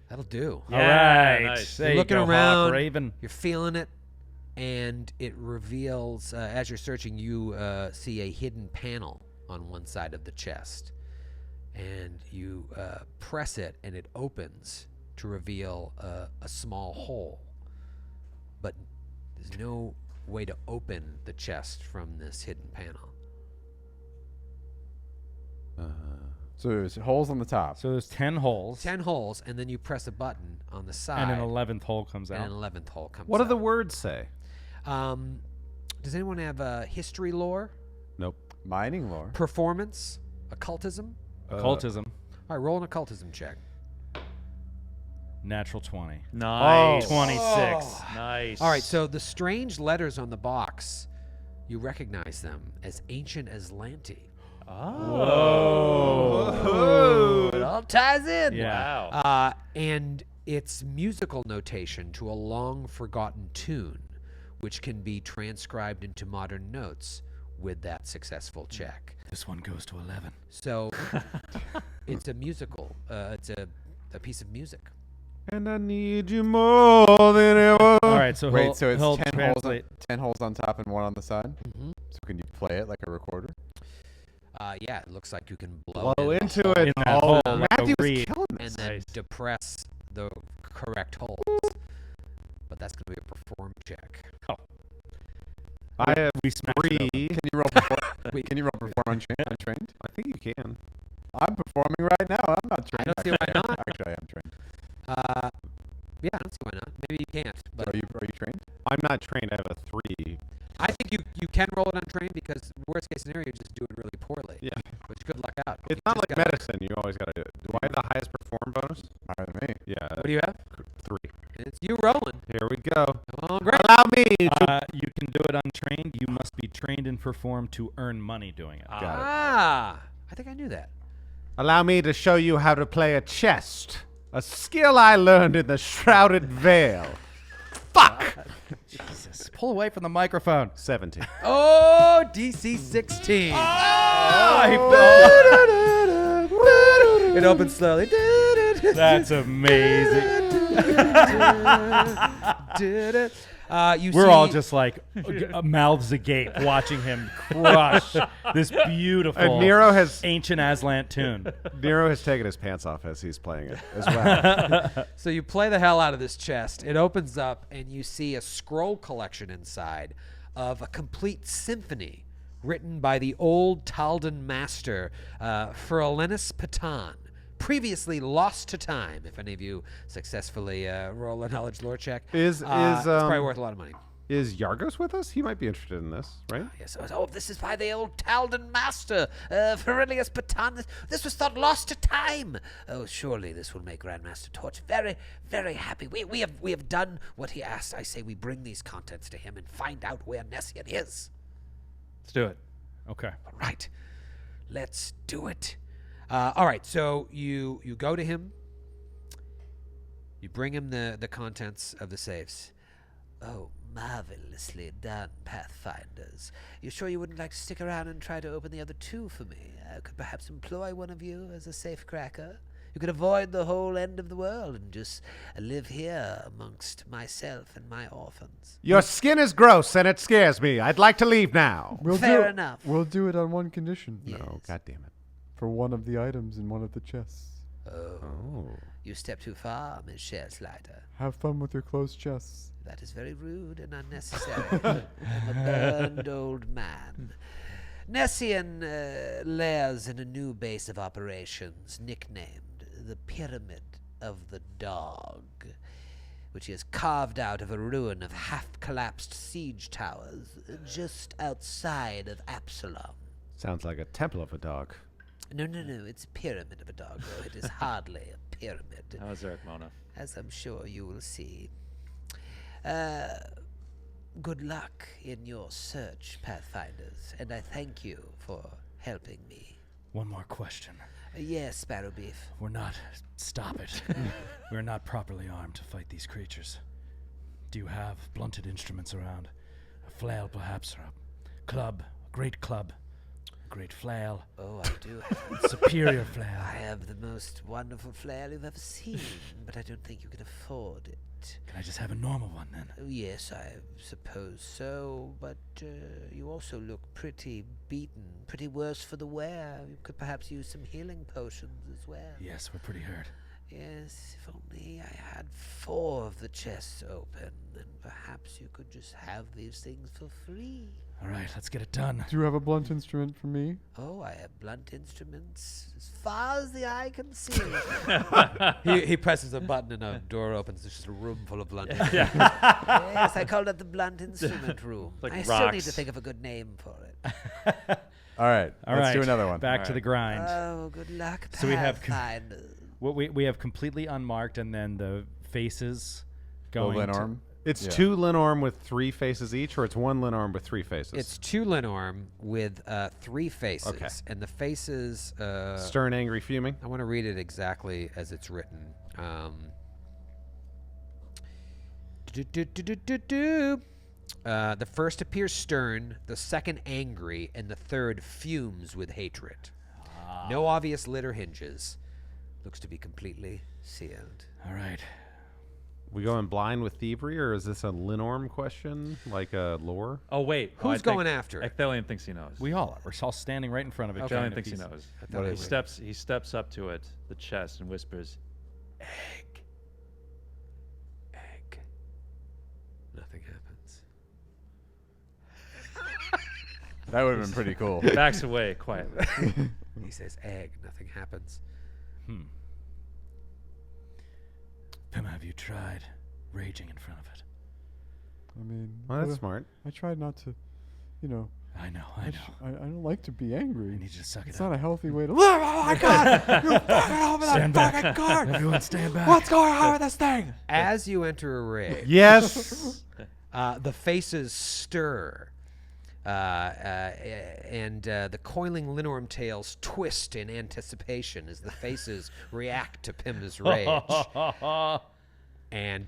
That'll do. All right. nice. There You're you looking go, Hawk around. Raven. You're feeling it, and it reveals, as you're searching, you see a hidden panel on one side of the chest. And you press it, and it opens to reveal a small hole. But there's no way to open the chest from this hidden panel. So there's holes on the top. So there's 10 holes, 10 holes, and then you press a button on the side, and an 11th hole comes and out. an 11th hole comes What do out. the words say? Does anyone have history lore, Nope. Mining lore. performance, occultism? Occultism. All right, roll an occultism check. Natural 20. Nice. 26. Nice. All right, so the strange letters on the box, you recognize them as ancient Aslanti. Oh. It all ties in. Yeah. Wow. And it's musical notation to a long forgotten tune, which can be transcribed into modern notes with that successful check. This one goes to 11. So it's a musical. It's a piece of music. And I need you more than ever. All right, so Wait, he'll, so it's he'll 10 translate. 10 holes on top and 1 on the side? Mm-hmm. So can you play it like a recorder? Yeah, it looks like you can blow Blow in the into hole it. In that hole, like a Matthew was reed. killing and this. then Nice. depress the correct holes. But that's going to be a perform check. I have We smashed it 3. Can you roll can you roll perform untrained? I think you can. I'm performing right now. I'm not trained. don't see why Actually, not. Actually, I am trained. Yeah, I don't see why not. Maybe you can't. But Are you trained? I'm not trained. I have a 3. I think you can roll it untrained because worst case scenario, you just do it really poorly. Yeah. But good luck out. It's not like medicine. You always got to do it. Do I have the highest perform bonus? Higher than me. Yeah. What do you have? 3. It's you rolling. Here we go. Oh, great. Allow me to... You can do it untrained. You must be trained and perform to earn money doing it. Ah, I think I knew that. Allow me to show you how to play a chest. A skill I learned in the Shrouded Veil. Fuck! Jesus, pull away from the microphone. 17. Oh, DC 16. It opens slowly. That's amazing. We're all just like mouths agape watching him crush this beautiful And Nero has ancient Aslant tune. Nero has taken his pants off as he's playing it as well. So you play the hell out of this chest. It opens up, and you see a scroll collection inside of a complete symphony written by the old Taldan master, Ferlinus Patan, previously lost to time. If any of you successfully roll a knowledge lore check, Is it's probably worth a lot of money. Is Yargos with us? He might be interested in this, right? Yes. Oh, this is by the old Taldan master, Ferilius Patan. This was thought lost to time. Oh, surely this will make Grandmaster Torch very, very happy. We have done what he asked. I say we bring these contents to him and find out where Nessian is. Let's do it. Okay. All right, let's do it. All right, so you go to him. You bring him the contents of the safes. Oh, marvelously done, Pathfinders. You sure you wouldn't like to stick around and try to open the other 2 for me? I could perhaps employ one of you as a safe cracker. You could avoid the whole end of the world and just live here amongst myself and my orphans. Your skin is gross and it scares me. I'd like to leave now. Fair enough. We'll do it on one condition. No, God damn it. For one of the items in one of the chests. Oh, you step too far, Miss Shareslider. Have fun with your closed chests. That is very rude and unnecessary. I'm a burned old man. Nessian lairs in a new base of operations nicknamed the Pyramid of the Dog, which he has carved out of a ruin of half-collapsed siege towers just outside of Absalom. Sounds like a temple of a dog. No, it's a pyramid of a dog, though. It is hardly a pyramid, How's Erik Mona? as I'm sure you will see. Good luck in your search, Pathfinders, and I thank you for helping me. One more question. Yes, Sparrowbeef. We're not. Stop it. We're not properly armed to fight these creatures. Do you have blunted instruments around? A flail, perhaps, or a club? A great club? A great flail? Oh, I do have. Superior flail. I have the most wonderful flail you've ever seen, but I don't think you can afford it. Can I just have a normal one then? Oh, yes, I suppose so, but you also look pretty beaten, pretty worse for the wear. You could perhaps use some healing potions as well. Yes, we're pretty hurt. Yes, if only I had 4 of the chests open, then perhaps you could just have these things for free. All right, let's get it done. Do you have a blunt instrument for me? Oh, I have blunt instruments as far as the eye can see. He presses a button and a door opens. There's just a room full of blunt. Yes, I called it the blunt instrument room. Like I still need rocks. to think of a good name for it. All right. All let's right, do another one. Back to the grind. Oh, good luck, So we have Pathfinders. What we have completely unmarked, and then the faces The going. Lenorm. It's Yeah. 2 Lenorm with 3 faces each, or it's 1 Lenorm with 3 faces? It's 2 Lenorm with 3 faces. Okay. And the faces... Stern, angry, fuming. I want to read it exactly as it's written. The first appears stern, the second angry, and the third fumes with hatred. No obvious lid or hinges. Looks to be completely sealed. All right. We going blind with thievery, or is this a Lenorm question, like a lore? Oh, wait. Who's I think going after it? Ecthelion thinks he knows. We all are. We're all standing right in front of it. Ecthelion thinks he knows. thought He it steps up to it, the chest, and whispers, "Egg." Egg. Nothing happens. That would have been pretty cool. Backs away quietly. He says egg. Nothing happens. Pima, have you tried raging in front of it? I mean, Well, that's smart. I tried not to, I know. I don't like to be angry. I need you to suck It's it up. not a healthy way to live. Oh my God! You fucking open that Stand back. fucking card! Everyone stand back. What's going on with this thing? As you enter a rage, Yes. the faces stir, and the coiling Linorm tails twist in anticipation as the faces react to Pim's rage. And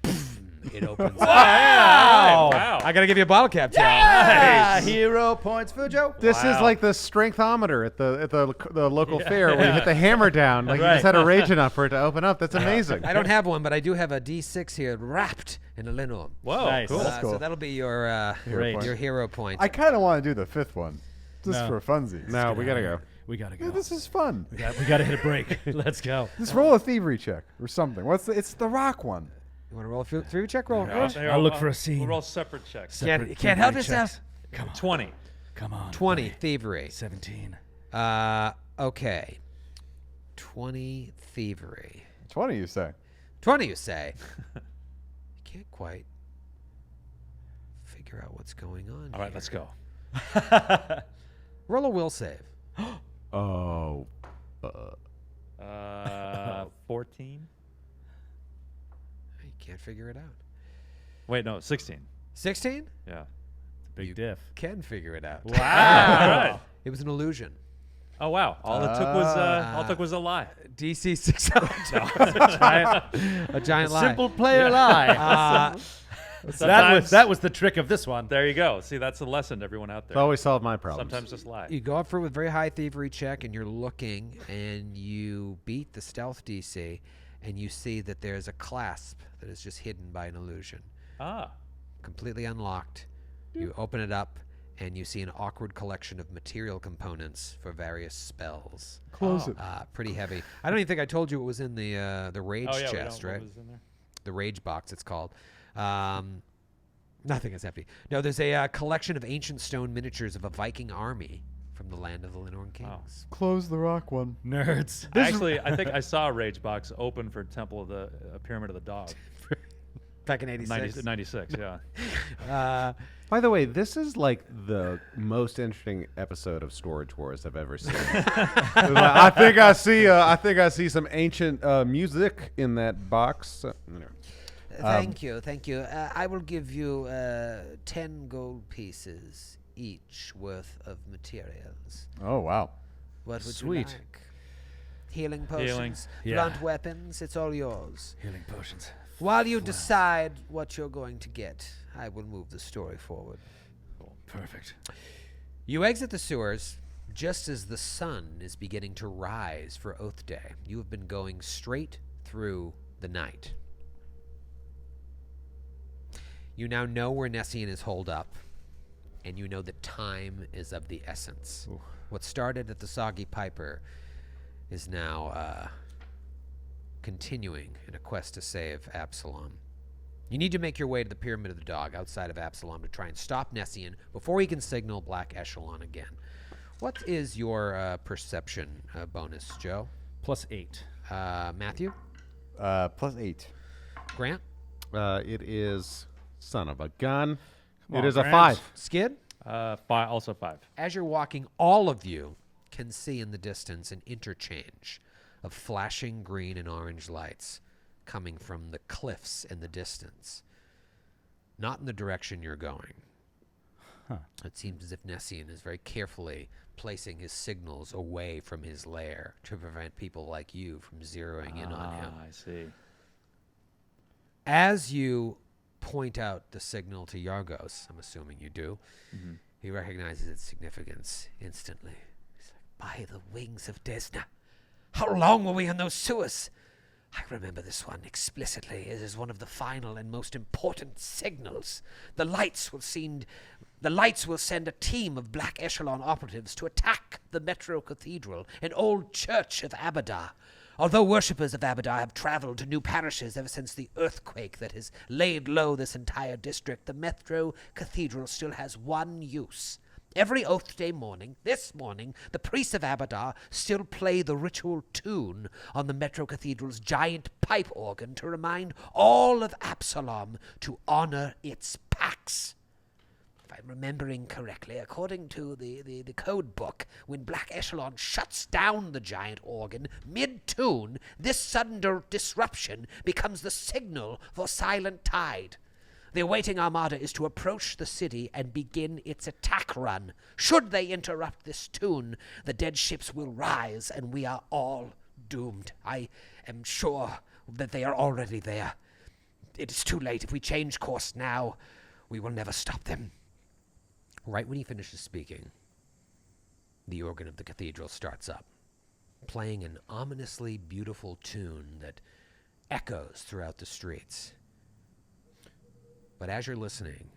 it opens up. Wow. I got to give you a bottle cap, Joe. Ah, hero points for Joe. This is like the strengthometer at the local fair where you hit the hammer down. Like you just had a rage enough for it to open up. That's amazing. I don't have one, but I do have a D6 here wrapped in a Linorm. Whoa. Nice. Cool. That's cool. So that'll be your Rage. your hero point. I kind of want to do the 5th one, just No. for funsies. No, we gotta go. We gotta go. Yeah, this is fun. We gotta hit a break. Let's go. Just roll a thievery check or something. It's the rock one. You want to roll a through check? Roll. Here, I'll look for a scene. We'll roll separate checks. You can't help Checks. yourself. Come on. 20. Come on. 20 buddy. thievery. 17. Okay. 20 thievery. 20, you say? 20, you say. You can't quite figure out what's going on. All right, here. let's go. Roll a will save. Oh. 14? You can't figure it out. Wait, no, 16. 16? Yeah. Big diff. Can figure it out. Wow. All right. It was an illusion. Oh wow! All it took was a lie. DC 600. a giant lie. Simple player lie. that was the trick of this one. There you go. See, that's a lesson to everyone out there. It's always solved my problems. Sometimes just lie. You go up for a very high thievery check, and you're looking, and you beat the stealth DC, and you see that there's a clasp that is just hidden by an illusion, Ah. completely unlocked. You open it up, and you see an awkward collection of material components for various spells. Close it. Pretty heavy. I don't even think I told you it was in the rage Oh yeah. chest, What right? was in there? The rage box, it's called. Nothing is empty. No, there's a collection of ancient stone miniatures of a Viking army from the land of the Linorn Kings. Close the rock one. Nerds. Actually, I think I saw a rage box open for Temple of the Pyramid of the Dog. Back in 86. 96. Yeah. By the way, this is like the most interesting episode of Storage Wars I've ever seen. I think I see some ancient music in that box. Thank you. I will give you 10 gold pieces each worth of materials. Oh, wow. What would Sweet. you like? Healing potions, Yeah. blunt weapons, it's all yours. Healing potions. While you decide what you're going to get, I will move the story forward. Perfect. You exit the sewers just as the sun is beginning to rise for Oath Day. You have been going straight through the night. You now know where Nessian is holed up, and you know that time is of the essence. Ooh. What started at the Soggy Piper is now continuing in a quest to save Absalom. You need to make your way to the Pyramid of the Dog outside of Absalom to try and stop Nessian before he can signal Black Echelon again. What is your perception bonus, Joe? +8. Matthew? +8. Grant? It is son of a gun. on, It is a Grant. 5. Skid? Also 5. As you're walking, all of you can see in the distance an interchange of flashing green and orange lights coming from the cliffs in the distance. Not in the direction you're going. It seems as if Nessian is very carefully placing his signals away from his lair to prevent people like you from zeroing in on him. I see. As you point out the signal to Yargos, I'm assuming you do, he recognizes its significance instantly. He's like, by the wings of Desna, how long were we in those sewers? I remember this one explicitly. It is one of the final and most important signals. The lights will send a team of Black Echelon operatives to attack the Metro Cathedral, an old church of Abadar. Although worshippers of Abadar have traveled to new parishes ever since the earthquake that has laid low this entire district, the Metro Cathedral still has one use. Every Oath Day morning, this morning, the priests of Abadar still play the ritual tune on the Metro Cathedral's giant pipe organ to remind all of Absalom to honor its pax. if I'm remembering correctly, according to the code book, when Black Echelon shuts down the giant organ mid-tune, this sudden disruption becomes the signal for Silent Tide. The awaiting armada is to approach the city and begin its attack run. Should they interrupt this tune, the dead ships will rise and we are all doomed. I am sure that they are already there. It is too late. If we change course now, we will never stop them. Right when he finishes speaking, the organ of the cathedral starts up, playing an ominously beautiful tune that echoes throughout the streets. But as you're listening,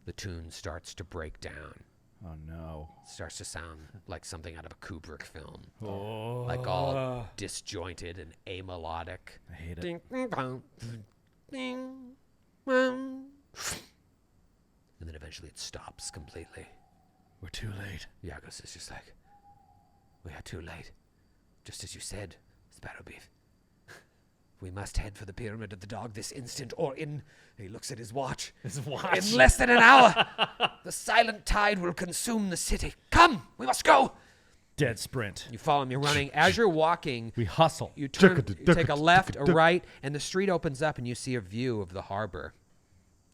the tune starts to break down. Oh, no. It starts to sound like something out of a Kubrick film. Oh. Like all disjointed and amelodic. I hate it. Ding, ding, dong, ding, dong. And then eventually it stops completely. We're too late. Yagos is just like, we are too late. Just as you said, Sparrow Beef. We must head for the Pyramid of the Dog this instant, or he looks at his watch. In less than an hour, the Silent Tide will consume the city. Come, we must go. Dead sprint. You follow him, you're running. As you're walking, We hustle. you turn, you take a left, a right, and the street opens up and you see a view of the harbor.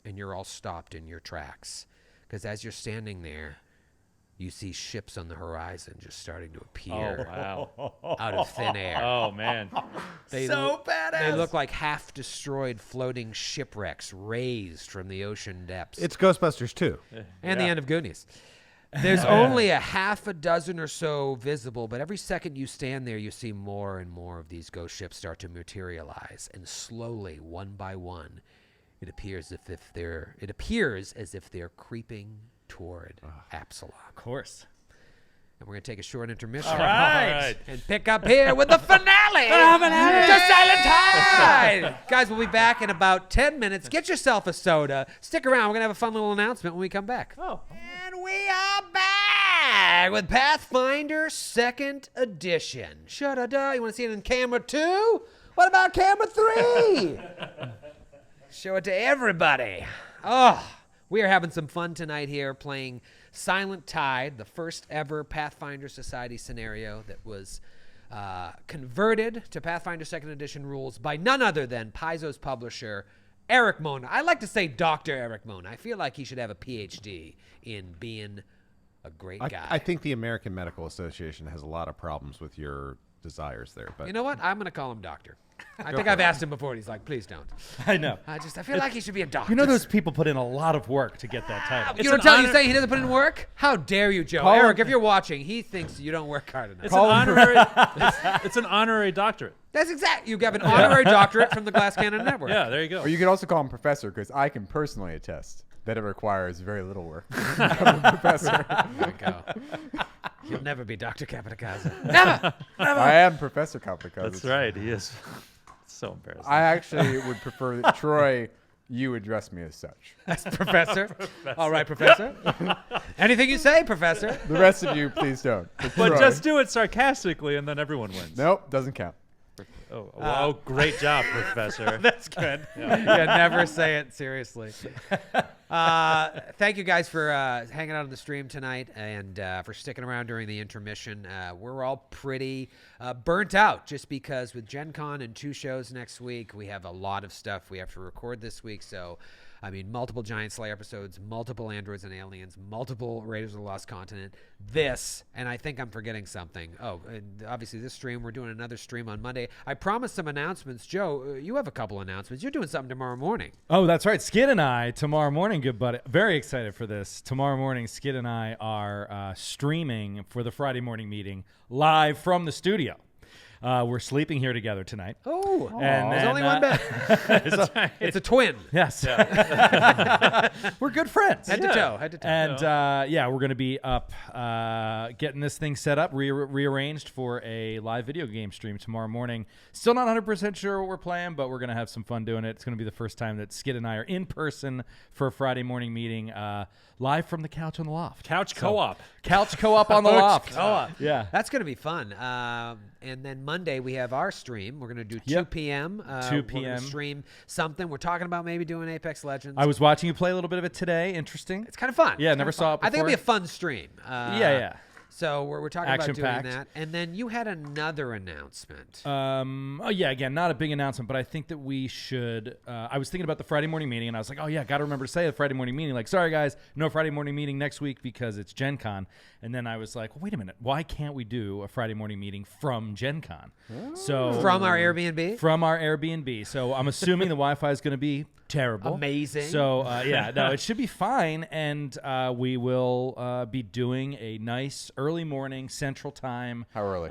And you're all stopped in your tracks. Because as you're standing there, you see ships on the horizon just starting to appear Wow. out of thin air. Oh, man. They So badass. They look like half-destroyed floating shipwrecks raised from the ocean depths. It's Ghostbusters 2. And the end of Goonies. There's only a half a dozen or so visible, but every second you stand there, you see more and more of these ghost ships start to materialize, and slowly, one by one, it appears as if they're creeping toward Absalom. Of course. And we're going to take a short intermission. All right. And pick up here with the finale to Silent Tide. Guys, we'll be back in about 10 minutes. Get yourself a soda. Stick around. We're going to have a fun little announcement when we come back. Oh. And we are back with Pathfinder 2nd Edition. Shut-a-duh. You want to see it in camera 2? What about camera 3? Show it to everybody. Oh, we are having some fun tonight here playing Silent Tide, the first ever Pathfinder Society scenario that was converted to Pathfinder 2nd Edition rules by none other than Paizo's publisher, Erik Mona. I like to say Dr. Erik Mona. I feel like he should have a PhD in being a great guy. I think the American Medical Association has a lot of problems with your desires there. But You know what? I'm going to call him Doctor. I think I've asked him before, and he's like, please don't. I know. I feel like he should be a doctor. You know those people put in a lot of work to get that title. You don't tell you say he doesn't put in work? How dare you, Joe? Eric, if you're watching, he thinks you don't work hard enough. It's an honorary. It's an honorary doctorate. That's exact. You have an honorary doctorate from the Glass Cannon Network. Yeah, there you go. Or you could also call him professor, because I can personally attest that it requires very little work to become a professor. There we go. You'll never be Dr. Capitacasa. Never! I am Professor Kapikaza. That's right. He is. It's so embarrassing. I actually would prefer that, Troy, you address me as such. That's Professor. All right, Professor. Anything you say, Professor. The rest of you, please don't. but Troy. just do it sarcastically, and then everyone wins. Nope, doesn't count. Oh, great job, Professor. That's good. Yeah, never say it seriously. Thank you guys for hanging out on the stream tonight and for sticking around during the intermission. We're all pretty burnt out just because with Gen Con and 2 shows next week, we have a lot of stuff we have to record this week. So, I mean, multiple Giant Slayer episodes, multiple Androids and Aliens, multiple Raiders of the Lost Continent, this, and I think I'm forgetting something. Oh, and obviously this stream, we're doing another stream on Monday. I promised some announcements. Joe, you have a couple announcements. You're doing something tomorrow morning. Oh, that's right. Skid and I, tomorrow morning, good buddy. Very excited for this. Tomorrow morning, Skid and I are streaming for the Friday morning meeting live from the studio. We're sleeping here together tonight. Oh, And there's then, only one bed. It's a twin. Yes. We're good friends. Head to toe. Head to toe. And yeah, we're going to be up getting this thing set up, rearranged for a live video game stream tomorrow morning. Still not 100% sure what we're playing, but we're going to have some fun doing it. It's going to be the first time that Skid and I are in person for a Friday morning meeting, live from the couch on the loft. Couch co-op. Couch co-op on the loft. Co-op. Yeah. That's going to be fun. And then Monday we have our stream. We're going to do 2 Yep. p.m. 2 We're p.m. going to stream something. We're talking about maybe doing Apex Legends. I was watching you play a little bit of it today. Interesting. It's kind of fun. Yeah, It's never kinda saw fun. it I think it'll be a before. fun stream. Yeah. So we're talking about doing Action-packed. that. And then you had another announcement. Oh yeah, again, not a big announcement, but I think that we should. I was thinking about the Friday morning meeting, and I was like, oh yeah, got to remember to say the Friday morning meeting. Like, sorry guys, no Friday morning meeting next week because it's Gen Con. And then I was like, well, wait a minute, why can't we do a Friday morning meeting from Gen Con? So From our Airbnb? From our Airbnb. So I'm assuming the Wi-Fi is going to be terrible. Amazing. So yeah, no, it should be fine, and we will be doing a nice early morning Central Time. How early?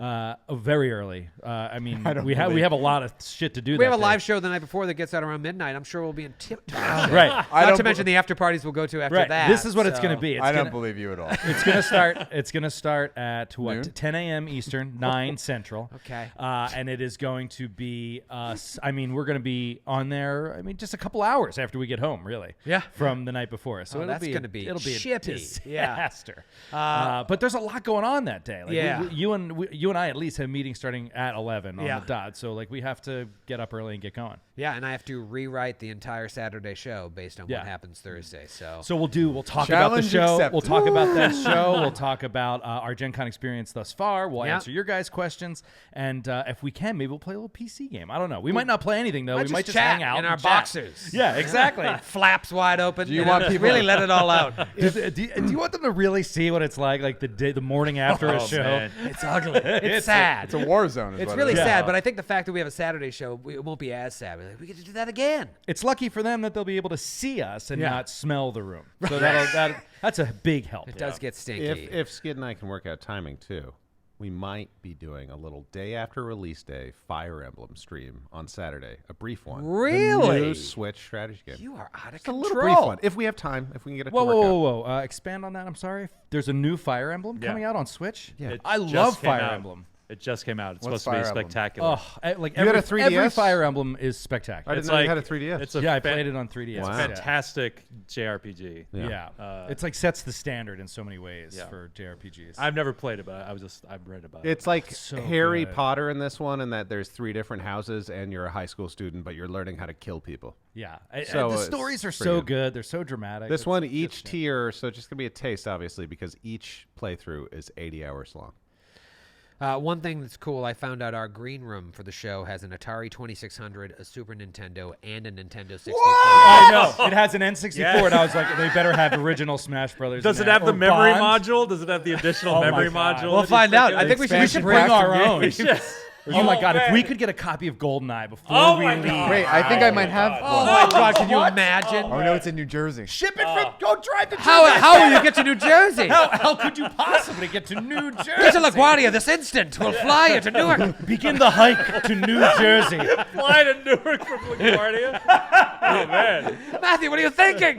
Very early. I mean, I don't we have a lot of shit to do. We that have a day. live show the night before that gets out around midnight. I'm sure we'll be in tip-top shape. Right. Not to mention the after parties we'll go to after Right. that. This is what it's going so- to be. It's I don't gonna- believe you at all. It's going to start. It's going to start at what? Noon? 10 a.m. Eastern, 9 Central. Okay. And it is going to be us. I mean, we're going to be on there. I mean, just a couple hours after we get home, really. Yeah. From the night before. So Oh, it'll that's be gonna be it'll be chippy. a Yeah. disaster. But there's a lot going on that day. Like Yeah. you and I at least have meetings starting at 11 on Yeah. the dot. So like we have to get up early and get going. Yeah, and I have to rewrite the entire Saturday show based on Yeah. what happens Thursday. So So we'll talk about the Challenge show. accepted. We'll talk about that show. We'll talk about our Gen Con experience thus far. We'll Yeah. answer your guys' questions. And if we can, maybe we'll play a little PC game. I don't know. We might not play anything, though. Might We might just chat hang out in our and chat. boxers. Yeah, exactly. Flaps wide open. Do you and want just people- really let it all out? do you want them to really see what it's like the morning after a show? man. It's ugly. It's sad. It's a war zone. Is It's what really it is. sad, but I think the fact that we have a Saturday show, it won't be as sad. We're like, we get to do that again. It's lucky for them that they'll be able to see us and Yeah. not smell the room. So that's a big help. It does get stinky. If Skid and I can work out timing too, we might be doing a little day after release day Fire Emblem stream on Saturday, a brief one. The Really? new Switch strategy game. You are out of Just a control. little brief one, if we have time, if we can get it Whoa, to whoa, work whoa, out. whoa! Expand on that. I'm sorry. There's a new Fire Emblem Yeah. coming out on Switch. Yeah. It I just love came Fire out. Emblem. It just came out. It's What's supposed to be Fire Emblem? spectacular. Oh, like You had a every 3DS? Fire Emblem is I spectacular. didn't It's know you like- had a 3DS. It's a Yeah, I fan- played it on 3DS. Wow. Yeah. fantastic JRPG. Yeah, Uh, it's like sets the standard in so many ways Yeah. for JRPGs. I've never played it, but I've read about it. It's like So Harry good. Potter in this one, in that there's 3 different houses, and you're a high school student, but you're learning how to kill people. yeah, So the it's stories are pretty so good. good. They're so dramatic. This It's one, good each shit. tier, so it's just gonna be a taste, obviously, because each playthrough is 80 hours long. One thing that's cool, I found out our green room for the show has an Atari 2600, a Super Nintendo, and a Nintendo 64. I know it has an N64, Yeah. and I was like, they better have original Smash Brothers. Does in it there, have the or memory Bond. module? Does it have the additional Oh my memory God. module? We'll find out. I think we should We should bring our own. Yes. Oh my God! If man. we could get a copy of GoldenEye before Oh we my leave, God. Wait, I think I might have Oh one. my God, can you imagine? Oh no, it's in New Jersey. ship it from. Go drive to Jersey. How will you get to New Jersey? How could you possibly get to New Jersey? Get to LaGuardia this instant. We'll fly you to Newark. Begin the hike to New Jersey. Fly to Newark from LaGuardia. Oh man, Matthew, what are you thinking?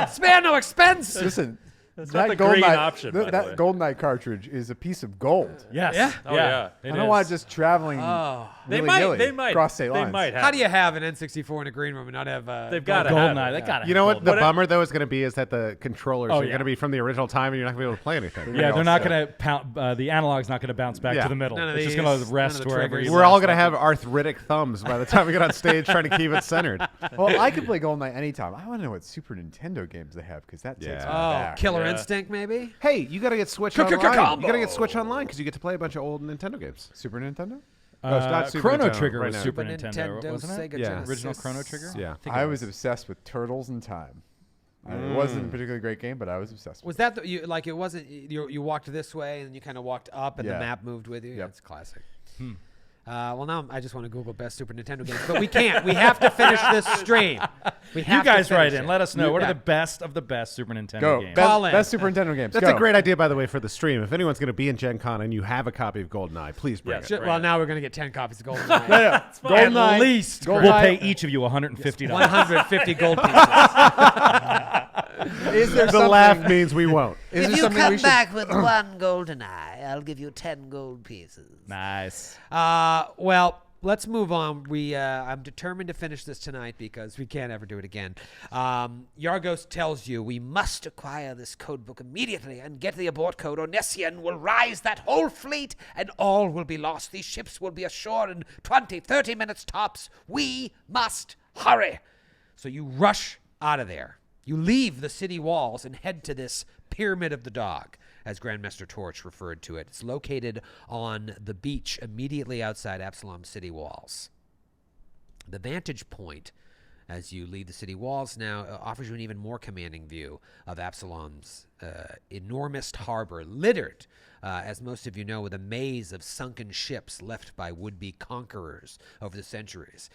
Spare no expense. Listen, that's not the green option. by the way. that GoldenEye cartridge is a piece of gold. Yes. Yeah? Oh, yeah. It I don't is. want just traveling. Oh. They willy-nilly might across state lines. They might have. How do you have an N64 in a green room and not have They've got to GoldenEye. have They it. got You know what the What- bummer, though, is going to be is that the controllers Oh, are yeah. going to be from the original time, and you're not going to be able to play anything. Yeah, all they're not set. going to pound. The analog's not going to bounce back Yeah. to the middle. None of It's just these, going to none rest of the wherever. triggers. you We're all left going to it. have arthritic thumbs by the time we get on stage trying to keep it centered. Well, I could play GoldenEye anytime. I want to know what Super Nintendo games they have because that takes Yeah. me Oh, back. Killer Yeah. Instinct, maybe? Hey, you got to get Switch Combo. online. You got to get Switch online because you get to play a bunch of old Nintendo games. Super Nintendo? No, it's not Super Chrono Nintendo Trigger right was now. Super Super Nintendo, Nintendo, wasn't it? Sega Yeah. Genesis. Original Chrono Trigger. Yeah. I was obsessed with Turtles in Time. It wasn't a particularly great game, but I was obsessed with Was that you like? It wasn't. You walked this way and you kind of walked up, and the Yeah. map moved with you. Yep. That's classic. Well, now I just want to Google best Super Nintendo games, but we can't. We have to finish this stream. We You have guys to write finish in. it. Let us know. What Yeah. are the best of the best Super Nintendo Go. games? Call in. Best Super Nintendo games. That's Go. a great idea, by the way, for the stream. If anyone's going to be in Gen Con and you have a copy of GoldenEye, please bring Yes. it. Well, now we're gonna get 10 copies of GoldenEye. Yeah. GoldenEye. At least We'll GoldenEye. pay each of you $150. 150 gold pieces. Is there The something? laugh means we won't. Is If there you something come we should? back with one golden eye, I'll give you 10 gold pieces. Nice. Well, let's move on. I'm determined to finish this tonight because we can't ever do it again. Yargos tells you we must acquire this code book immediately and get the abort code, or Nessian will rise that whole fleet and all will be lost. These ships will be ashore in 20, 30 minutes tops. We must hurry. So you rush out of there. You leave the city walls and head to this Pyramid of the Dog, as Grandmaster Torch referred to it. It's located on the beach immediately outside Absalom's city walls. The vantage point, as you leave the city walls now, offers you an even more commanding view of Absalom's enormous harbor, littered, as most of you know, with a maze of sunken ships left by would-be conquerors over the centuries.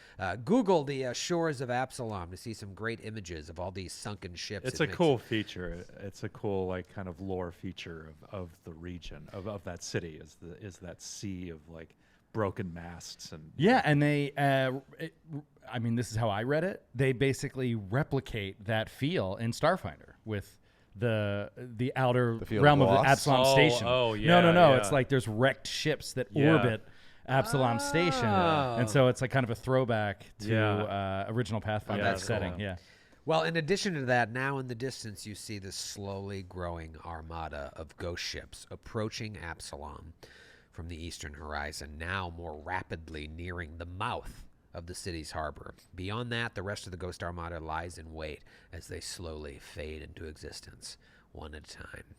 Google the shores of Absalom to see some great images of all these sunken ships. It's a cool feature. It's a cool, like, kind of lore feature of the region, of that city, is that sea of, like, broken masts. And Yeah, and they, I mean, this is how I read it. They basically replicate that feel in Starfinder with the outer field realm of the lost? Absalom Station. Oh, yeah. No. yeah. It's like there's wrecked ships that Yeah. orbit Absalom Station, and so it's like kind of a throwback to Yeah. Original Pathfinder that's setting. cool. Yeah. Well, in addition to that, now in the distance you see this slowly growing armada of ghost ships approaching Absalom from the eastern horizon, now more rapidly nearing the mouth of the city's harbor. Beyond that, the rest of the Ghost Armada lies in wait as they slowly fade into existence, one at a time.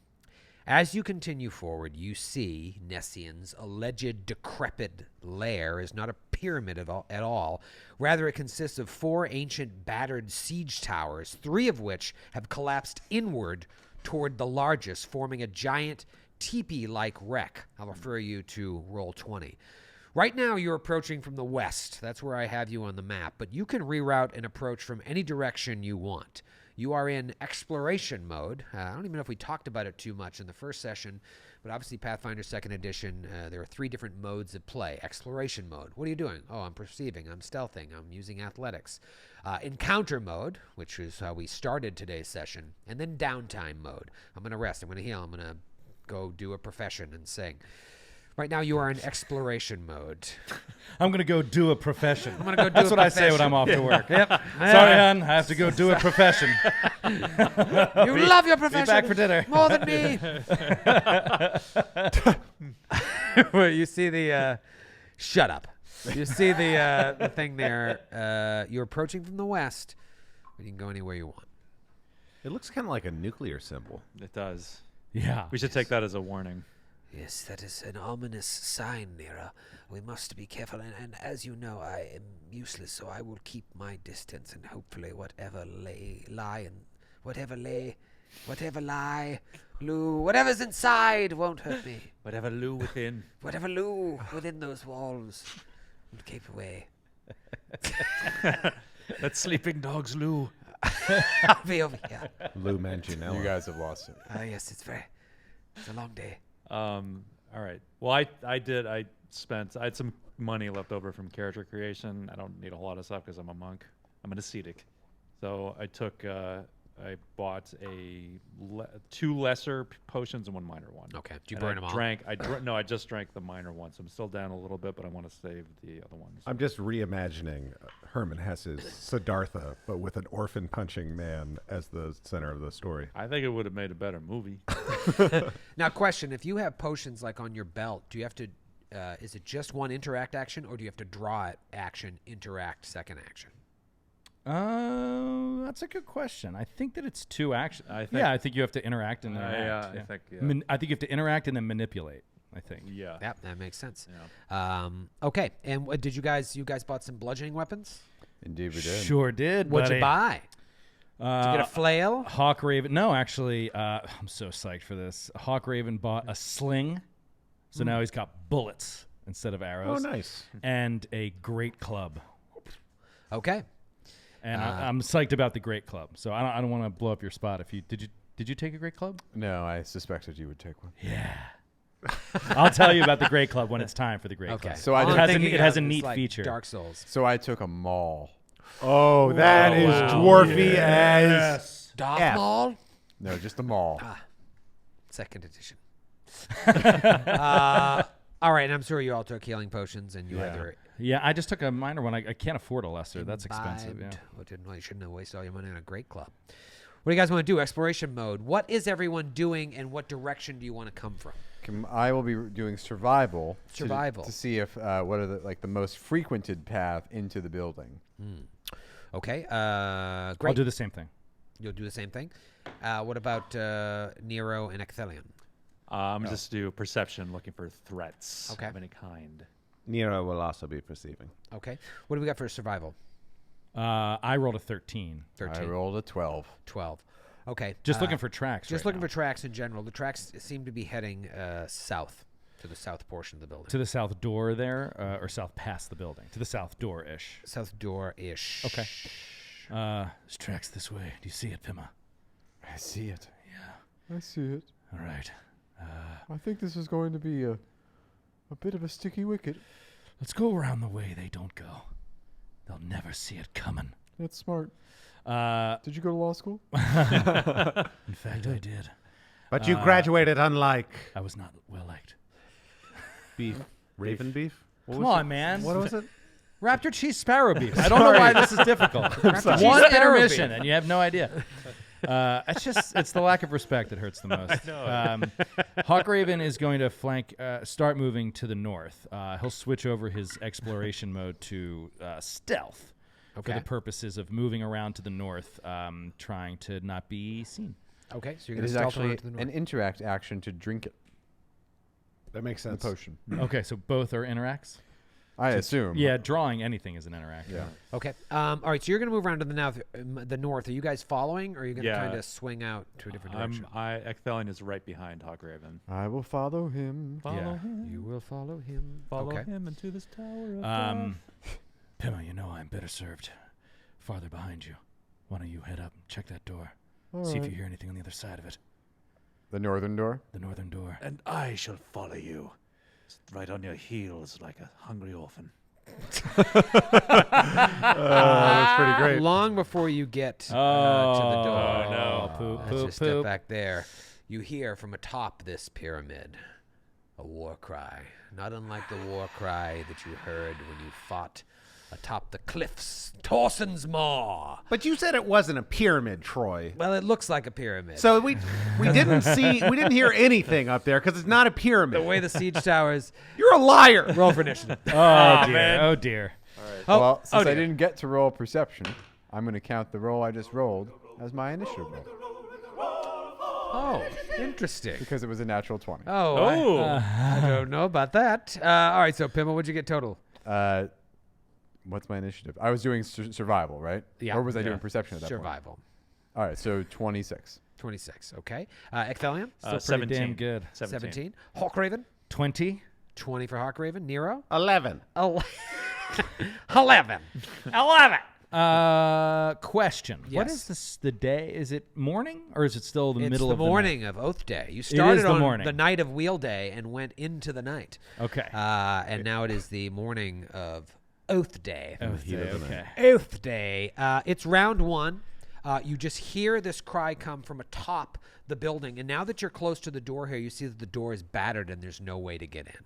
As you continue forward, you see Nessian's alleged decrepit lair is not a pyramid at all. Rather, it consists of 4 ancient battered siege towers, 3 of which have collapsed inward toward the largest, forming a giant teepee-like wreck. I'll refer you to roll 20. Right now, you're approaching from the west. That's where I have you on the map. But you can reroute and approach from any direction you want. You are in exploration mode. I don't even know if we talked about it too much in the first session, but obviously Pathfinder 2nd Edition, there are 3 different modes at play. Exploration mode. What are you doing? Oh, I'm perceiving. I'm stealthing. I'm using athletics. Encounter mode, which is how we started today's session. And then downtime mode. I'm going to rest. I'm going to heal. I'm going to go do a profession and sing. Right now, you are in exploration mode. I'm going to go do a profession. I'm going to go do That's a what I say when I'm off to work. Yep. Sorry, hon. I have to go do a profession. You love your profession. Be back for dinner. More than me. Well, you see the... shut up. You see the thing there. You're approaching from the west. You can go anywhere you want. It looks kind of like a nuclear symbol. It does. Yeah. We should take that as a warning. Yes, that is an ominous sign, Nera. We must be careful, and as you know, I am useless, so I will keep my distance, and hopefully whatever's inside won't hurt me. Whatever Lou within. Whatever Lou within those walls will keep away. That sleeping dog's Lou. I'll be over here. Lou Manganiello. You guys have lost it. Yes, it's a long day. All right. Well, I had some money left over from character creation. I don't need a whole lot of stuff because I'm a monk. I'm an ascetic. So I bought 2 lesser potions and 1 minor one. Okay. Did you And burn them all? No, I just drank the minor one. So I'm still down a little bit, but I want to save the other ones. I'm just reimagining Herman Hesse's Siddhartha, but with an orphan punching man as the center of the story. I think it would have made a better movie. Now, question. If you have potions like on your belt, do you have to... is it just 1 interact action, or do you have to draw it action, interact, second action? That's a good question. I think that it's 2 actions. I think you have to interact and interact. I think, yeah. I think you have to interact and then manipulate. I think. Yeah. Yep, that makes sense. Yeah. Okay, and what did you guys bought some bludgeoning weapons? Indeed, we did. Sure did. What'd buddy. you buy? Did you get a flail? Hawk Raven. No, actually, I'm so psyched for this. Hawk Raven bought a sling, so now he's got bullets instead of arrows. Oh, nice. And a great club. Okay. And I'm psyched about the great club. So I don't want to blow up your spot. Did you take a great club? No, I suspected you would take one. Yeah. I'll tell you about the great club when it's time for the great Okay. club. So I All did- I'm It has a- thinking it has of a is neat like feature. Dark Souls. So I took a maul. Oh, that is dwarfy as Dark F. Maul? No, just a maul. Second edition. All right, and I'm sure you all took healing potions, and you either Yeah, I just took a minor one. I can't afford a lesser. That's expensive. Yeah. Well, you shouldn't have wasted all your money on a great club. What do you guys want to do? Exploration mode. What is everyone doing, and what direction do you want to come from? I will be doing survival. Survival. To see if what are the most frequented path into the building. Okay. Great. I'll do the same thing. You'll do the same thing. What about Nero and Ecthelion? I'm just do perception, looking for threats Okay. of any kind. Nero will also be perceiving. Okay. What do we got for survival? I rolled a 13. 13. I rolled a 12. 12. Okay. Just looking for tracks. Just right looking now. for tracks in general. The tracks seem to be heading south, to the south portion of the building. To the south door there, or south past the building. To the south door-ish. South door-ish. Okay. There's tracks this way. Do you see it, Pima? I see it. Yeah. I see it. All right. I think this is going to be a bit of a sticky wicket. Let's go around the way they don't go. They'll never see it coming. That's smart. In Did you go to law school? fact, I did. But you graduated unlike I was not well liked. beef. Raven beef? What Come was on, man. What was it? Raptor cheese sparrow beef. I don't know why this is difficult. One intermission, and you have no idea. It's the lack of respect that hurts the most. Hawkraven is going to start moving to the north. He'll switch over his exploration mode to stealth for the purposes of moving around to the north, trying to not be seen. Okay, so you're It going is to stealth actually around to the north. an interact action to drink it. That makes The sense. potion. Okay, so both are interacts? I assume. Yeah, drawing anything is an interact. Yeah. Okay. All right, so you're going to move around to the north. Are you guys following, or are you going to Yeah. kind of swing out to a different direction? Ecthelion is right behind Hawkraven. I will follow him. Follow Yeah. him. You will follow him. Follow okay. him into this tower of Pima, you know I'm better served farther behind you. Why don't you head up, check that door, All see if right. you hear anything on the other side of it. The northern door. The northern door. And I shall follow you, right on your heels like a hungry orphan. That's pretty great. Long before you get to the door. Oh, no. Poop, Let's poop, just step poop. back there. You hear from atop this pyramid a war cry, not unlike the war cry that you heard when you fought atop the cliffs, Torson's Maw. But you said it wasn't a pyramid, Troy. Well, it looks like a pyramid. So we didn't hear anything up there because it's not a pyramid. the way the siege towers. You're a liar. Roll for initiative. Oh, dear. Oh, dear. Well, since I dear. didn't get to roll perception, I'm going to count the roll I just rolled as my initiative roll Oh, interesting. because it was a natural 20. Oh, I don't know about that. All right, so Pimma, what'd you get total? What's my initiative? I was doing survival, right? Yeah. Or was I doing perception at that point? Survival. All right, so 26. 26. Okay. Ecthelion? Still pretty 17. damn good. 17. Hawkraven? 20. 20 for Hawkraven. Nero? 11. 11. 11. Question. What Yes. is this? The day? Is it morning or is it still the It's middle the of the night? morning of Oath Day. You started the on morning. the night of Wheel Day and went into the night. Okay. And now it is the morning of Oath Day. Oath Day, okay. Oath Day. It's round one. You just hear this cry come from atop the building. And now that you're close to the door here, you see that the door is battered and there's no way to get in.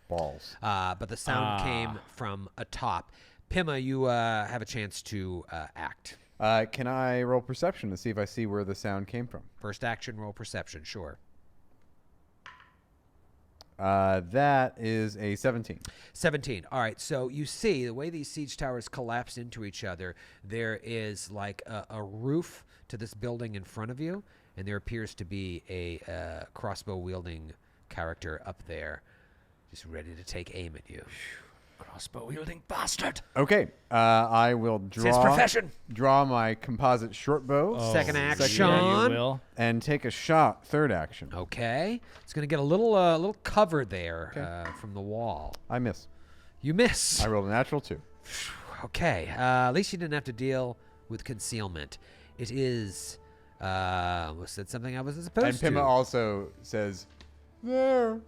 Balls. But the sound came from atop. Pimma, you have a chance to act. Can I roll perception to see if I see where the sound came from? First action, roll perception, sure. That is a 17. 17. All right, so you see the way these siege towers collapse into each other, there is like a roof to this building in front of you, and there appears to be a crossbow-wielding character up there just ready to take aim at you. Crossbow-wielding bastard. Okay, I will It's his profession. draw my composite short bow Second action. Yeah, you will. and take a shot. Third action. Okay. It's going to get a little cover there from the wall. I miss. You miss. I rolled a natural 2. Okay. At least you didn't have to deal with concealment. It is... almost said something I wasn't supposed And to. Pimma also says, there.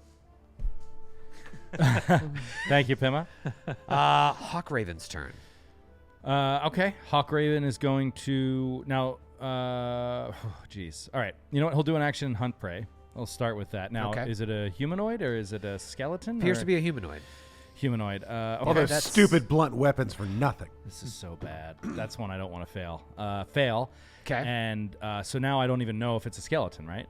Thank you, Pimma. Hawkraven's turn. Okay. Hawkraven is going to now. Jeez. All right. You know what? He'll do an action hunt prey. I'll start with that. Now, Okay. is it a humanoid or is it a skeleton? Appears or- to be a humanoid. humanoid. Okay, All those that's- stupid blunt weapons for nothing. this is so bad. That's one I don't want to fail. Fail. 'Kay. And so now I don't even know if it's a skeleton, right?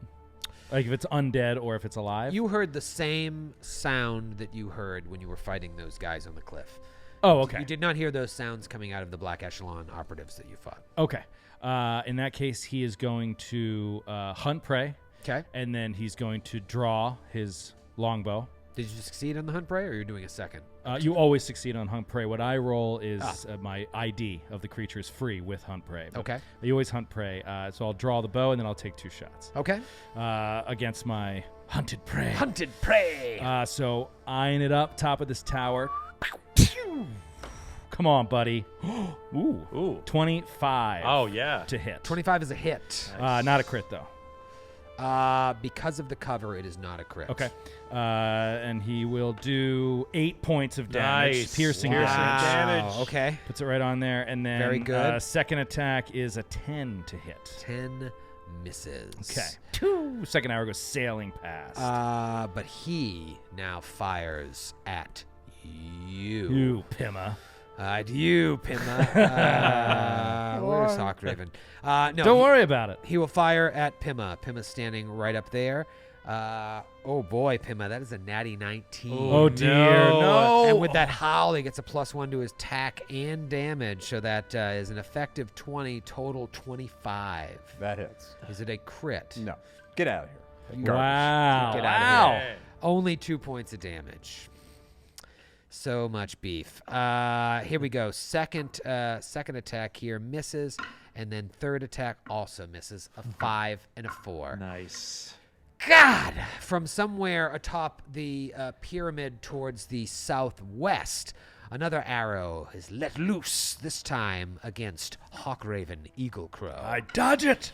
Like if it's undead or if it's alive. You heard the same sound that you heard when you were fighting those guys on the cliff. Oh, okay. You did not hear those sounds coming out of the Black Echelon operatives that you fought. Okay. In that case, he is going to hunt prey, Okay. and then he's going to draw his longbow. Did you succeed on the hunt prey, or you're doing a second? You always succeed on hunt prey. What I roll is my ID of the creature is free with hunt prey. But Okay. You always hunt prey. So I'll draw the bow, and then I'll take 2 shots Okay. against my hunted prey. Hunted prey. So eyeing it up, top of this tower. Come on, buddy. Ooh. 25 Oh, yeah. to hit. 25 is a hit. Not a crit, though. Because of the cover, it is not a crit. Okay. And he will do 8 points of damage. Nice. Piercing Wow. damage. Damage. Okay. Puts it right on there. And then Very good. Second attack is a 10 to hit. 10 misses. Okay. Second arrow goes sailing past. But he now fires at you. You, Pima. At you, Pima. Where's Hawkraven? No, Don't worry about it. He will fire at Pima. Pima's standing right up there. Oh boy, Pima, that is a natty 19. Oh, dear. No. And with that howl, he gets a +1 to his attack and damage. So that is an effective 20, total 25. That hits. Is it a crit? No. Get out of here. Wow. Get out of Wow. here. Only 2 points of damage. So much beef. Here we go. Second attack here misses, and then third attack also misses. A 5 and a 4. Nice. God! From somewhere atop the pyramid towards the southwest, another arrow is let loose, this time against Hawkraven Eaglecrow. I dodge it.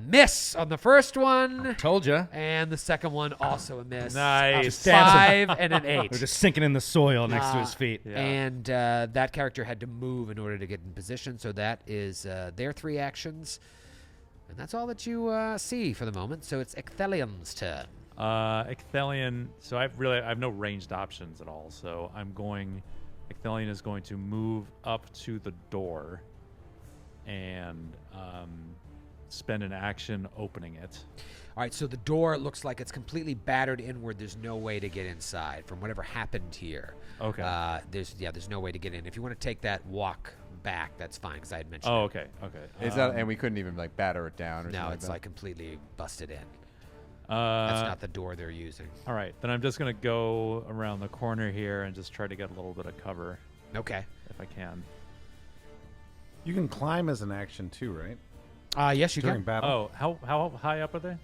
Miss on the first one, Told ya. and the second one also a miss. Nice. Just dancing. 5 and an 8. They're just sinking in the soil next to his feet. Yeah. And that character had to move in order to get in position, so that is their 3 actions. And that's all that you see for the moment. So it's Ecthelion's turn. Ecthelion. So I have no ranged options at all. So Ecthelion is going to move up to the door and spend an action opening it. All right, so the door looks like it's completely battered inward. There's no way to get inside from whatever happened here. Okay. There's no way to get in. If you want to take that walk back, that's fine, because I had mentioned Oh, it. okay. Is that, and we couldn't even like batter it down or No, something it's like like completely busted in. Uh, That's not the door they're using. All right, then I'm just gonna go around the corner here and just try to get a little bit of cover Okay. if I can. You can climb as an action too, right? Yes, you During can. battle. Oh, how high up are they?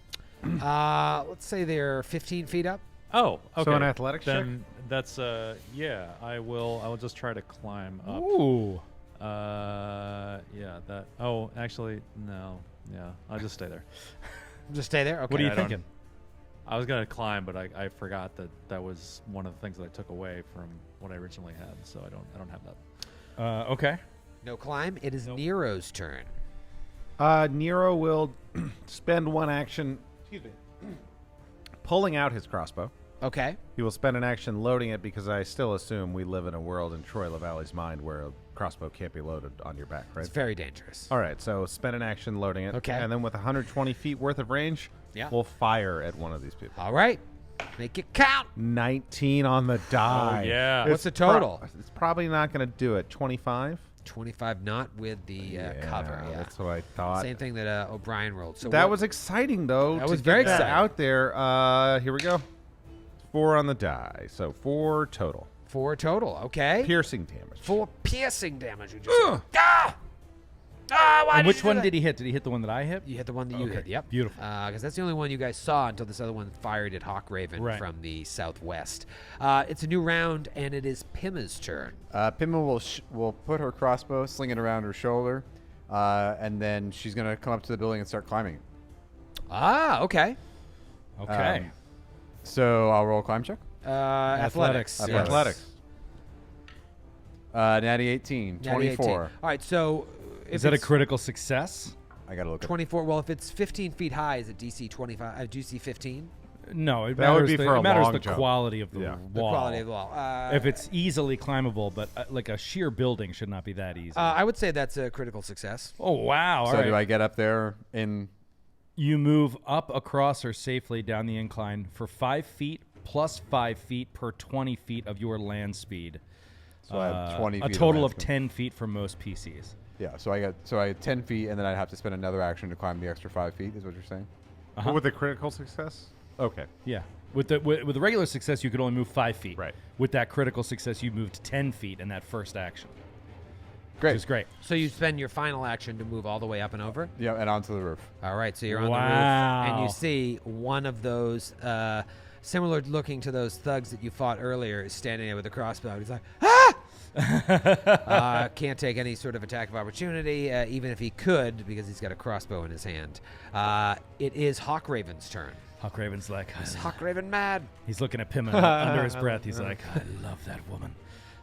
Let's say they're 15 feet up. Oh, okay. So an athletics check? Then that's yeah. I will just try to climb up. Ooh. Yeah. That. Oh, actually, no. Yeah, I'll just stay there. Just stay there. Okay. What are you I don't- thinking? I was gonna climb, but I forgot that was one of the things that I took away from what I originally had, so I don't have that. Okay. No climb. It is Nero's turn. Nero will spend one action, pulling out his crossbow. Okay. He will spend an action loading it because I still assume we live in a world in Troy LaValle's mind where a crossbow can't be loaded on your back, right? It's very dangerous. All right, so spend an action loading it. Okay. And then with 120 feet worth of range, Yeah. we'll fire at one of these people. All right. Make it count. 19 on the die. Oh, yeah. What's the total? It's probably not going to do it. 25? 25, not with the cover. Yeah. That's what I thought. Same thing that O'Brien rolled. So That what- was exciting, though. That to was get very that exciting. out there. Here we go. 4 on the die, so 4 total. 4 total. Okay. Piercing damage. 4 piercing damage. You just ah! Ah, why And did which you do one that? did he hit? Did he hit the one that I hit? You hit the one that you Okay, hit. Yep. beautiful. Because that's the only one you guys saw until this other one fired at Hawkraven Right. from the southwest. It's a new round, and it is Pima's turn. Pima will put her crossbow, sling it around her shoulder, and then she's gonna come up to the building and start climbing. Ah, okay. Okay. So I'll roll a climb check. Athletics. Yes. Athletics. Natty 18, Natty 24. 18. All right, so if Is that a it's critical success? I gotta look at 24? Well, if it's 15 feet high, is it DC 25? DC 15? No, it That would matters be the, for it a matters long the jump. quality of the Yeah. wall. The quality of the wall. If it's easily climbable, but like a sheer building should not be that easy. I would say that's a critical success. oh wow! All So right. do I get up there in? You move up, across, or safely down the incline for 5 feet plus 5 feet per 20 feet of your land speed. So I have 20 A feet of total land of speed. 10 feet for most PCs. Yeah. So I had 10 feet, and then I'd have to spend another action to climb the extra 5 feet. Is what you're saying? Uh-huh. With a critical success? Okay. Yeah. With the regular success, you could only move 5 feet. Right. With that critical success, you moved 10 feet in that first action. Great. Which is great. So you spend your final action to move all the way up and over? Yeah, and onto the roof. All right, so you're on the roof, Wow. and you see one of those, similar looking to those thugs that you fought earlier, is standing there with a crossbow. He's like, can't take any sort of attack of opportunity, even if he could, because he's got a crossbow in his hand. It is Hawkraven's turn. Hawkraven's like, Is Hawkraven mad? he's looking at Pima under his breath. He's like, I love that woman.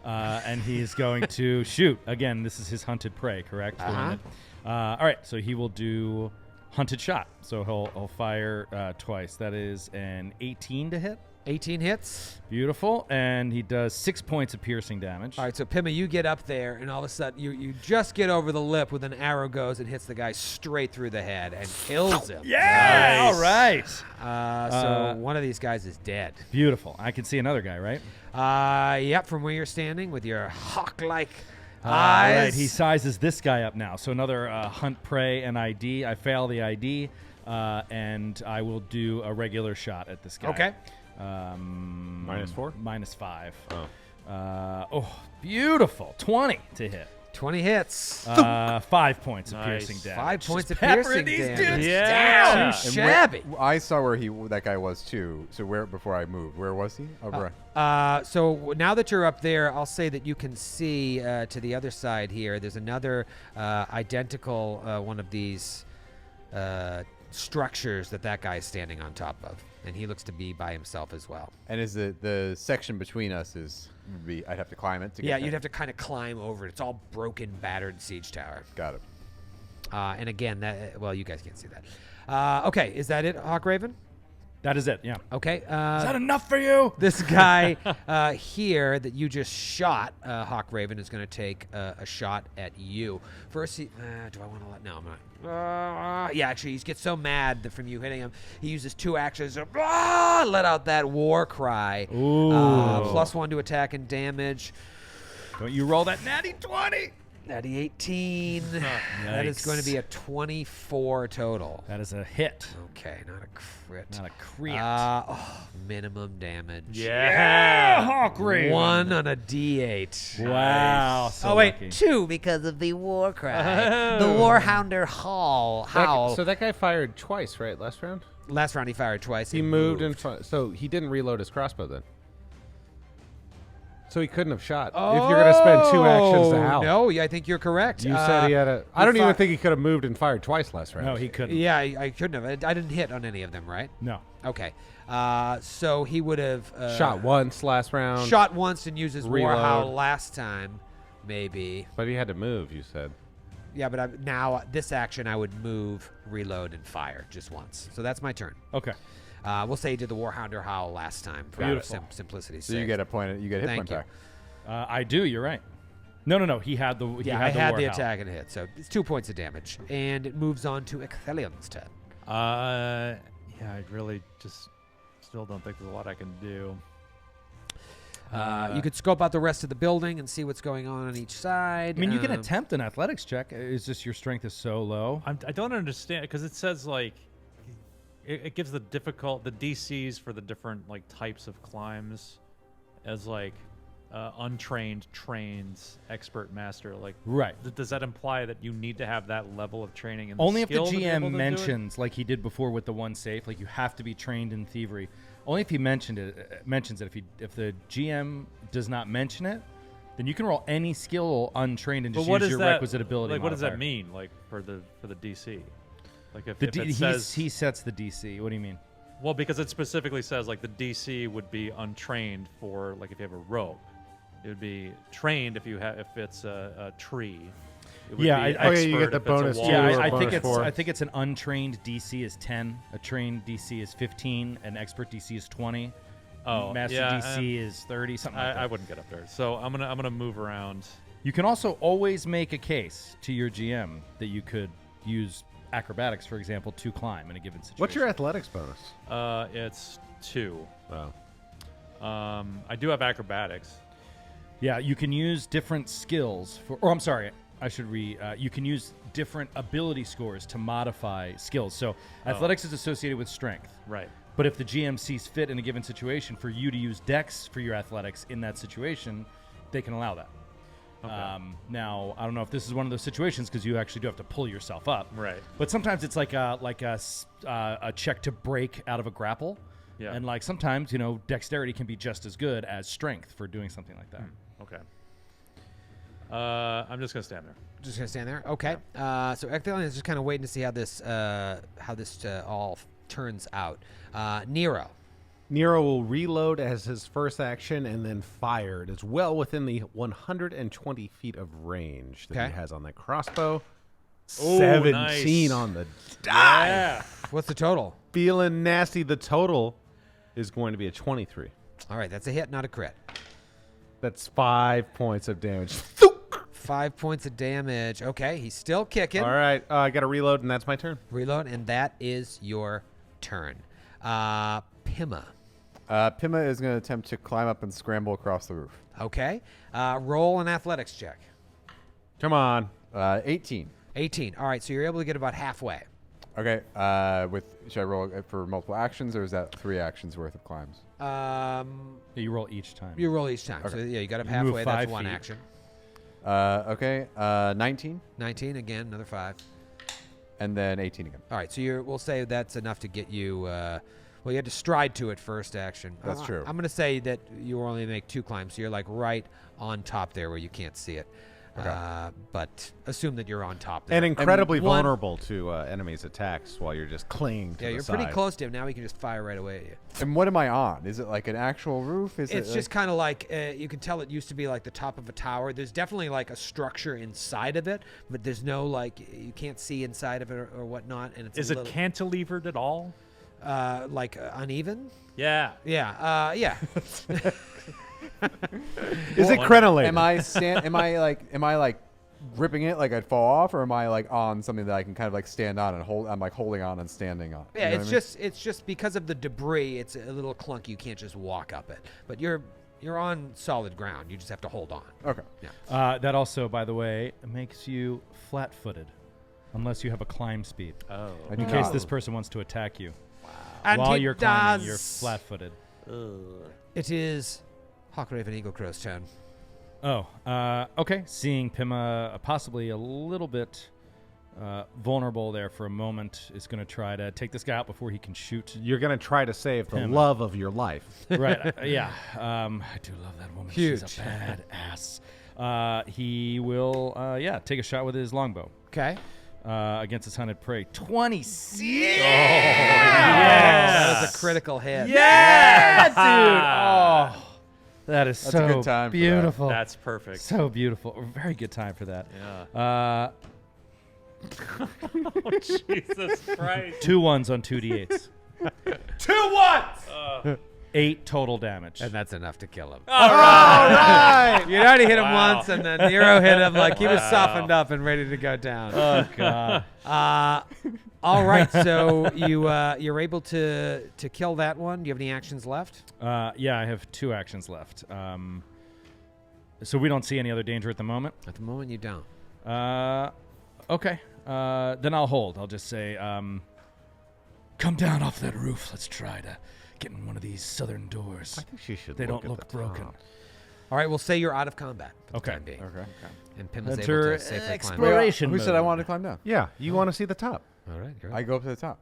And he's going to shoot. Again, this is his hunted prey, correct? Uh-huh. All right, so he will do hunted shot. So he'll fire twice. That is an 18 to hit. 18 hits. Beautiful. And he does 6 points of piercing damage. All right, so Pima, you get up there, and all of a sudden, you just get over the lip with an arrow goes and hits the guy straight through the head and kills him. Yeah! All right. So one of these guys is dead. Beautiful. I can see another guy, right? Yep, from where you're standing with your hawk-like All eyes. right, he sizes this guy up now. So another hunt, prey, and ID. I fail the ID, and I will do a regular shot at this guy. Okay. -4? -5. Oh. Beautiful. 20 to hit. 20 hits. 5 points of Nice. piercing damage. 5 points of peppering piercing these damage. dudes Yeah. down. Too And shabby. I saw where that guy was too. So before I moved, where was he? Over. So now that you're up there, I'll say that you can see to the other side here. There's another identical one of these structures that guy is standing on top of, and he looks to be by himself as well. And is the section between us I'd have to climb it to get Yeah, there? you'd have to kind of climb over it. It's all broken, battered siege tower. Got it. And again, you guys can't see that. Okay, is that it, Hawkraven? That is it, yeah. Okay. Is that enough for you? This guy here that you just shot, Hawkraven, is going to take a shot at you. First, do I want to let? No, I'm not. Yeah, actually, he gets so mad that from you hitting him, he uses 2 actions to let out that war cry. Ooh. +1 to attack and damage. Don't you roll that natty 20? Natty 18. That is Yikes. going to be a 24 total. That is a hit, Okay, not a crit. not a crit. Minimum damage. yeah, Hawkraven. 1 on a D8. Wow. So Oh wait, lucky. 2 because of the war cry. The Warhounder howl. So that guy fired twice, right? Last round? Last round he fired twice. He moved in front. So he didn't reload his crossbow then. So he couldn't have shot. If you're going to spend 2 actions to howl. No, yeah, I think you're correct. You said he had a. I he don't even fi- think he could have moved and fired twice last round. No, he couldn't. Yeah, I couldn't have. I didn't hit on any of them, right? No. Okay. So he would have Shot once last round. Shot once and used his war Reload. howl last time, maybe. But he had to move, you said. Yeah, but now this action I would move, reload, and fire just once. So that's my turn. Okay. We'll say he did the Warhounder howl last time for Beautiful. simplicity's So sake. you get a point. You get hit Thank point you. back. I do. You're right. No. He had the. He Yeah, had I had war the howl. attack and hit, so it's 2 points of damage, and it moves on to Ecthelion's turn. Yeah, I really just still don't think there's a lot I can do. You could scope out the rest of the building and see what's going on each side. I mean, you can attempt an athletics check. It's just your strength is so low. I don't understand because it says like it gives the DCs for the different like types of climbs as like untrained, trained, expert, master. Like, Right. Does that imply that you need to have that level of training? And Only if the skill to be able GM to do it? mentions, like he did before with the one safe, like you have to be trained in thievery. Only if he mentions it. If the GM does not mention it, then you can roll any skill untrained and But just what use is your that, requisite ability. Like, what does that modifier. mean? Like for the DC, like if, The if it he says sets the DC. What do you mean? well, because it specifically says like the DC would be untrained for like if you have a rogue, it would be trained if it's a tree. It would Yeah, be I- oh, yeah, you expert get the if it's a bonus wall. two Yeah, or I bonus think it's four. I think it's an untrained DC is 10, a trained DC is 15, an expert DC is 20. Oh, Master yeah, DC is 30, something like that. I wouldn't get up there. So I'm gonna move around. You can also always make a case to your GM that you could use acrobatics, for example, to climb in a given situation. What's your athletics bonus? It's 2. Oh. I do have acrobatics. Yeah, you can use different skills for. Or I'm sorry, I should you can use different ability scores to modify skills. So athletics is associated with strength. Right. But if the GM sees fit in a given situation for you to use Dex for your athletics in that situation, they can allow that. Okay. Now, I don't know if this is one of those situations because you actually do have to pull yourself up. Right. But sometimes it's like a check to break out of a grapple. Yeah. And like sometimes, dexterity can be just as good as strength for doing something like that. Okay. I'm just gonna stand there. Just gonna stand there. Okay. So Ecthelion is just kind of waiting to see how this all turns out. Nero. Nero will reload as his first action and then fire. It is well within the 120 feet of range that Okay. he has on that crossbow. Ooh, 17 nice. on the die. Yeah. What's the total? Feeling nasty. The total is going to be a 23. All right, that's a hit, not a crit. That's 5 points of damage. 5 points of damage. Okay, he's still kicking. All right, I got to reload, and that's my turn. Reload, and that is your turn. Pima. Pima is going to attempt to climb up and scramble across the roof. Okay. Roll an athletics check. Come on. 18. 18. All right, so you're able to get about halfway. Okay. Should I roll it for multiple actions, or is that 3 actions worth of climbs? Yeah, you roll each time. You roll each time. So yeah, you got up You move halfway. That's 5 one feet. action. Okay. 19, 19 again, another 5. and then 18 again. All right, so we'll say that's enough to get you. Well, you had to stride to it first action. That's true. I'm going to say that you only make 2 climbs, so you're like right on top there where you can't see it. Okay. But assume that you're on top there. And incredibly one- vulnerable to enemies' attacks while you're just clinging to Yeah, the you're side. pretty close to him. Now he can just fire right away at you. And what am I on? Is it like an actual roof? Is It's it just kind of like you can tell it used to be like the top of a tower. There's definitely like a structure inside of it, but there's no like you can't see inside of it or whatnot. And it's Is a it little, cantilevered at all? like uneven? Yeah. Yeah, yeah. Is it crenellated? Am I like gripping it like I'd fall off, or am I like on something that I can kind of like stand on and hold? I'm like holding on and standing on. Yeah, You know what I mean? it's just because of the debris. It's a little clunky. You can't just walk up it, but you're on solid ground. You just have to hold on. Okay. Yeah. That also, by the way, makes you flat-footed, unless you have a climb speed. Oh. I In do case not. this person wants to attack you And while he you're climbing, does. you're flat-footed. It is Hawk Raven Eagle Crow's turn. Oh, okay. Seeing Pima possibly a little bit vulnerable there for a moment, is going to try to take this guy out before he can shoot. You're going to try to save the Him. love of your life. Right? Yeah. I do love that woman. She's Huge. a badass. He will, take a shot with his longbow Okay. against his hunted prey. 26. That was a critical hit. Yeah, dude. Oh, that is That's so a good time for that. beautiful. That's perfect. So beautiful. Very good time for that. Yeah. Oh, Jesus Christ. 2 1s on 2d8s. 2 1s! 8 total damage. And that's enough to kill him. All right. You'd already hit him Wow. once, and then Nero hit him like he was softened up and ready to go down. Oh god. All right, so you're able to kill that one. Do you have any actions left? Yeah, I have 2 actions left. So we don't see any other danger at the moment. At the moment, you don't. Okay. Then I'll hold. I'll just say, come down off that roof. Let's try to get in one of these southern doors. I think she should. They look don't at look the broken. top. All right, we'll say you're out of combat for the Okay. time being. Okay. And Pim is able Enter to safely climb. exploration. Who said I mode. wanted to climb down? Yeah, you want to see the top. All right, good. I go up to the top.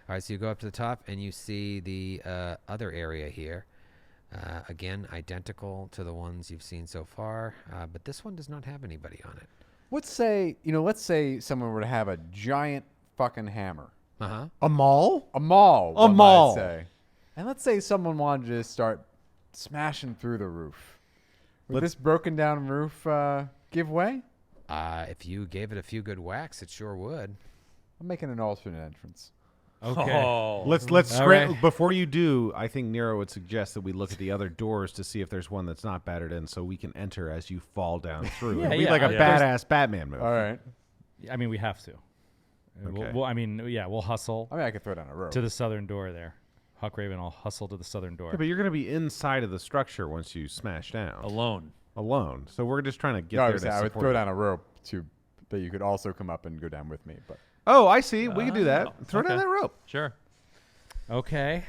All right, so you go up to the top and you see the other area here. Again, identical to the ones you've seen so far, but this one does not have anybody on it. Let's say someone were to have a giant fucking hammer. Uh-huh. A mall? A maul. A one might maul. say. And let's say someone wanted to just start smashing through the roof. Would this broken down roof give way? If you gave it a few good whacks, it sure would. I'm making an alternate entrance. Okay. Oh. Let's All scramble. right. Before you do, I think Nero would suggest that we look at the other doors to see if there's one that's not battered in, so we can enter as you fall down through. Yeah, It'd be yeah, like a yeah. badass Batman move. All right. I mean, we have to. Okay. We'll hustle I mean, I could throw down a rope. to the southern door there. Hawkraven will hustle to the southern door. Yeah, but you're going to be inside of the structure once you smash down. Alone. So we're just trying to get No, I there was to saying I would support throw you. down a rope that you could also come up and go down with me. But Oh, I see. We can do that. Throw down okay. that rope. Sure. Okay.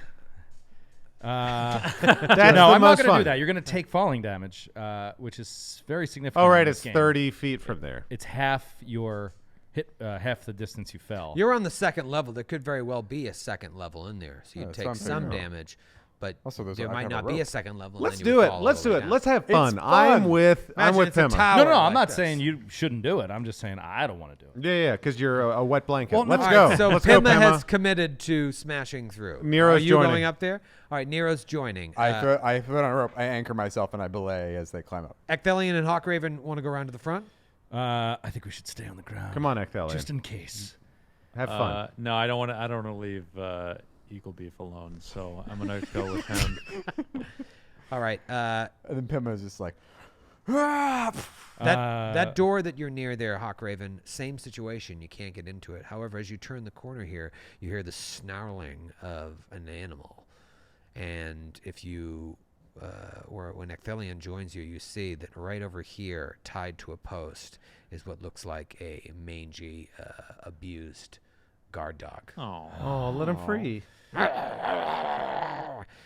That's no, the I'm not most going to fun. do that. You're going to take falling damage, which is very significant. All right, in this it's game. 30 feet from there. It's half your hit, half the distance you fell. You're on the second level. There could very well be a second level in there, so Yeah, you'd that's what take I'm some figuring. damage. But Also, there's there I might have a not be a rope. second level. and Let's then you do would it. fall all Let's the do way it. down. Let's have It's fun. fun. I'm with Imagine it's a Pimma. tower. no, no, like I'm not this. saying you shouldn't do it. I'm just saying I don't want to do it. Yeah, because you're a wet blanket. Well, no, Let's All go. right, so Let's go, Pimma Pimma. has committed to smashing through. Nero's Are you joining. going up there? All right, Nero's joining. I throw down a rope. I anchor myself and I belay as they climb up. Ecthelion and Hawkraven want to go around to the front. I think we should stay on the ground. Come on, Ecthelion. Just in case. Have fun. No, I don't want to leave Eagle Beef alone, so I'm gonna go with him. All right. And then Pimma is just like, That door that you're near there, Hawkraven, same situation. You can't get into it. However, as you turn the corner here, you hear the snarling of an animal. And if you, or when Ecthelion joins you, you see that right over here, tied to a post, is what looks like a mangy, abused guard dog. Oh, let him free.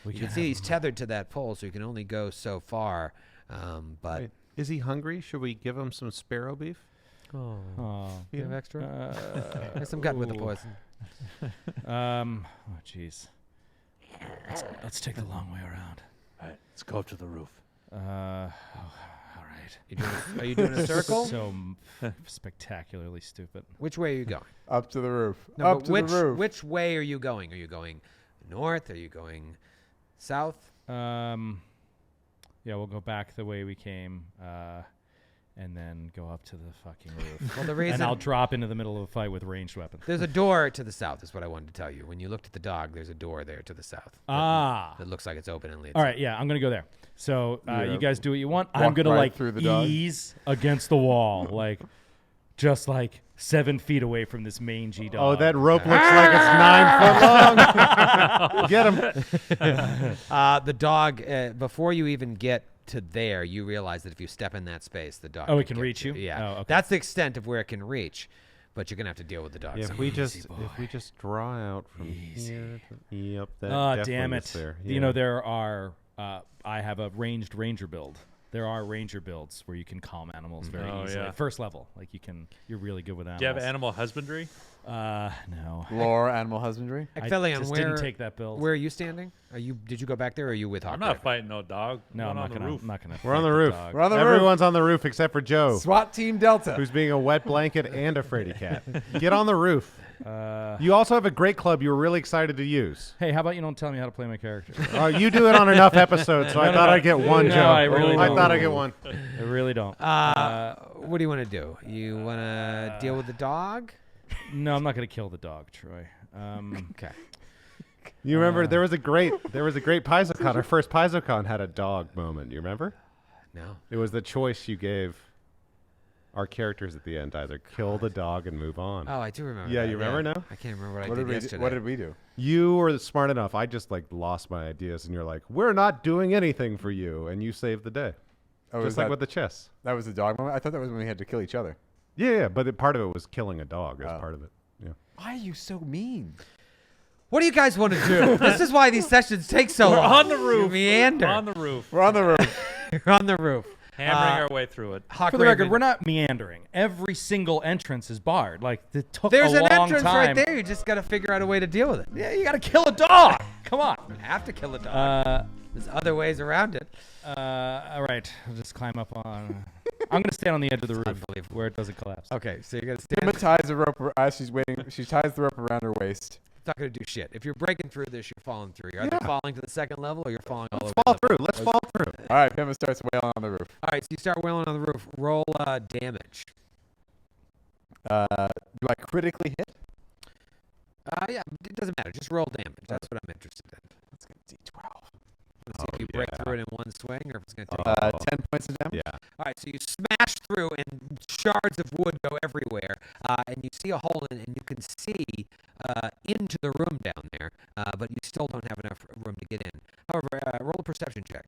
You can see he's tethered to that pole, so you can only go so far. But Wait, is he hungry? Should we give him some sparrow beef? Oh. do you have extra? There's some gut with the poison. Oh, jeez. Let's take the long way around. All right, let's go up to the roof. All right. Are you doing a circle? So spectacularly stupid. Which way are you going? up to the roof. No, up but to which the roof. which way are you going? Are you going north? Are you going south? Yeah, we'll go back the way we came, and then go up to the fucking roof. Well, the reason And I'll drop into the middle of a fight with ranged weapons. there's a door to the south is what I wanted to tell you. When you looked at the dog, there's a door there to the south. Ah. That looks like it's open and leads. All right, yeah, I'm gonna go there. So Yeah. you guys do what you want. I'm Walk gonna right like through the dog. ease against the wall, like just like 7 feet away from this mangy dog. Oh, that rope looks like it's 9 foot long. Get him. The dog, before you even get to there, you realize that if you step in that space, the dog. Oh, it can can get reach to- you? Yeah, Oh, okay. that's the extent of where it can reach. But you're gonna have to deal with the dog. Yeah, some- if we just draw out from here. Yep. That Oh, definitely damn is it! there. You Yeah. know there are. I have a ranged ranger build. There are ranger builds where you can calm animals very Oh, easily. yeah. First level, like you're really good with animals. Do you have animal husbandry? No. Lore, animal husbandry. I Ecthelion, just where didn't take that build. Where are you standing? Did you go back there, or are you with Hawk? I'm not fighting no dog. No, I'm Going not on the gonna. roof. I'm not gonna. We're on fight the roof. dog. We're on the Everyone's on the roof except for Joe, SWAT Team Delta. who's being a wet blanket and a fraidy cat. Get on the roof. You also have a great club you were really excited to use. Hey, how about you don't tell me how to play my character? You do it on enough episodes, so I thought I'd get one, No, Joe. I really I don't. thought I'd get one. I really don't. What do you want to do? You want to deal with the dog? No, I'm not gonna kill the dog, Troy. Okay. You remember there was a great PaizoCon. Our first PaizoCon had a dog moment. You remember? No. It was the choice you gave our characters at the end: either kill the dog and move on. Oh, I do remember. Yeah, that, you remember now? I can't remember what, What I did did we? yesterday. What did we do? You were smart enough. I just like lost my ideas, and you're like, "We're not doing anything for you," and you saved the day, Oh, just was like that, with the chess. that was the dog moment. I thought that was when we had to kill each other. Yeah, but part of it was killing a dog as Oh. part of it. Yeah. Why are you so mean? What do you guys want to do? This is why these sessions take so We're long. on the You roof. meander. On the roof. We're on the roof. You're on the roof. Hammering our way through it. Hawk For the record, Raven. we're not meandering. Every single entrance is barred. Like it took There's a an long entrance time. right there. You just got to figure out a way to deal with it. Yeah, you gotta kill a dog. Come on. You have to kill a dog. There's other ways around it. All right, I'll just climb up on. I'm gonna stand on the edge of the roof unbelievable. where it doesn't collapse. Okay, so you're gonna Pimma stand. ties the rope as she's waiting. She ties the rope around her waist. It's not gonna do shit. If you're breaking through this, you're falling through. You're either falling to the second level or you're falling all over. Fall the through. Let's fall through. All right, Pimma starts wailing on the roof. All right, so you start wailing on the roof. Roll damage. Do I critically hit? Yeah, it doesn't matter. Just roll damage. That's what I'm interested in. Let's get D12. Let's see if you break through it in one swing, or if it's going to take. 10 points of damage. Yeah. All right, so you smash through, and shards of wood go everywhere, and you see a hole in it, and you can see into the room down there, but you still don't have enough room to get in. However, roll a perception check.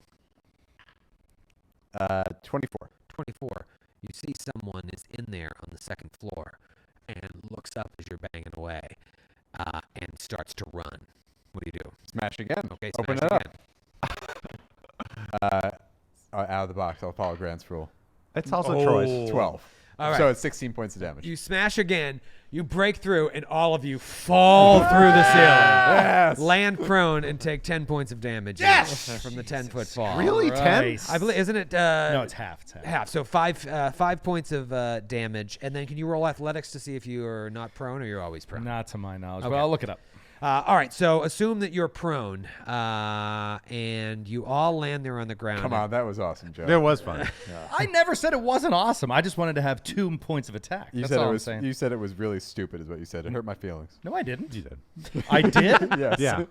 24. 24. You see someone is in there on the second floor, and looks up as you're banging away, and starts to run. What do you do? Smash again. Okay, Open smash it again. up. Out of the box. I'll follow Grant's rule. It's also Troy's. 12. All right. So it's 16 points of damage. You smash again. You break through, and all of you fall through the ceiling. Yes. Land prone and take 10 points of damage each from the 10-foot fall. Really? 10? Christ. I believe, isn't it? No, it's half. It's half. half. So 5 points of damage, and then can you roll athletics to see if you are not prone or you're always prone? Not to my knowledge. Okay. Well, I'll look it up. All right. So assume that you're prone, and you all land there on the ground. Come on, that was awesome, Joe. It was fun. I never said it wasn't awesome. I just wanted to have 2 points of attack. You That's said all it I'm was. saying. You said it was really stupid, is what you said. It hurt my feelings. No, I didn't. You did. I did. Yes. Yeah.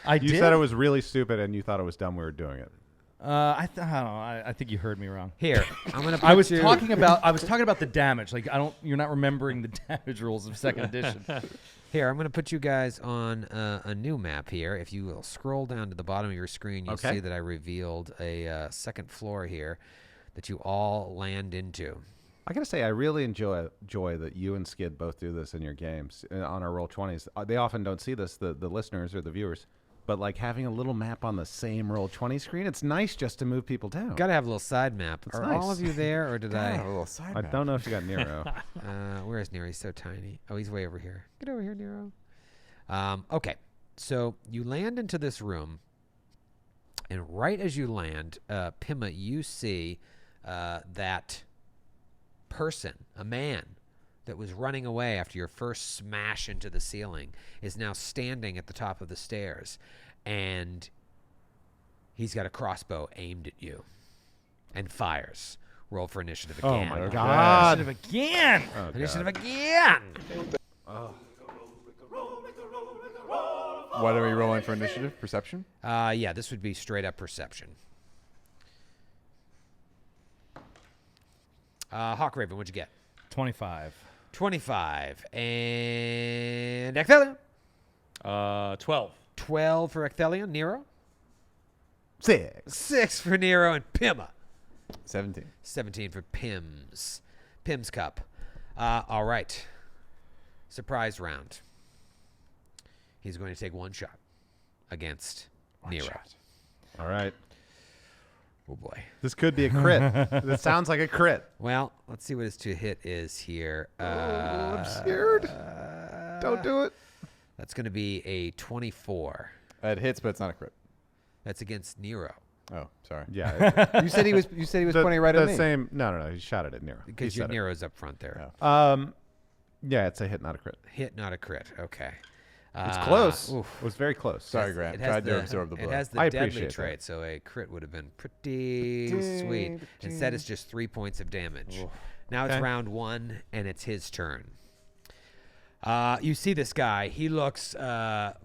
I You did. said it was really stupid and you thought it was dumb we were doing it. I don't know. I think you heard me wrong. Here, I'm gonna. Put I was you, talking about the damage. Like I don't. You're not remembering the damage rules of second edition. Here, I'm going to put you guys on a new map here. If you will scroll down to the bottom of your screen, you'll see that I revealed a second floor here that you all land into. I gotta say, I really enjoy that you and Skid both do this in your games on our Roll20s. They often don't see this, the listeners or the viewers, but like having a little map on the same Roll20 screen, it's nice just to move people down. Got to have a little side map. Are all nice. of you there, or did God, a I? little side I map. don't know if you got Nero. Where is Nero? He's so tiny. Oh, he's way over here. Get over here, Nero. Okay, so you land into this room, and right as you land, Pima, you see that person, a man that was running away after your first smash into the ceiling, is now standing at the top of the stairs, and he's got a crossbow aimed at you and fires. Roll for initiative Oh again. my God. Initiative again. Oh, Initiative God. again. What are we rolling for initiative? Perception? Yeah, this would be straight up perception. Hawkraven, what'd you get? 25. 25. And Ecthelion? 12. 12 for Ecthelion. Nero? 6. 6 for Nero. And Pima? 17. 17 for Pim's. Pim's Cup. All right. Surprise round. He's going to take one shot against Nero. All right. Oh, boy. This could be a crit. This sounds like a crit. Well, let's see what his to hit is here. I'm scared. Don't do it. That's going to be a 24. It hits, but it's not a crit. That's against Nero. Oh, sorry. Yeah. You said he was. You said he was pointing right at me. Same. No. He shot it at Nero. Because He your said it. Nero's up front there. Yeah, it's a hit, not a crit. Hit, not a crit. Okay. It's close. Oof. It was very close. Sorry, Grant. It has Tried the, to absorb the blow. It has the I deadly appreciate that. trait, so a crit would have been pretty sweet. Instead, it's just 3 points of damage. Now it's Okay. round 1, and it's his turn. You see this guy. He looks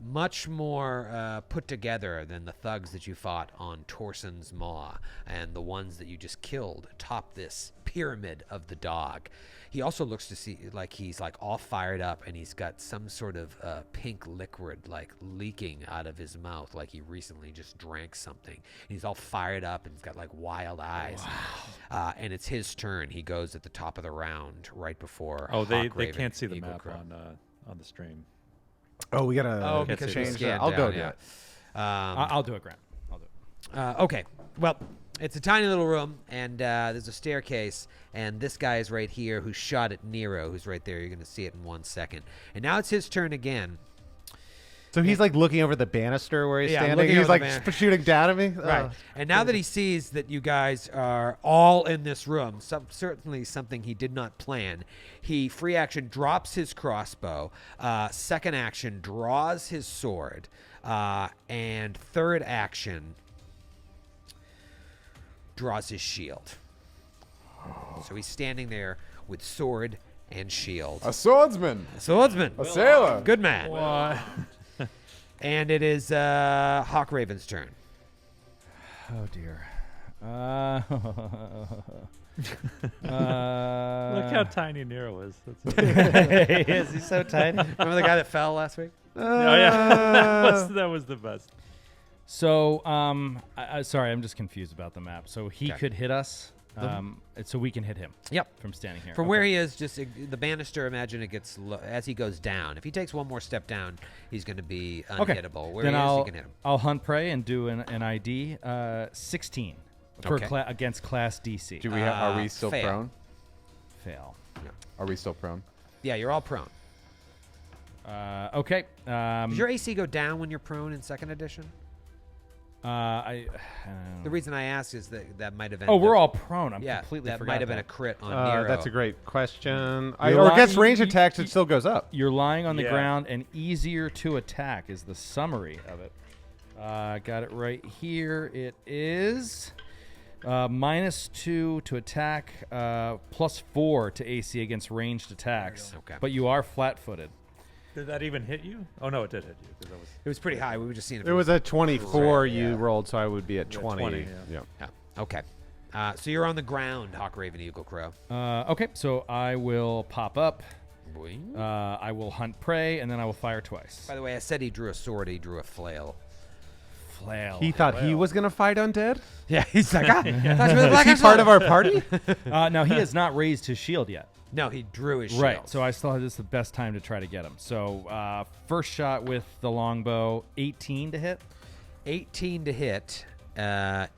much more put together than the thugs that you fought on Torson's Maw and the ones that you just killed atop this pyramid of the dog. He also looks to see like he's like all fired up, and he's got some sort of pink liquid like leaking out of his mouth, like he recently just drank something. And he's all fired up, and he's got like wild eyes. Wow. And it's his turn. He goes at the top of the round right before. Oh, they Hawkraven, can't see the Eagle map Crow. on the stream. Oh, we gotta. Oh, Can't because see you this. scanned I'll down, go yeah. do I'll do it, Grant. I'll do it. Okay. Well, it's a tiny little room, and there's a staircase, and this guy is right here who shot at Nero, who's right there. You're going to see it in 1 second. And now it's his turn again. So he's like looking over the banister where he's Yeah, standing. looking He's over like the ban- shooting down at me. Right. Oh. And now that he sees that you guys are all in this room, certainly something he did not plan, he free action drops his crossbow, second action draws his sword, and third action draws his shield. So he's standing there with sword and shield. A swordsman. Swordsman. A sailor. Good man. What? And it is Hawk Raven's turn. Oh dear. Look how tiny Nero is. That's Is he so tiny? Remember the guy that fell last week? oh yeah, that was the best. So, sorry, I'm just confused about the map. So he Okay. could hit us, so we can hit him. Yep. From standing here. From Okay. where he is, just the banister, imagine it gets as he goes down. If he takes one more step down, he's going to be unhittable. Where then he is, I'll you can hit him. I'll hunt prey and do an ID 16 for Okay. against class DC. Do we are we still fail. prone? Fail. Are we still prone? Yeah, you're all prone. Okay. Does your AC go down when you're prone in second edition? The reason I asked is that might have been. Oh, we're all prone. I'm yeah, completely that forgot might have been that. a crit on Nero. That's a great question. You're Or against lying- range attacks, it still goes up. You're lying on the Yeah. ground and easier to attack is the summary of it. Got it right here. It is -2 to attack, +4 to AC against ranged attacks. Okay. But you are flat-footed. Did that even hit you? Oh no, it did hit you. 'Cause that was It was pretty high. We were just seeing if It was a 24 Right, you yeah. rolled, so I would be at Yeah, 20. 20, yeah. Yeah. Okay. So you're on the ground, Hawk Raven Eagle Crow. Okay, so I will pop up. Boing. I will hunt prey, and then I will fire twice. By the way, I said he drew a sword. He drew a flail. Flail. He thought he was going to fight undead? Yeah, he's like, ah, Is he part of our party? Now, he has not raised his shield yet. No, he drew his shield. Right, so I still have this the best time to try to get him. So first shot with the longbow, 18 to hit. 18 to hit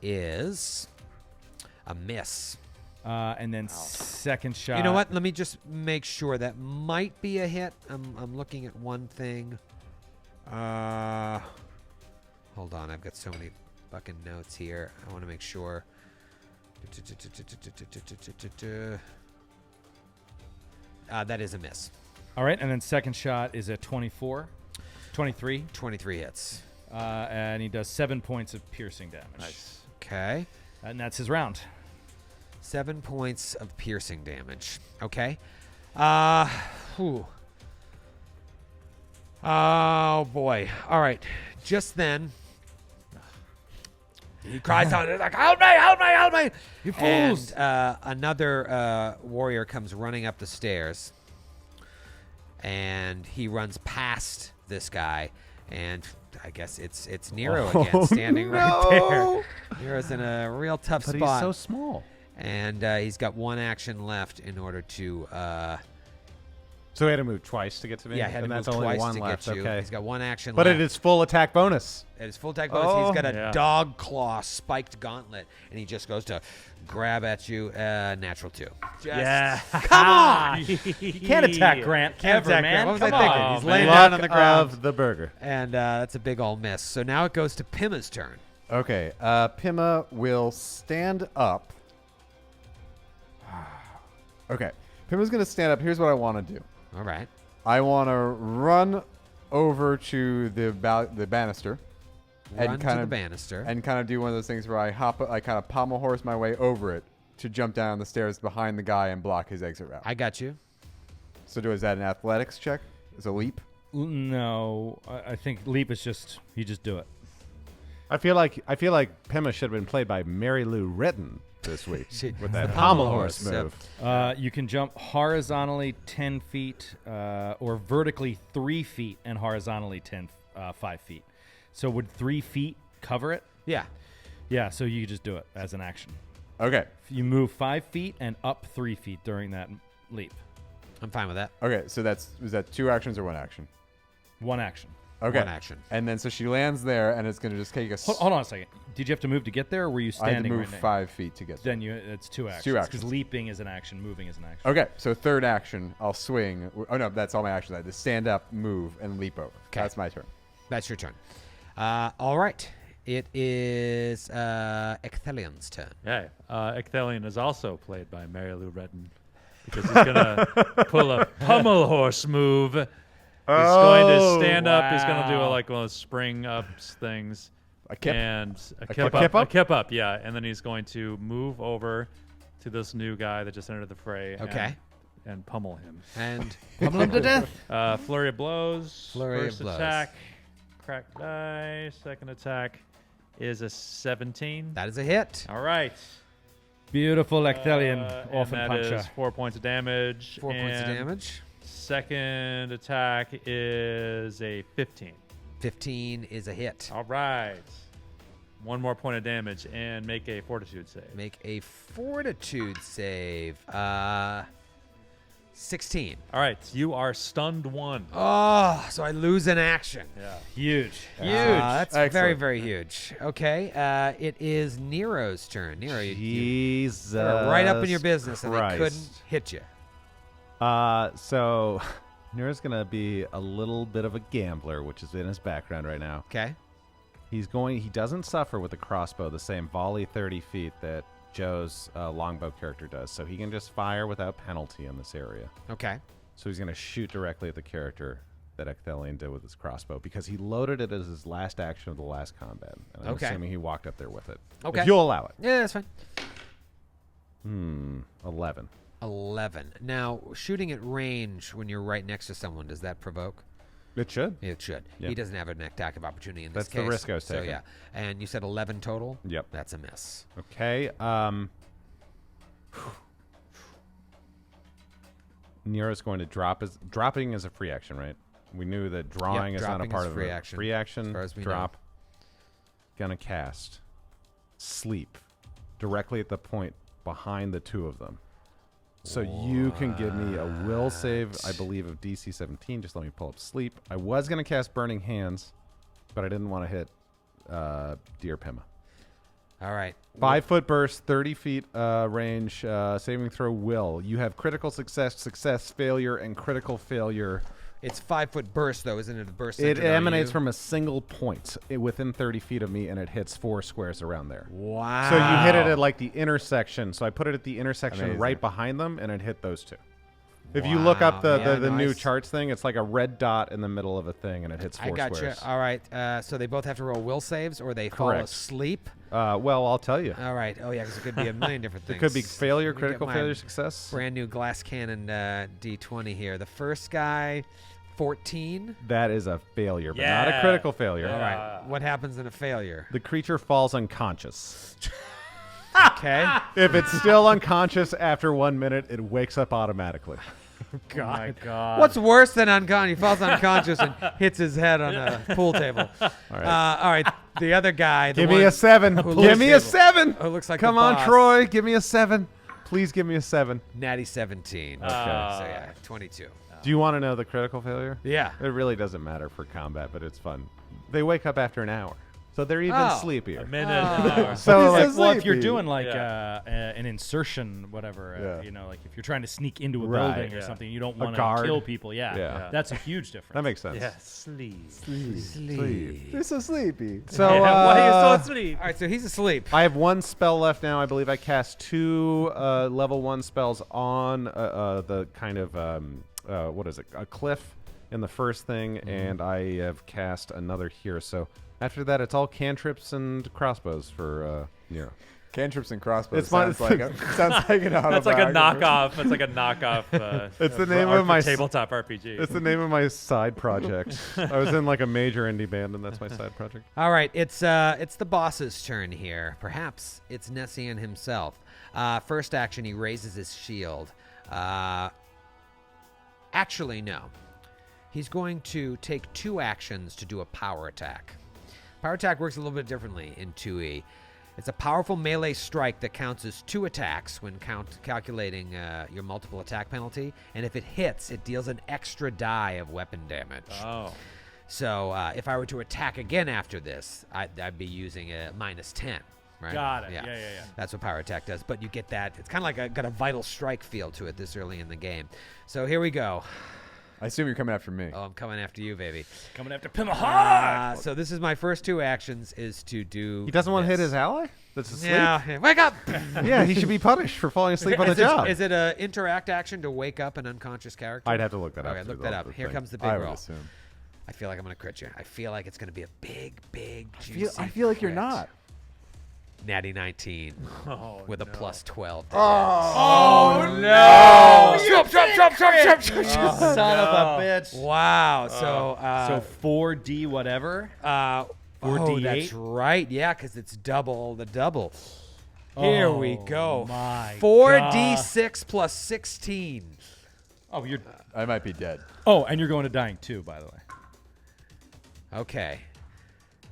is a miss. And then second shot. You know what? Let me just make sure that might be a hit. I'm looking at one thing. Hold on, I've got so many fucking notes here. I want to make sure. That is a miss. All right, and then second shot is a 24, 23, 23 hits. and he does 7 points of piercing damage. nice. Okay. And that's his round. 7 points of piercing damage. Okay. Whew. Oh boy. All right. Just then, he cries out, he's like, "Help me! Help me! Help me!" You fools! And another warrior comes running up the stairs, and he runs past this guy, and I guess it's Nero again, standing right there. Nero's in a real tough But spot. he's so small. And he's got one action left in order to. So he had to move twice to get to me? Yeah, had and to that's move only twice one to left. get you. Okay. He's got one action But left. it is full attack bonus. At his full attack bonus, he's got a Yeah. dog claw spiked gauntlet, and he just goes to grab at you. Natural 2. Yeah. Come on! You can't attack Grant Can't ever, attack man. Grant. What was I Come thinking? on, He's man. laying Luck down on the ground. of the burger. And that's a big ol' miss. So now it goes to Pima's turn. Okay, Pima will stand up. Okay, Pima's gonna stand up. Here's what I want to do. All right. I want to run over to the banister, Run to kind the of banister. and kind of do one of those things where I kind of pommel horse my way over it to jump down the stairs behind the guy and block his exit route. I got you. So is that an athletics check? Is a leap? No, I think leap is just you just do it. I feel like Pima should have been played by Mary Lou Retton this week She- with that the pommel pommel horse horse, move. You can jump horizontally 10 feet or vertically 3 feet and horizontally 5 feet. So would 3 feet cover it? Yeah. Yeah, so you just do it as an action. Okay. You move 5 feet and up 3 feet during that leap. I'm fine with that. Okay. So is that 2 actions or 1 action? One action. Okay. 1 action. And then so she lands there, and it's gonna just take us. Hold on a second. Did you have to move to get there, or were you I had to standing move right now? 5 feet to get there. Then it's 2 actions. 2 Because actions. leaping is an action, moving is an action. Okay, so third action, I'll swing. Oh no, that's all my actions. I had to stand up, move, and leap over. Okay. That's my turn. That's your turn. All right. It is Ecthelion's turn. Yeah. Ecthelion is also played by Mary Lou Retton because he's gonna pull a pummel horse move. He's going to stand up. He's going to do wow. one of those spring ups things. A kip? And a kip kip up? up. A kip up, yeah. And then he's going to move over to this new guy that just entered the fray. Okay. and pummel him. And Pummel him to death. Flurry of blows. Flurry of First blows. attack. Cracked die. Second attack is a 17. that is a hit. All right. Beautiful Ecthelian orphan and that puncher. is 4 points of damage. 4 points of and damage. Second attack is a 15. 15 is a hit. All right. 1 more point of damage and make a fortitude save. Make a fortitude save. 16. All right. You are stunned 1. Oh, so I lose an action. Yeah. Huge. That's very, Excellent. very huge. Okay, it is Nero's turn. Nero, you Jesus. were right up in your business, and they Christ. couldn't hit you. So Nero's going to be a little bit of a gambler, which is in his background right now. Okay. He doesn't suffer with the crossbow the same volley 30 feet that Joe's longbow character does. So he can just fire without penalty in this area. Okay. So he's going to shoot directly at the character that Ecthelion did with his crossbow because he loaded it as his last action of the last combat. And I'm Okay. assuming he walked up there with it. Okay. If you'll allow it. Yeah, that's fine. 11. 11. Now, shooting at range when you're right next to someone, does that provoke? It should. It should. Yeah. He doesn't have an attack of opportunity in this That's case. the risk I was So, taking. yeah. And you said 11 total? Yep. That's a miss. Okay. Nero's going to dropping is a free action, right? We knew that drawing is not a dropping part is of free it. action, Free action, as far as we know. drop. Gonna cast sleep directly at the point behind the two of them. So you can give me a will save, I believe, of DC 17. Just let me pull up sleep. I was gonna cast Burning Hands, but I didn't want to hit Dear Pima. All right. 5 foot burst, 30 feet range, saving throw will. You have critical success, success, failure, and critical failure. It's 5 foot burst, though, isn't it? A burst It centered on emanates you? from a single point within 30 feet of me, and it hits 4 squares around there. Wow. So you hit it at like the intersection. So I put it at the intersection Amazing. right behind them, and it hit those two. If you look up Wow. the Yeah, new nice. charts thing, it's like a red dot in the middle of a thing, and it hits 4 I got squares. you. All right. So they both have to roll will saves, or they fall Correct. asleep. Well, I'll tell you. All right. Oh, yeah, because it could be a million different It things. could be failure, Let me get critical my failure, success. Brand new glass cannon D20 here. The first guy, 14. That is a failure, but not a Yeah. critical failure. All right. What happens in a failure? The creature falls unconscious. Okay. If it's still unconscious after 1 minute, it wakes up automatically. Oh my God. What's worse than unconscious? He falls unconscious and hits his head on a pool table. All right. The other guy. The Give me one a 7. who Give me a looks- 7. who looks like Come the on, boss. Troy. Give me a 7. Please give me a 7. Natty 17. Okay. So yeah, 22. Do you want to know the critical failure? Yeah. It really doesn't matter for combat, but it's fun. They wake up after an hour, so they're even Oh. sleepier. A minute, an hour. So, He's like, so Well, if you're sleepy. doing like Yeah. an insertion, whatever, Yeah. you know, like if you're trying to sneak into a Right. building or Yeah. something, you don't A want to guard. kill people. Yeah. Yeah. That's a huge difference. that makes sense. Yeah, sleep. Sleep. You're so sleepy. So, Why are you so asleep? All right, so he's asleep. I have 1 spell left now. I believe I cast 2 level 1 spells on the kind of what is it? A cliff in the first thing, and I have cast another here. So after that, it's all cantrips and crossbows for Nero. Cantrips and crossbows. It's my- sounds like an That's like a autobiography. knockoff. It's like a knockoff. It's the name of my tabletop RPG. It's the name of my side project. I was in like a major indie band, and that's my side project. All right, it's the boss's turn here. Perhaps it's Nessian himself. First action, he raises his shield. Actually, no. He's going to take 2 actions to do a power attack. Power attack works a little bit differently in 2E. It's a powerful melee strike that counts as 2 attacks when calculating your multiple attack penalty. And if it hits, it deals an extra die of weapon damage. Oh. So if I were to attack again after this, I'd be using a -10. Right? Got it. Yeah. That's what power attack does. But you get that. It's kind of like got a vital strike feel to it this early in the game. So here we go. I assume you're coming after me. Oh, I'm coming after you, baby. Coming after Pima hard. So this is my first 2 actions is to do. He doesn't want to hit this. his ally. That's asleep. Yeah. Wake up! Yeah, he should be punished for falling asleep on the Is it- job. Is it a interact action to wake up an unconscious character? I'd have to look that up. Okay, to look the- that up. the Here thing. comes the big I would roll. assume. I feel like I'm gonna crit you. I feel like it's gonna be a big, juicy. I feel like you're crit. not. Natty 19 with a plus 12. Oh no! Son of a bitch. Wow. So So 4D whatever. 4D8? That's right. Yeah, because it's double the double. Here we go. My 4d6 plus 16. Oh, you're. I might be dead. Oh, and you're going to dying too, by the way. Okay.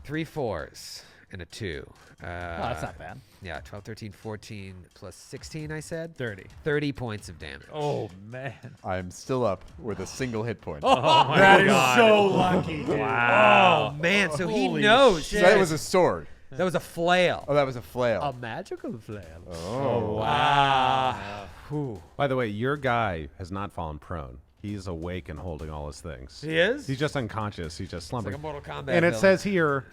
3 4s and a 2. Oh, that's not bad. Yeah, 12, 13, 14 plus 16, I said. 30. 30 points of damage. Oh man. I'm still up with a single hit point. Oh my That is God. so lucky, dude. Oh, man. So he Holy knows. So that was a sword. That was a flail. Oh, that was a flail. A magical flail. Oh. Wow. Whew. By the way, your guy has not fallen prone. He's awake and holding all his things. He is? He's just unconscious. He's just It's like slumbering. a Mortal Kombat And it villain. says here,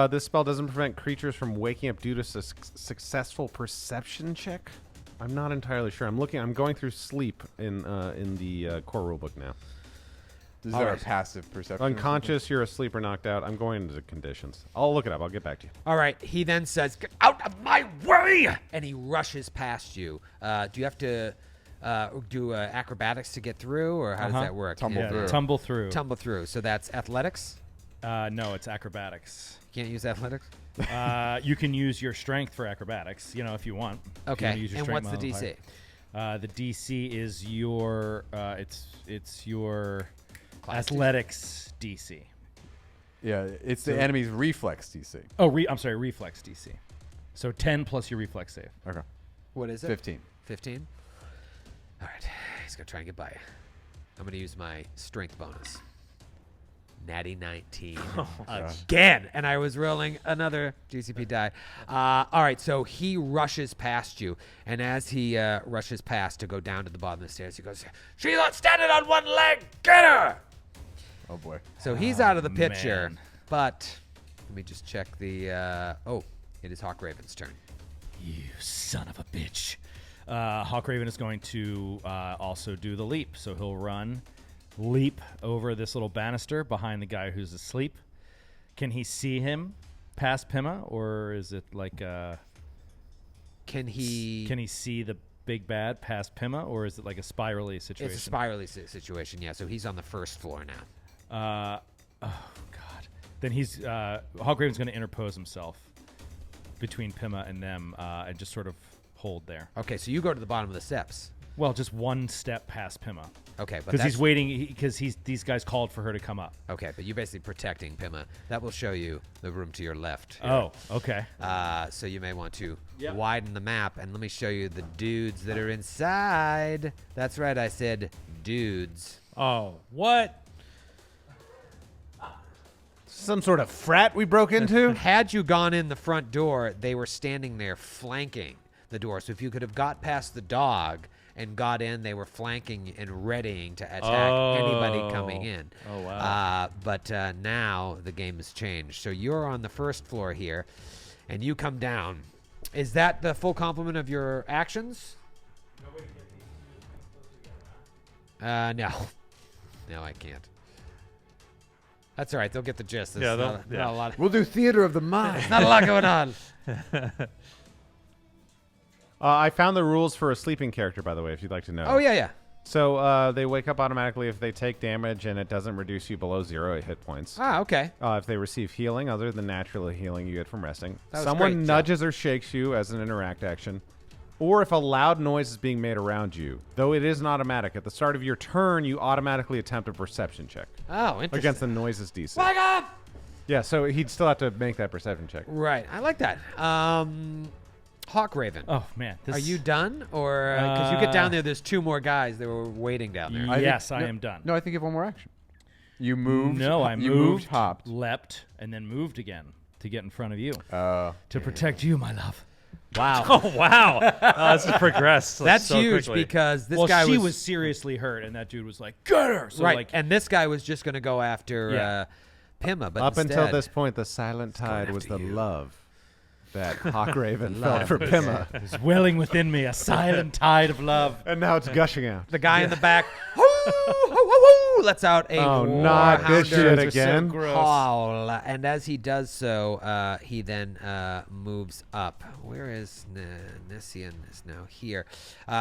this spell doesn't prevent creatures from waking up due to successful perception check. I'm not entirely sure. I'm going through sleep in the core rulebook now. Is All there right. a passive perception? or Unconscious, you're asleep or knocked out. I'm going into the conditions. I'll look it up. I'll get back to you. All right. He then says, "Get out of my way!" And he rushes past you. Do you have to do acrobatics to get through, or how does that work? Tumble through. Tumble through. Tumble through. So that's athletics? No, it's acrobatics. Can't use athletics? You can use your strength for acrobatics, if you want. If you Okay. wanna use your And strength what's the modifier. DC? The DC is your it's your Class athletics DC. Yeah, it's the enemy's reflex DC. Oh, I'm sorry, reflex DC. So 10 plus your reflex save. Okay. What is it? 15. 15? All right. He's going to try and get by. I'm going to use my strength bonus. Natty 19 again. And I was rolling another GCP die. All right. So he rushes past you. And as he rushes past to go down to the bottom of the stairs, he goes, "She's not standing on one leg. Get her!" Oh, boy. So he's out of the picture. man. But let me just check the. It is Hawkraven's turn. You son of a bitch. Hawkraven is going to also do the leap. So he'll run, leap over this little banister behind the guy who's asleep. Can he see him past Pima, or is it like Can he see the big bad past Pima, or is it like a spirally situation? It's a spirally situation, yeah. So he's on the first floor now. Oh God. Then he's Hawkraven's going to interpose himself between Pima and them and just sort of hold there. Okay, so you go to the bottom of the steps. Well, just one step past Pima. Okay, but Because he's that's- waiting. Because these guys called for her to come up. Okay, but you're basically protecting Pima. That will show you the room to your left. here. Oh, okay. So you may want to Yep. widen the map, and let me show you the dudes that are inside. That's right, I said dudes. Oh, what? Some sort of frat we broke into? Had you gone in the front door, they were standing there flanking the door. So if you could have got past the dog and got in, they were flanking and readying to attack anybody coming in. Oh, wow. But now the game has changed. So you're on the first floor here, and you come down. Is that the full complement of your actions? No. No, I can't. That's all right. They'll get the gist. There's not a lot. We'll do theater of the mind. Not a lot going on. I found the rules for a sleeping character, by the way, if you'd like to know. Oh, yeah, yeah. So they wake up automatically if they take damage and it doesn't reduce you below 0 hit points. Ah, okay. If they receive healing other than natural healing you get from resting. That was Someone great, Joe. nudges or shakes you as an interact action. Or if a loud noise is being made around you. Though it isn't automatic. At the start of your turn, you automatically attempt a perception check. Oh, interesting. Against the noises DC. Back up! Yeah, so he'd still have to make that perception check. Right. I like that. Hawkraven. Oh man. This, Are you done? Or because you get down there, there's 2 more guys that were waiting down there. Yes, I am done. No, I think you have one more action. You moved. No, I you moved, hopped. leapt, and then moved again to get in front of you Uh, to protect you, my love. Wow. Oh, wow. This has progressed. That's so huge quickly. because this well, guy she was, was seriously hurt, and that dude was like, "Get her!" So right, like, and this guy was just going to go after Yeah. Pima, but Up until instead- this point, the silent tide was after the you. love that Hawkraven Love felt for is- Pima. was welling within me a silent tide of love. And now it's gushing out. the guy in the back. lets out a Oh, not this shit again. howl, and as he does so, he then moves up. Where is Nessian? Is now here.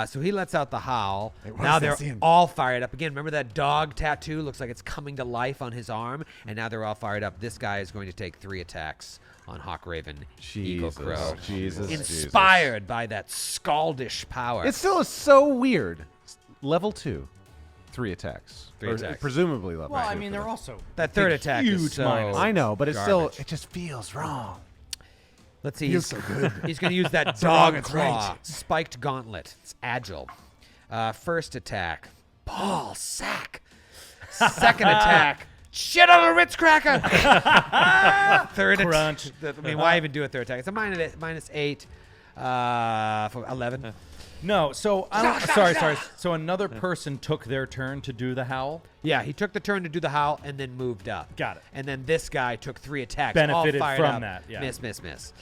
So he lets out the howl. Now they're all fired up again. Remember that dog tattoo? Looks like it's coming to life on his arm, and now they're all fired up. This guy is going to take 3 attacks on Hawk Raven, Eagle Crow. Jesus. Inspired by that scaldish power. It still is so weird. Level 2, 3 attacks. 3 Or attacks. Presumably level 2. Well, I mean, they're also That third attack is huge so minus. I know, but it's garbage. still, it just feels wrong. Let's see. He's going to use that dog claw, spiked gauntlet. It's agile. First attack, ball sack. Second attack, shit on a Ritz cracker. Third Crunch. I mean, why even do a third attack? It's a minus 8 for 11. No, so I don't, sorry. So another person took their turn to do the howl. Yeah, he took the turn to do the howl and then moved up. Got it. And then this guy took 3 attacks. Benefited all fired from up. that, yeah. Miss.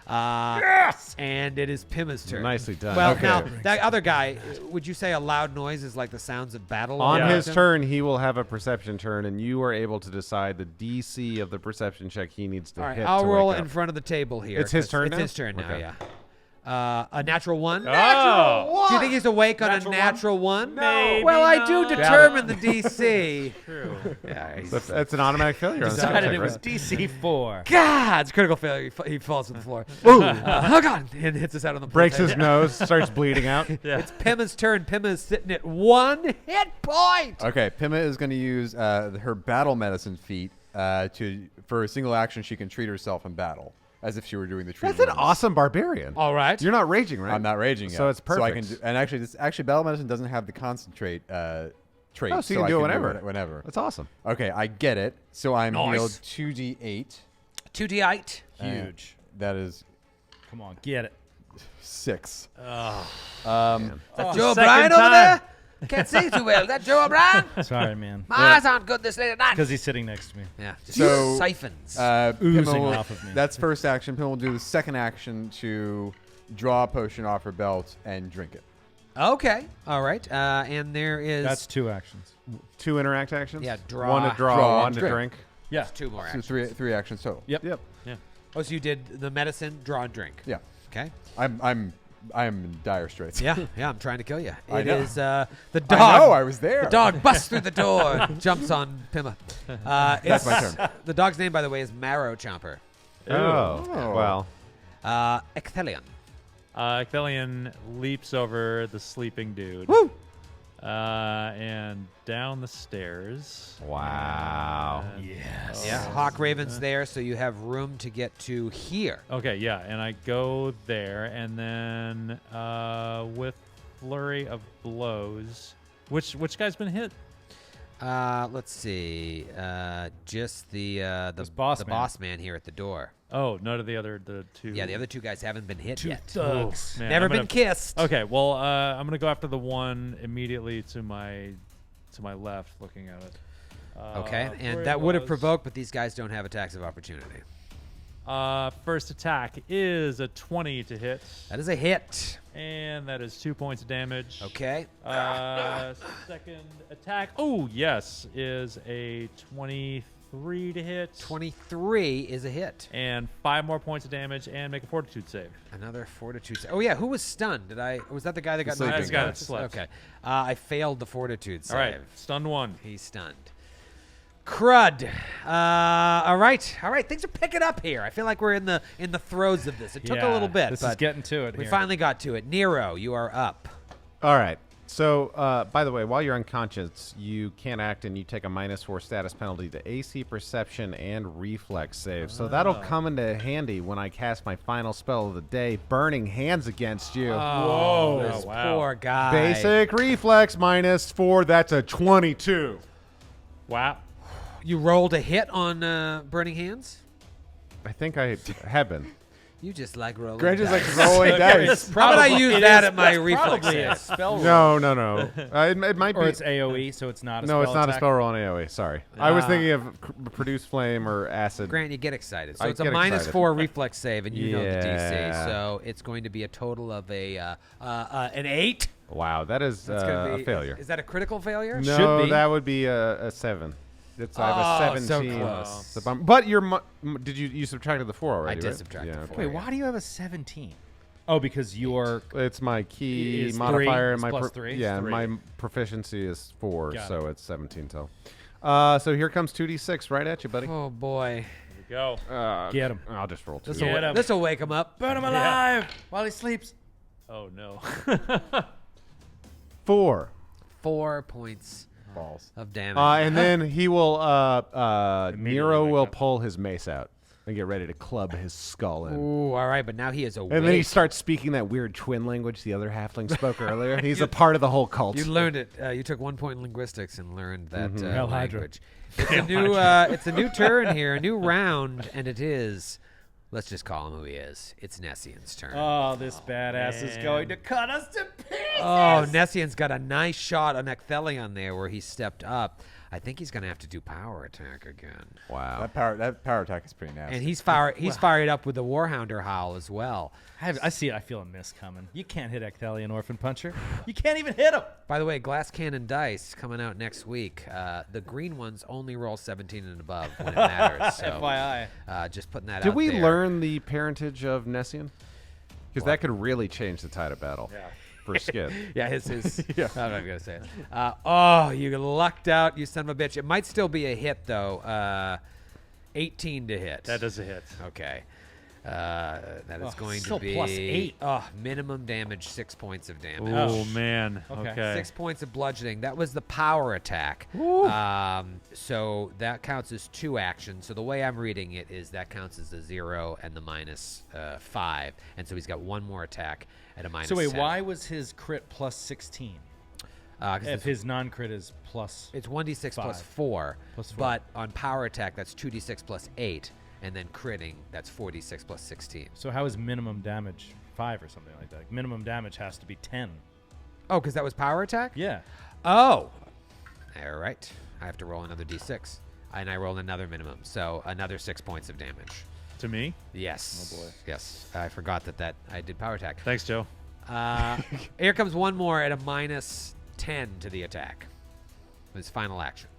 Yes! And it is Pima's turn. Nicely done. Well, Okay. now, that other guy, would you say a loud noise is like the sounds of battle? On around his him? turn, he will have a perception turn, and you are able to decide the DC of the perception check he needs to All right, hit. I'll to roll wake it in up. front of the table here. It's his 'cause turn It's now? his turn now, Okay. yeah. A natural 1? Oh, Do you think he's awake on Natural a natural 1? Maybe Well, I do not. determine the DC. true. Yeah, he's- That's an automatic failure. On the Decided check, it was right? DC 4. God, it's critical failure. He falls to the floor. Oh, God. And hits us out on the Breaks pool his table. nose, starts bleeding out. Yeah. It's Pima's turn. Pima is sitting at 1 hit point. Okay, Pima is going to use her battle medicine feat for a single action. She can treat herself in battle as if she were doing the treat. That's an awesome barbarian. All right. You're not raging, right? I'm not raging yet, So it's So I perfect. can and actually, battle medicine doesn't have the concentrate trait. Oh, so you can do it whenever. Whenever. That's awesome. Okay, I get it. So I'm Nice. healed 2d8. 2d8. Huge. That is Come on, get it. 6. That Oh, Joe second O'Brien over time. there? Can't see too well. Is that Joe O'Brien? Sorry, man. My eyes aren't good this late at night. Because he's sitting next to me. Yeah. Just So, siphons. Oozing Pima will- off of me. That's first action. Pima will do the second action to draw a potion off her belt and drink it. Okay. All right. And there is That's 2 actions. 2 interact actions? Yeah, draw. One to draw, Draw, one to drink. drink. Yeah. 2 more So actions. three actions total. Yep. Yep. Oh, so you did the medicine, draw, and drink. Yeah. Okay. I'm in dire straits. Yeah. I'm trying to kill you. I It know. is the dog. I know. I was there. The dog busts through the door, jumps on Pima. That's my turn. The dog's name, by the way, is Marrow Chomper. Oh. Oh. Well. Ecthelion. Ecthelion leaps over the sleeping dude. Woo! And down the stairs. Wow. Yes. Yeah, Hawk Raven's there, so you have room to get to here. Okay, yeah, and I go there, and then with flurry of blows, which guy's been hit? Let's see. Just the boss the man. boss man here at the door. Oh, none of the two. Yeah, the other 2 guys haven't been hit yet. Thugs. Man, Never I'm been gonna- kissed. Okay, well, I'm gonna go after the one immediately to my left, looking at it. Okay, Flurry and of that would have blows. provoked, but these guys don't have attacks of opportunity. First attack is a 20 to hit, That is a hit. and that is 2 points of damage. Okay. Second attack, oh yes, is a 23 to hit. 23 is a hit. And 5 more points of damage, and make a fortitude save. Another fortitude. Oh yeah, who was stunned? Was that the guy that got sleeping knocked guy. out? That's the guy that slept. Okay. I failed the fortitude save. All right, stunned 1. He's stunned. Crud. All right. Things are picking up here. I feel like we're in the throes of this. It took a Yeah, little bit, This but is getting to it we here. finally got to it. Nero, you are up. All right. So, by the way, while you're unconscious, you can't act and you take a -4 status penalty to AC, perception, and reflex save. So that'll come into handy when I cast my final spell of the day, Burning Hands against you. Whoa. This wow. poor guy. Basic reflex -4. That's a 22. Wow. You rolled a hit on Burning Hands? I think I have been. You just like rolling. Grant is dice. like rolling dice. How about I use that at my reflex Probably a save? spell roll. No. It might Or be. it's AoE, so it's not a spell No, it's not a attack. spell roll on AoE. Sorry. I was thinking of produce flame or acid. Grant, you get excited. So I it's a get excited. -4 reflex save, and you know the DC. Yeah. So it's going to be a total of an 8. Wow, that is That's gonna be a failure. Is that a critical failure? No, Should be. that would be a 7. I have a Oh, so 17. close. It's a bummer. But did you subtracted the 4 already? I did right? subtract yeah, the okay. 4. Wait, why do you have a 17? Oh, because your It's my key Is modifier three, and my it's plus 3? yeah, Three. my proficiency is 4, Got so it's 17 total. So here comes 2d6 right at you, buddy. Oh boy, Here we go. Get him. I'll just roll 2. Get him. this will wake him up. Burn him alive while he sleeps. Oh no. 4. 4 points Balls. of damage. And then he will Immediately Nero wake will up. pull his mace out and get ready to club his skull in. Ooh, all right, but now he is awake. And then he starts speaking that weird twin language the other halfling spoke earlier. He's a part of the whole cult. You learned it. You took 1 point in linguistics and learned that Hell Hydra. language. It's a new turn here, a new round, and it is. Let's just call him who he is. It's Nessian's turn. Oh, this badass is going to cut us to pieces. Oh, Nessian's got a nice shot on Ecthelion there where he stepped up. I think he's going to have to do power attack again. Wow. That power attack is pretty nasty. And he's fired up with the Warhounder howl as well. I see it. I feel a miss coming. You can't hit Ecthelion Orphan Puncher. You can't even hit him. By the way, Glass Cannon dice coming out next week. The green ones only roll 17 and above when it matters. So, FYI. just putting that out Did we there. learn the parentage of Nessian? Because that could really change the tide of battle for Skid. Yeah, his. Yeah. I'm not gonna say it. You lucked out, you son of a bitch. It might still be a hit though. 18 to hit. That is a hit. Okay. That is going to still be plus 8. Minimum damage, 6 points of damage. Oh man. Okay. Okay. 6 points of bludgeoning. That was the power attack. So that counts as 2 actions. So the way I'm reading it is that counts as the 0 and the -5. And so he's got 1 more attack at a -10. So wait, why was his crit plus 16? 'Cause If his non-crit is plus... it's 1d6 plus 5. 4. Plus 4. But on power attack, that's 2d6 plus 8. And then critting, that's 4d6 plus 16. So how is minimum damage 5 or something like that? Minimum damage has to be 10. Oh, because that was power attack? Yeah. Oh. All right. I have to roll another d6. And I roll another minimum. So another 6 points of damage. To me. Yes. Oh, boy. Yes. I forgot that I did power attack. Thanks, Joe. Here comes one more at a -10 to the attack. His final action.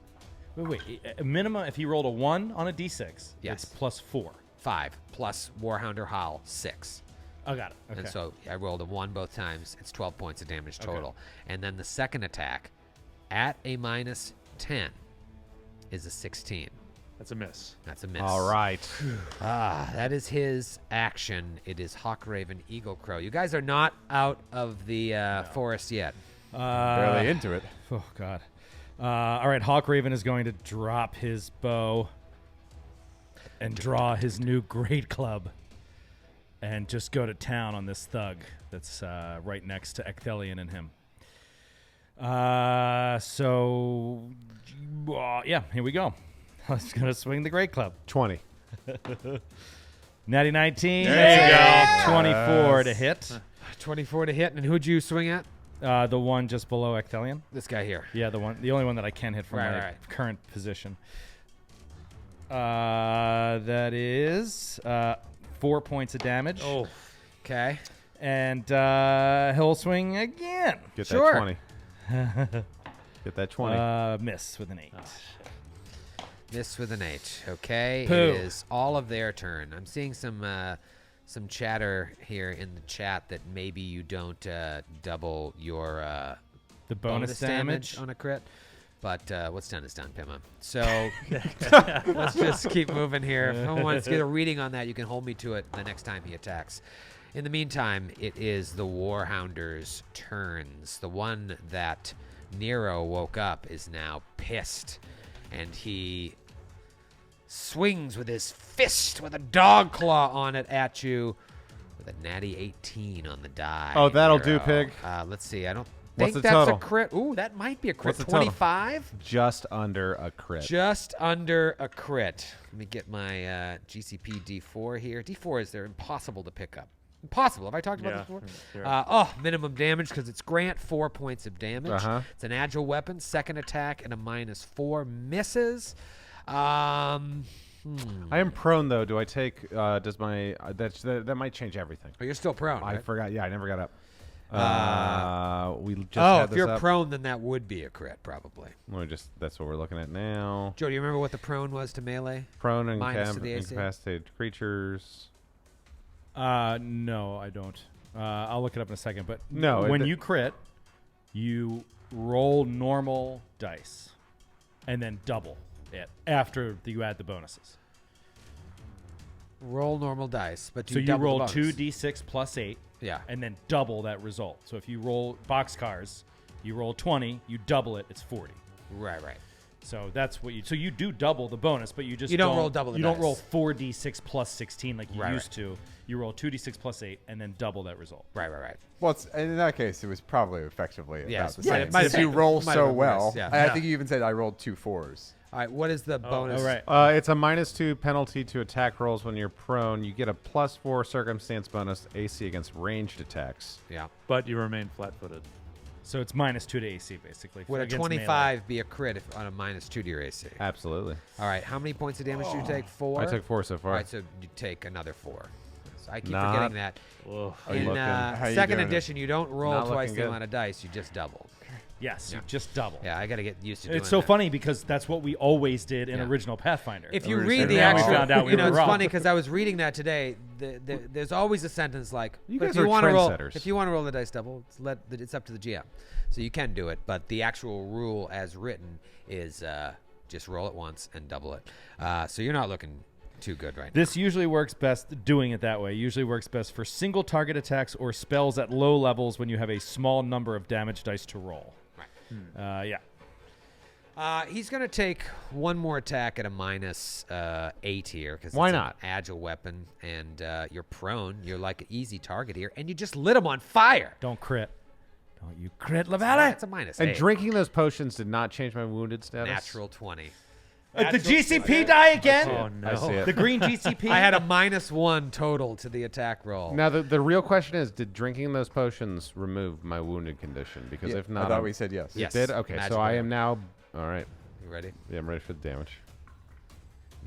Wait. A minimum, if he rolled a 1 on a d6, Yes. it's plus 4. 5 plus Warhounder Howl, 6. Oh, got it. Okay. And so I rolled a 1 both times. It's 12 points of damage total. And then the second attack at a -10 is a 16. That's a miss. That's a miss. All right. That is his action. It is Hawkraven Eagle Crow. You guys are not out of the forest yet. Barely into it. Oh, God. All right, Hawkraven is going to drop his bow and draw his new great club and just go to town on this thug that's right next to Ecthelion and him. Yeah, here we go. I was going to swing the great club. 20. Natty 19. There you go. 24 to hit. 24 to hit. And who'd you swing at? The one just below Ecthelion. This guy here. Yeah, the only one that I can hit from Right, my right. current position. That is 4 points of damage. Oh. Okay. And he'll swing again. Get Sure. that 20. Get that 20. Miss with an 8. Miss with an 8. Okay. Pooh. It is all of their turn. I'm seeing some chatter here in the chat that maybe you don't double your The bonus damage. on a crit. But what's done is done, Pima. So let's just keep moving here. If someone wants to get a reading on that, you can hold me to it the next time he attacks. In the meantime, it is the Warhounder's turns. The one that Nero woke up is now pissed. And he swings with his fist with a dog claw on it at you with a natty 18 on the die. Oh, that'll do, Nero. pig. Let's see. I don't What's think the that's total? a crit. Ooh, that might be a crit. What's the total? 25? Just under a crit. Just under a crit. Let me get my GCP D4 here. D4 they're impossible to pick up. Impossible. Have I talked about this before? Sure. Minimum damage because it's Grant, 4 points of damage. Uh-huh. It's an agile weapon, second attack, and a -4 misses. I am prone though. Do I take? Does my that might change everything? Oh, you're still prone. I right? forgot. Yeah, I never got up. We just Oh, had if this you're up. prone, then that would be a crit, probably. That's what we're looking at now. Joe, do you remember what the prone was to melee? Prone and Minus to the AC? incapacitated creatures. No, I don't. I'll look it up in a second. But No, when you crit, you roll normal dice and then double it after you add the bonuses. Roll normal dice, but So you double the roll bonus. 2d6 plus 8, Yeah. and then double that result. So if you roll boxcars, you roll 20, you double it, it's 40. Right. So that's what you. So you do double the bonus, but you just You don't roll double the You don't dice. roll 4d6 plus 16 like you Right, used to. You roll 2d6 plus 8, and then double that result. Right. Well, in that case, it was probably effectively Yes. about the Yeah, same. it might have If you been- roll might have so been well, worse, yeah. I think you even said I rolled 2 4s. All right. What is the bonus? All right. It's a -2 penalty to attack rolls when you're prone. You get a +4 circumstance bonus AC against ranged attacks. Yeah. But you remain flat-footed. So it's -2 to AC basically. Would a against 25 be a crit if on a -2 to your AC? Absolutely. All right. How many points of damage do you take? 4? I took 4 so All far. right. So you take another 4. So I keep Not- forgetting that. Ugh. Are you In looking? How you second doing it? edition, you don't roll Not twice looking the good. amount of dice. You just double. Melee. Yes, Yeah. you just double. Yeah, I got to get used to doing It's so that. funny because that's what we always did in Yeah. original Pathfinder. If you Original. read the And then we actual, found out we you know, were it's wrong. funny because I was reading that today. There's always a sentence like, You "But guys if you are want to roll, trendsetters. if you want to roll the dice double, it's up to the GM." So you can do it, but the actual rule as written is just roll it once and double it. So you're not looking too good right This usually works best, doing it that way, usually works best for single target attacks or spells at low levels when you have a small number of damage dice to roll. Right. Yeah. now. He's going to take one more attack at a -8 here because Why it's not? an agile weapon and you're prone. You're like an easy target here, and you just lit him on fire. Don't crit. Don't you crit, Lavelle? It's a -8. And drinking those potions did not change my wounded status. Natural 20. The GCP die again? Oh, no. I see it. The green GCP? I had a -1 total to the attack roll. Now the real question is, did drinking those potions remove my wounded condition? Because Yeah, if not, I thought I'm- we said yes. Yes. Did okay. Magical So I am damage. now all right. You ready? Yeah, I'm ready for the damage.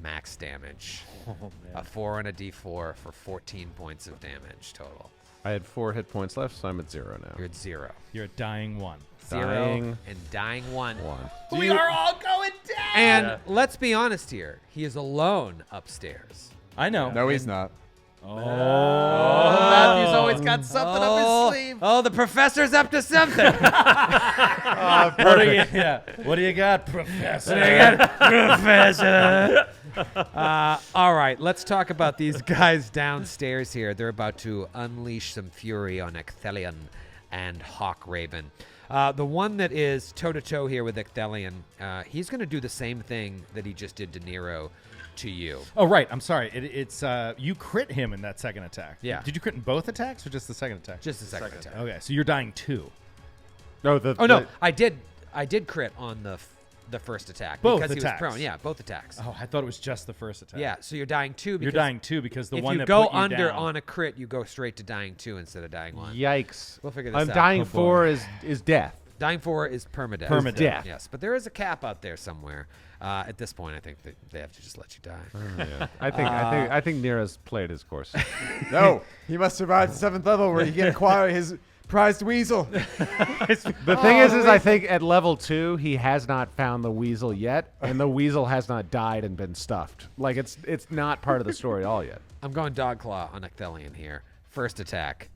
Max damage. Oh, A man. 4 and a D4 for 14 points of damage total. I had 4 hit points left, so I'm at 0 now. You're at 0. You're a dying one. 0 Dying. and dying 1. 1. We are all going down! And Yeah. let's be honest here. He is alone upstairs. I know. No, he's not. Oh, Matthew's always got something up his sleeve. Oh, the professor's up to something. What do you got, Professor? Professor. All right, let's talk about these guys downstairs here. They're about to unleash some fury on Ecthelion and Hawk Raven. The one that is toe-to-toe here with Ecthelion, he's going to do the same thing that he just did to Nero to you. Oh, right. I'm sorry. It's you crit him in that second attack. Yeah. Did you crit in both attacks or just the second attack? Just the second attack. Okay, so you're dying 2. No, Oh, no, I did crit on the first attack. Both because attacks. he was prone. Yeah, both attacks. Oh, I thought it was just the first attack. Yeah, so you're dying 2 because You're dying 2 because the if one you that go put you under down, on a crit, you go straight to dying 2 instead of dying 1. Yikes! We'll figure this I'm out. dying Oh, 4 boy. is death. Dying 4 is permadeath. Permadeath. Death. Yes, but there is a cap out there somewhere. At this point, I think that they have to just let you die. Yeah. I think Nero's played his course. No, he must survive the 7th level where he can acquire his prized weasel. The thing is I think at level 2 he has not found the weasel yet, and the weasel has not died and been stuffed. Like it's not part of the story at all yet. I'm going Dog Claw on Ecthelion here. First attack,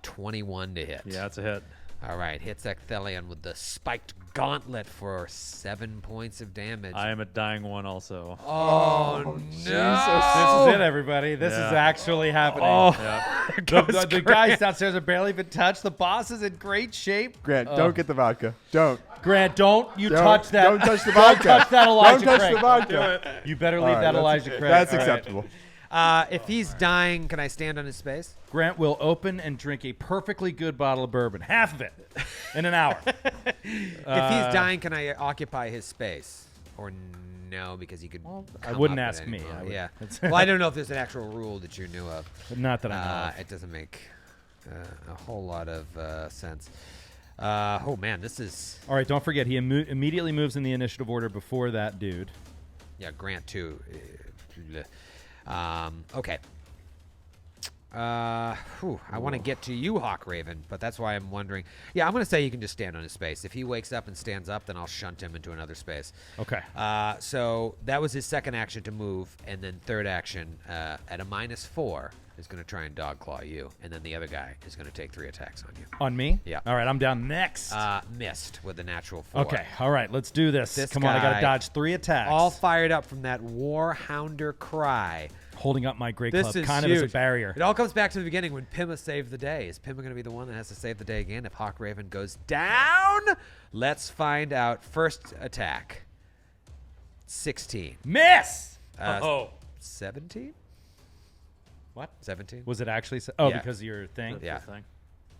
21 to hit. Yeah, it's a hit. All right, hits Ecthelion with the spiked gauntlet for 7 points of damage. I am a dying 1 also. Oh, no! This is it, everybody. This is Yeah. actually happening. Yeah. The guys downstairs are barely even touched. The boss is in great shape. Grant, don't get the vodka. Don't. Grant, don't you Don't- touch that. Don't touch the vodka. Don't touch that, Elijah Don't touch Craig. the vodka. You better All leave right, that that's- Elijah Craig. That's All right. acceptable. If he's dying, can I stand on his space? Grant will open and drink a perfectly good bottle of bourbon, half of it, in an hour. If he's dying, can I occupy his space? Or no, because he could. I come wouldn't up at ask any me. point. I would- Yeah. that's- Well, I don't know if there's an actual rule that you knew of. Not that I know of. It doesn't make a whole lot of sense. Oh man, this is All right, don't forget, he immediately moves in the initiative order before that dude. Grant too. Okay. I want to get to you, Hawk Raven, but that's why I'm wondering. Yeah, I'm going to say you can just stand on his space. If he wakes up and stands up, then I'll shunt him into another space. Okay. So that was his second action to move, and then third action at a -4 is going to try and dogclaw you, and then the other guy is going to take 3 attacks on you. On me? Yeah. All right, I'm down next. Missed with a natural 4. Okay, all right, let's do this. This Come on, I got to guy- dodge 3 attacks. All fired up from that Warhounder cry. Holding up my great This club, is kind huge. of as a barrier. It all comes back to the beginning when Pima saved the day. Is Pima going to be the one that has to save the day again if Hawk Raven goes down? Let's find out. First attack. 16. Miss! 17? What? 17? Was it actually? Oh, Yeah. because of your thing? Yeah.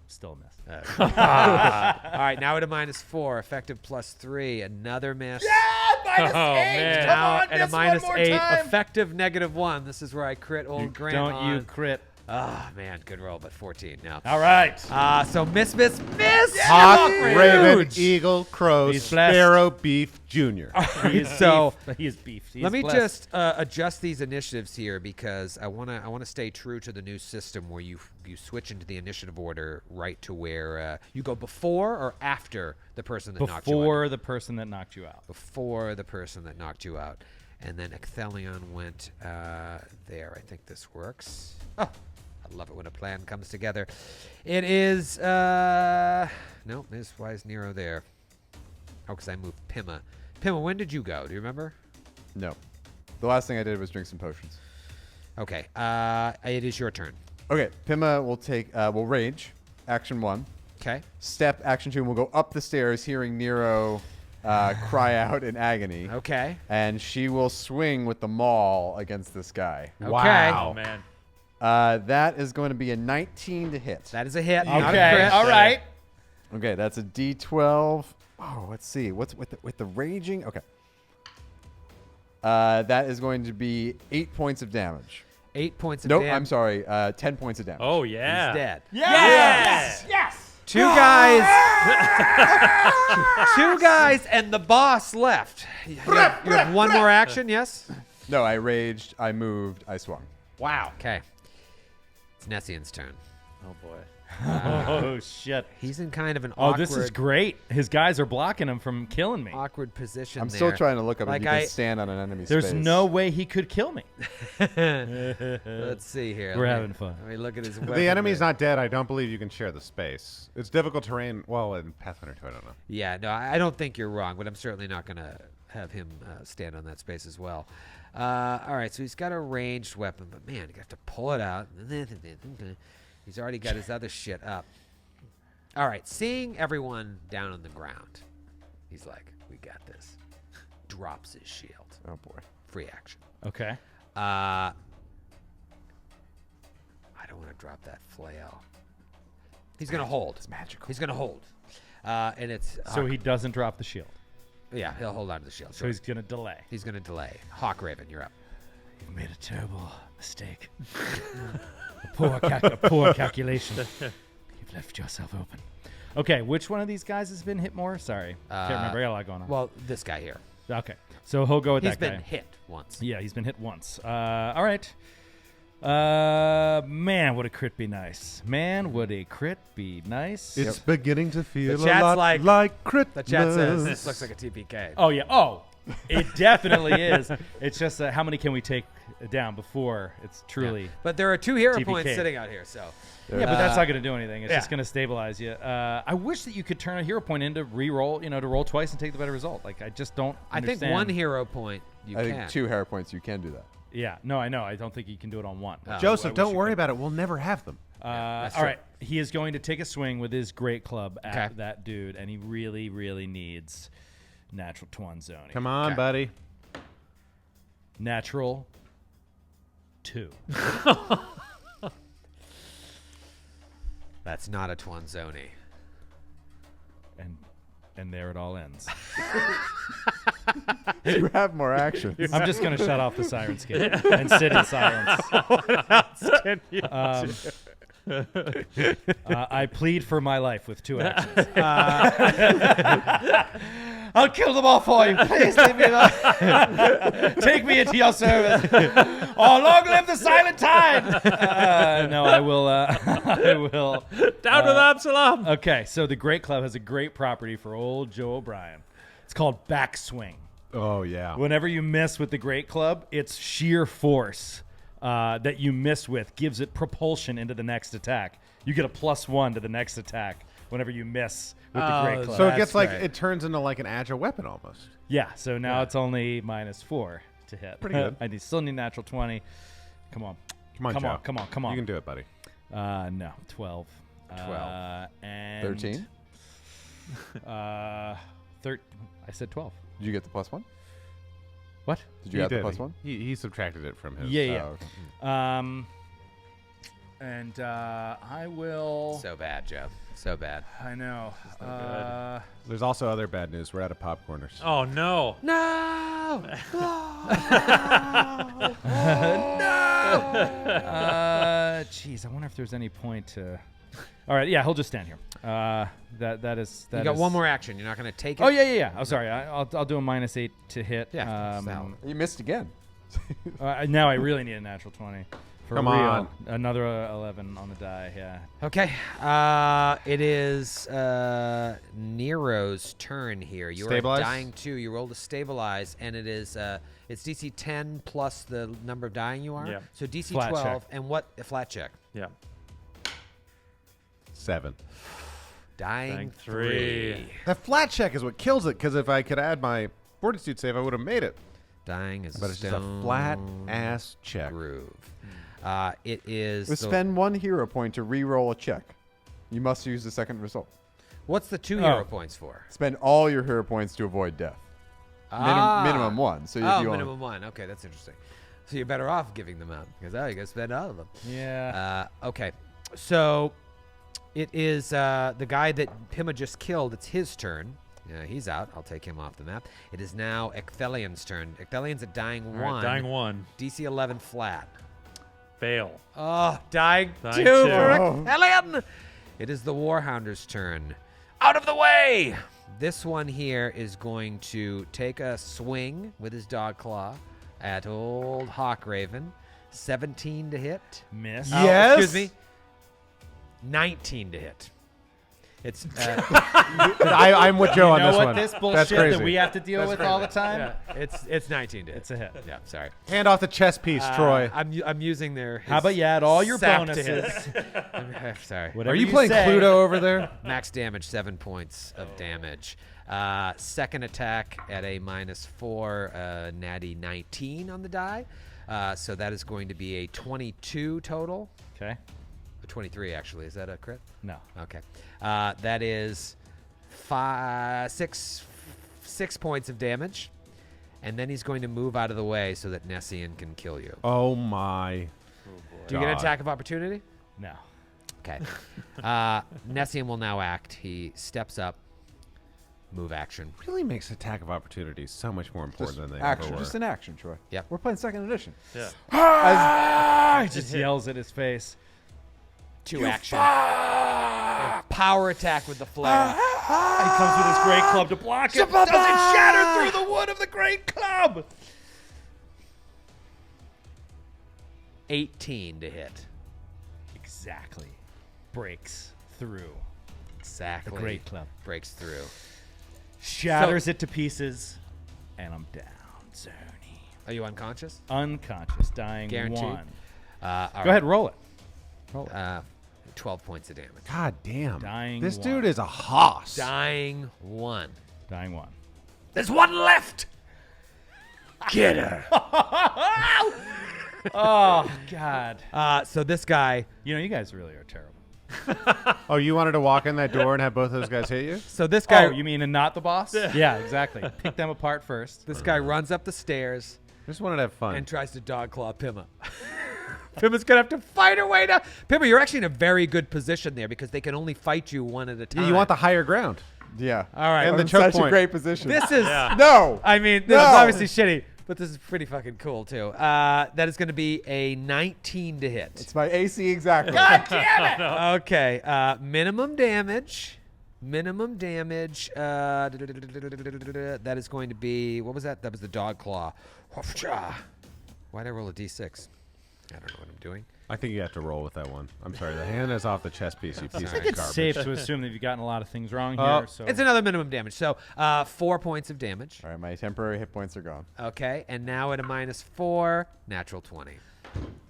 Still a miss. All right, now at a -4, effective +3, another miss. Minus Oh, 8! man. Come Now on, at a miss one more -8, time. effective -1. This is where I crit old Grant. Don't you on. crit. Oh, man, good roll, but 14 now. All right. So miss. Hawk, Huge. Raven, eagle, crow, He's blessed. sparrow, beef, junior. He is So- beef. He is beef. He Let is me blessed. just adjust these initiatives here because I wanna stay true to the new system where you switch into the initiative order right to where you go before or after the person that knocked you out. Before the person that knocked you out. Before the person that knocked you out, and then Ecthelion went there. I think this works. Oh, I love it when a plan comes together. It is no. Why is Nero there? Oh, because I moved Pima. Pima, when did you go? Do you remember? No. The last thing I did was drink some potions. Okay. It is your turn. Okay, Pima will take, will rage, action 1. Okay. Step, action 2, and we'll go up the stairs hearing Nero cry out in agony. Okay. And she will swing with the maul against this guy. Okay. Oh, man. That is going to be a 19 to hit. That is a hit. Not a Okay. crit. All right. Okay, that's a D12. Oh, let's see. What's with the raging? Okay. That is going to be 8 points of damage. 8 points of Nope, damage. I'm sorry. 10 points of damage. Oh, yeah. He's dead. Yes! Yes! Two guys. Two guys and the boss left. You have one more action, yes? No, I raged, I moved, I swung. Wow. Okay. It's Nessian's turn. Oh, boy. Oh, shit. He's in kind of an Oh, awkward, this is great. His guys are blocking him from killing me. awkward position I'm there. still trying to look up Like if you can stand on an enemy There's space. no way he could kill me. Let's see here. We're Let me- having fun. Let me look at his If weapon the enemy's there. not dead, I don't believe you can share the space. It's difficult terrain. Well, in Pathfinder 2, I don't know. Yeah, no, I don't think you're wrong, but I'm certainly not going to have him stand on that space as well. All right, so he's got a ranged weapon, but man, you have to pull it out. He's already got his other shit up. All right, seeing everyone down on the ground, he's like, we got this. Drops his shield. Oh, boy. Free action. Okay. I don't want to drop that flail. He's going to hold. It's magical. He's going to hold. And it's... So he doesn't drop the shield. Yeah, he'll hold on to the shield. So he's going to delay. He's going to delay. Hawk Raven, you're up. You've made a terrible mistake. a poor calculation. You've left yourself open. Okay, which one of these guys has been hit more? Sorry. Can't remember. I got a lot going on. Well, this guy here. Okay, so he'll go with He's that guy. been hit once. Yeah, he's been hit once. All right. Man, would a crit be nice. Man, would a crit be nice. It's beginning to feel The a chat's lot like- like Christmas. The chat says this looks like a TPK. Oh, yeah. Oh, it definitely is. It's just how many can we take down before it's truly... But there are 2 hero TPK. points sitting out here, so. Yeah, but that's not going to do anything. It's yeah. just going to stabilize you. I wish that you could turn a hero point into re-roll, to roll twice and take the better result. Like, I just don't I think understand. 1 hero point you I can. think 2 hero points, you can do that. Yeah, no, I know. I don't think you can do it on one. Oh. Joseph, I don't wish you worry could. about it. We'll never have them. that's All true. right. He is going to take a swing with his great club at Okay. that dude, and he really, really needs natural Twan zone. Come on, Okay. buddy. Natural 2. That's not a Twanzoni. And there it all ends. You have more actions. I'm just going to shut off the siren skate and sit in silence. I plead for my life with 2 actions. I'll kill them all for you. Please leave me alone. Take me into your service. Oh, long live the silent tide. No, I will. I will. Down with Absalom. Okay, so the Great Club has a great property for old Joe O'Brien. It's called backswing. Oh, yeah. Whenever you miss with the Great Club, it's sheer force that you miss with gives it propulsion into the next attack. You get a +1 to the next attack whenever you miss with the Great Club. So it gets That's like, great. it turns into like an agile weapon almost. Yeah, so now it's only -4 to hit. Pretty good. I still need natural 20. Come on. Come on, Come Joe. on, come on, come on. You can do it, buddy. No, 12. 12. And 13? 13. I said 12. Did you get the +1? What? Did you He have the did. +1? He subtracted it from his. Yeah, yeah. Oh, okay. And I will. So bad, Joe. So bad. I know. There's also other bad news. We're out of popcorners. Oh no. No! Jeez, I wonder if there's any point to. All right, yeah, he'll just stand here. That is. You got one more action. You're not going to take it? Oh yeah. Oh, sorry. I'll do a -8 to hit. Yeah. so- You missed again. Now I really need a natural 20. For Come real. on. Another 11 on the die. Yeah. Okay. It is Nero's turn here. You Stabilize? are dying 2. You roll to stabilize, and it is it's DC 10 plus the number of dying you are. Yeah. So DC Flat 12, check. and what a flat check. Yeah. 7. Dying Dying 3. 3. That flat check is what kills it, because if I could add my fortitude save, I would have made it. Dying is But it's just a flat ass check. groove. It is. We the- spend 1 hero point to re-roll a check. You must use the second result. What's the 2 Oh. hero points for? Spend all your hero points to avoid death. Minimum 1. So if Oh, you minimum 1. Okay, that's interesting. So you're better off giving them out because you got to spend all of them. Yeah. Okay, so it is the guy that Pima just killed. It's his turn. He's out. I'll take him off the map. It is now Ecthelian's turn. Ecthelian's at dying All 1. right, dying 1. DC 11 flat. Fail. Oh, dying 2 Dying for 2. Ecthelian. It is the Warhounder's turn. Out of the way! This one here is going to take a swing with his dog claw at old Hawkraven. 17 to hit. Miss. Oh, Yes. excuse me. 19 to hit. It's I'm with Joe You on know this what? one. This That's bullshit crazy. that we have to deal with all the time? it's 19 to hit. It's a hit. Yeah, sorry. Hand off the chess piece, Troy. I'm using their. How about you add all your sap to bonuses? Sorry. Whatever Are you playing say. Cluedo over there? Max damage, 7 points of damage. Second attack at a -4, natty 19 on the die. So that is going to be a 22 total. Okay. A 23 actually. Is that a crit? No. Okay. That is 6 points of damage. And then he's going to move out of the way so that Nessian can kill you. Oh my. Do you get an God. attack of opportunity? No. Okay. Nessian will now act. He steps up. Move action. Really makes attack of opportunities so much more important Just than they action. ever were. Just an action, Troy. Yep. We're playing second edition. Yeah. He just yells at his face. 2 action. Power attack with the flare. He comes with his great club to block it. Does it shatter through the wood of the great club? 18 to hit. Exactly. Breaks through. Exactly. The great club. Breaks through. Shatters it to pieces. And I'm down. Zony. Are you unconscious? Unconscious. Dying Guaranteed? 1. All Go ahead, roll it. 12 points of damage. God damn. Dying This one. dude is a hoss. Dying 1. Dying 1. There's 1 left. Get her. Oh, God. So this guy. You know, you guys really are terrible. Oh, you wanted to walk in that door and have both those guys hit you? So this guy. Oh, you mean and not the boss? Yeah, exactly. Pick them apart first. This guy runs up the stairs Just wanted to have fun. and tries to dog claw Pima. Pippa's gonna have to fight her way down. Pippa, you're actually in a very good position there because they can only fight you one at a time. You want the higher ground. Yeah. All right. I'm And the in choke such a point. great position. This is. No. I mean, this is obviously shitty, but this is pretty fucking cool too. That is going to be a 19 to hit. It's my AC exactly. God damn it! Okay. Minimum damage. Minimum damage. That is going to be. What was that? That was the dog claw. Why'd I roll a d6? I don't know what I'm doing. I think you have to roll with that one. I'm sorry. The hand is off the chess piece. You piece I of think it's garbage. safe to assume that you've gotten a lot of things wrong Oh. here. So It's another minimum damage. So 4 points of damage. All right, my temporary hit points are gone. Okay. And now at a -4, natural 20.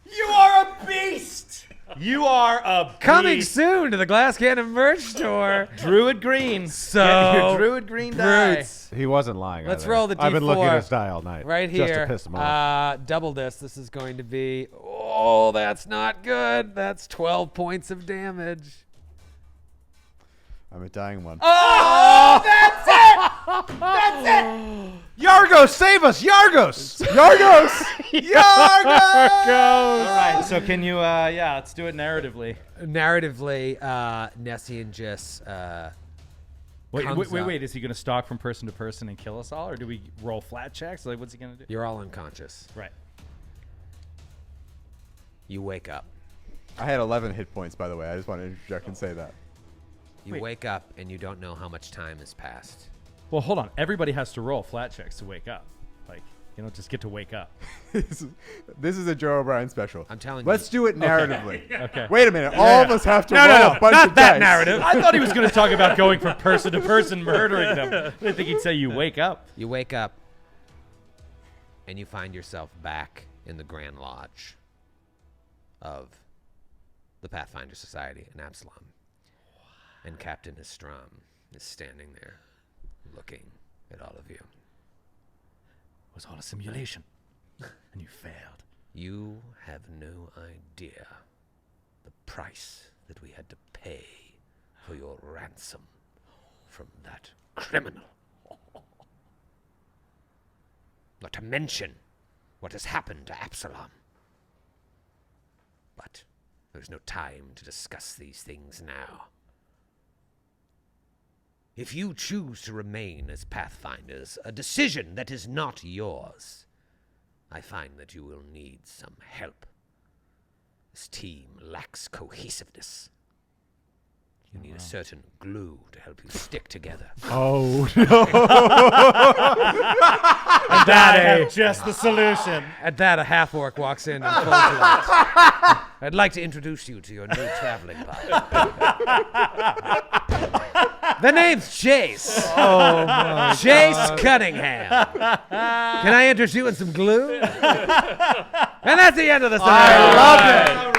you are a beast. You are a Coming beast. soon to the Glass Cannon merch store. Druid green. So Get your Druid green die. brutes. He wasn't lying. Let's either. roll the I've been looking at D4 his die all night. Right Just here. to piss him off. Double this. This is going to be. Oh, that's not good. That's 12 points of damage. I'm a dying one. Oh, that's it! That's it! Yargos, save us! Yargos! Yargos! Yargos! All right. So can you? Let's do it narratively. Narratively, Nessian just. Comes up. Wait. Is he going to stalk from person to person and kill us all, or do we roll flat checks? Like, what's he going to do? You're all unconscious. Right. You wake up. I had 11 hit points, by the way. I just want to interject and say that. You wake up and you don't know how much time has passed. Well, hold on. Everybody has to roll flat checks to wake up. Like, you don't just get to wake up. This is a Joe O'Brien special. I'm telling Let's you. do it narratively. Okay. Wait a minute. All of us have to roll a bunch not of that dice. narrative. I thought he was going to talk about going from person to person, murdering them. I didn't think he'd say you wake up. You wake up and you find yourself back in the Grand Lodge of the Pathfinder Society in Absalom. And Captain Estram is standing there looking at all of you. It was all a simulation, and you failed. You have no idea the price that we had to pay for your ransom from that criminal. Not to mention what has happened to Absalom. But there's no time to discuss these things now. If you choose to remain as Pathfinders, a decision that is not yours, I find that you will need some help. This team lacks cohesiveness. You need a certain glue to help you stick together. Oh, And I have just the solution. At that, a half-orc walks in and pulls you out. I'd like to introduce you to your new traveling partner. The name's Jace. oh my Jace Cunningham. Can I interest you in some glue? And that's the end of the story. I love it.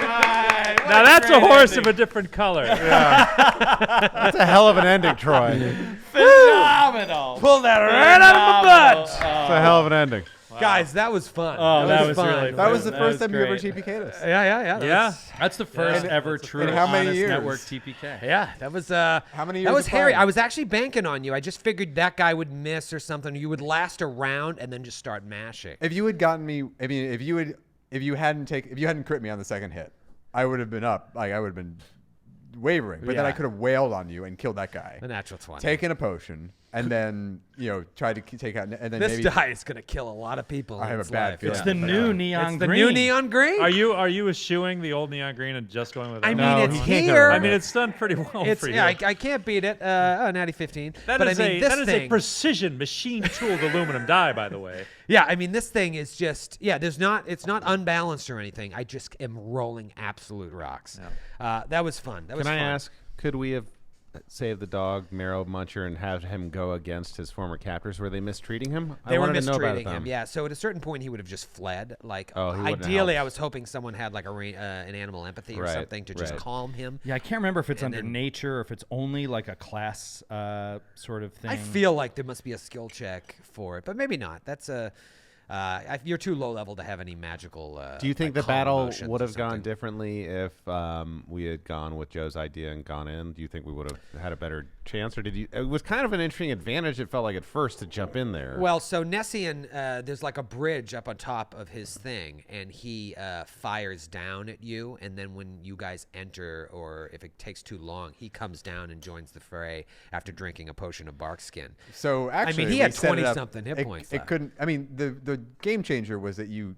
Now that's a horse of a different color. That's a hell of an ending, Troy. Phenomenal. Pull that right out of my butt. It's a hell of an ending. Guys, that was fun. Oh, that was fun. really That was the That first was time you ever great. TPK'd us. Yeah. Yeah. That's the first ever true in how many honest years? network TPK. Yeah, that was How many years that was of hairy. playing? I was actually banking on you. I just figured that guy would miss or something. You would last a round and then just start mashing. If you had gotten me, I mean, if you hadn't crit me on the second hit, I would have been up. Like I would have been wavering, but then I Yeah. could have wailed on you and killed that guy. The natural 20. Taken a potion and then try to take out, and then This maybe die is gonna kill a lot of people. I in have a its bad life. feeling. It's the new neon It's the green. new neon green. Are you eschewing the old neon green and just going with that? I mean, No, it's he can't go here. wrong. I mean, it's done pretty well It's for you. yeah. I can't beat it. Natty 15. That but is I mean, this that is thing. a precision machine-tooled aluminum die, by the way. Yeah, I mean, this thing is just it's not unbalanced or anything. I just am rolling absolute rocks. That was fun. That was Can I fun. ask, could we have saved the dog, Marrow Muncher, and have him go against his former captors? Were they mistreating him? They I were wanted to know about mistreating him, them. yeah. So at a certain point, he would have just fled. Like, Oh, he wouldn't have ideally, helped. I was hoping someone had like an animal empathy or Right, something to just right. calm him. Yeah, I can't remember if it's And under then- nature or if it's only like a class sort of thing. I feel like there must be a skill check for it, but maybe not. That's a. you're too low level to have any magical. Do you think like the calm battle motions would or have gone something. differently if we had gone with Joe's idea and gone in? Do you think we would have had a better chance, or did you? It was kind of an interesting advantage. It felt like at first to jump in there. Well, so Nessian, there's like a bridge up on top of his thing, and he fires down at you. And then when you guys enter, or if it takes too long, he comes down and joins the fray after drinking a potion of bark skin. So actually, he we had set it up- 20-something hit points It left. couldn't. I mean, the game changer was that you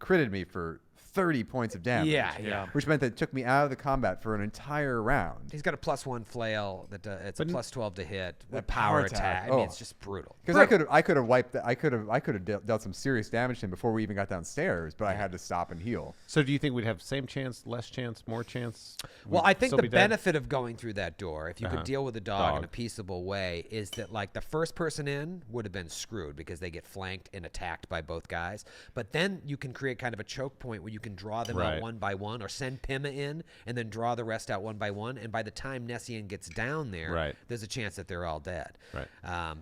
critted me for 30 points of damage. Yeah. Which meant that it took me out of the combat for an entire round. He's got a +1 flail that it's a +12 to hit with That power power attack. attack. I mean, Oh. it's just brutal. Because I could have wiped that. I could have dealt some serious damage to him before we even got downstairs, but I had to stop and heal. So do you think we'd have same chance, less chance, more chance? Well, We'd I think still the be dead? benefit of going through that door, if you could deal with the dog in a peaceable way, is that like the first person in would have been screwed because they get flanked and attacked by both guys. But then you can create kind of a choke point where you can draw them out one by one, or send Pima in and then draw the rest out one by one. And by the time Nessian gets down there, there's a chance that they're all dead. Right.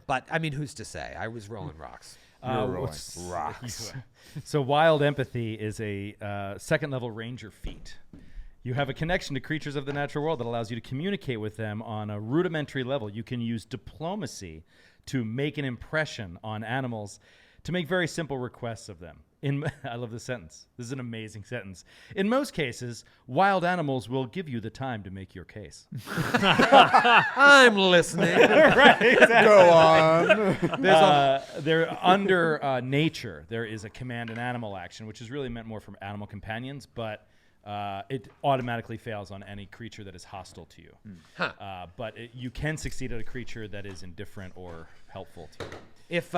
But I mean, who's to say? I was rolling rocks. Rocks. So Wild Empathy is a second level ranger feat. You have a connection to creatures of the natural world that allows you to communicate with them on a rudimentary level. You can use diplomacy to make an impression on animals, to make very simple requests of them. I love this sentence. This is an amazing sentence. In most cases, wild animals will give you the time to make your case. I'm listening. Go on. They're under nature. There is a command and animal action, which is really meant more for animal companions, but it automatically fails on any creature that is hostile to you. But you can succeed at a creature that is indifferent or helpful to you. If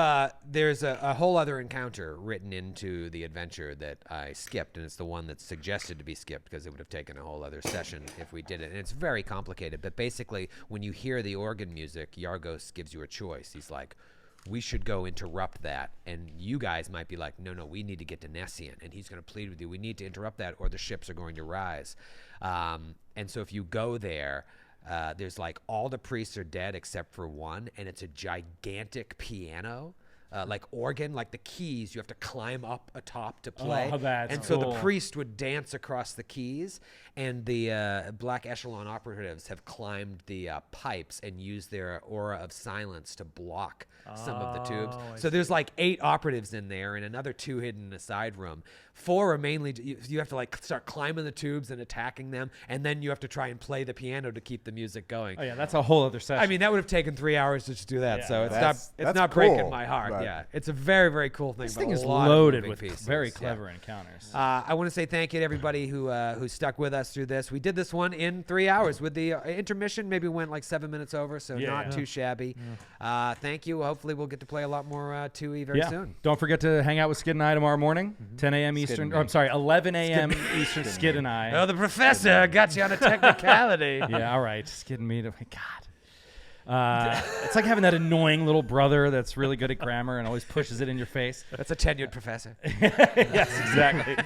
there's a whole other encounter written into the adventure that I skipped, and it's the one that's suggested to be skipped because it would have taken a whole other session if we did it. And it's very complicated, but basically when you hear the organ music, Yargos gives you a choice. He's like, we should go interrupt that. And you guys might be like, no, we need to get to Nessian. And he's going to plead with you. We need to interrupt that or the ships are going to rise. And so if you go there, there's like all the priests are dead except for one, and it's a gigantic piano, like organ, like the keys. You have to climb up atop to play. Oh, that's and so cool. the priest would dance across the keys, and the Black Echelon operatives have climbed the pipes and used their aura of silence to block some of the tubes. So there's like 8 operatives in there and another 2 hidden in a side room. 4 are mainly, you have to like start climbing the tubes and attacking them, and then you have to try and play the piano to keep the music going. Oh yeah, that's a whole other session. I mean, that would have taken 3 hours to just do that. Yeah. So it's That's not breaking cool, my heart. but- Yeah, it's a very, very cool thing. this but thing a is lot of loaded moving with pieces. very Yeah. clever encounters. I want to say thank you to everybody who stuck with us through this. We did this one in 3 hours with the intermission. Maybe went like 7 minutes over, so not too shabby. Thank you. Hopefully, we'll get to play a lot more 2E very soon. Don't forget to hang out with Skid and I tomorrow morning, 10 a.m. Eastern. and Or, me. I'm sorry, 11 a.m. Eastern. Skid and I. Oh, the professor got you on a technicality. Yeah, all right. Skid and me. God. It's like having that annoying little brother that's really good at grammar and always pushes it in your face. That's a tenured professor. Yes, exactly.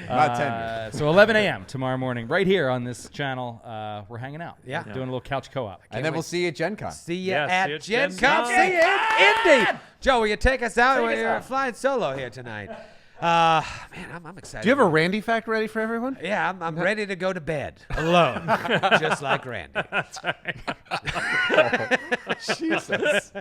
Not tenured. So 11 a.m. tomorrow morning, right here on this channel, we're hanging out. Yeah. Doing a little couch co-op. And then we'll see you at Gen Con. See you Yeah, at see you at Gen Gen Con. Con. See you in Indy. Joe, will you take us out? We're flying solo here tonight. Man, I'm excited. Do you have a Randy fact ready for everyone? Yeah, I'm ready to go to bed alone, just like Randy. Jesus.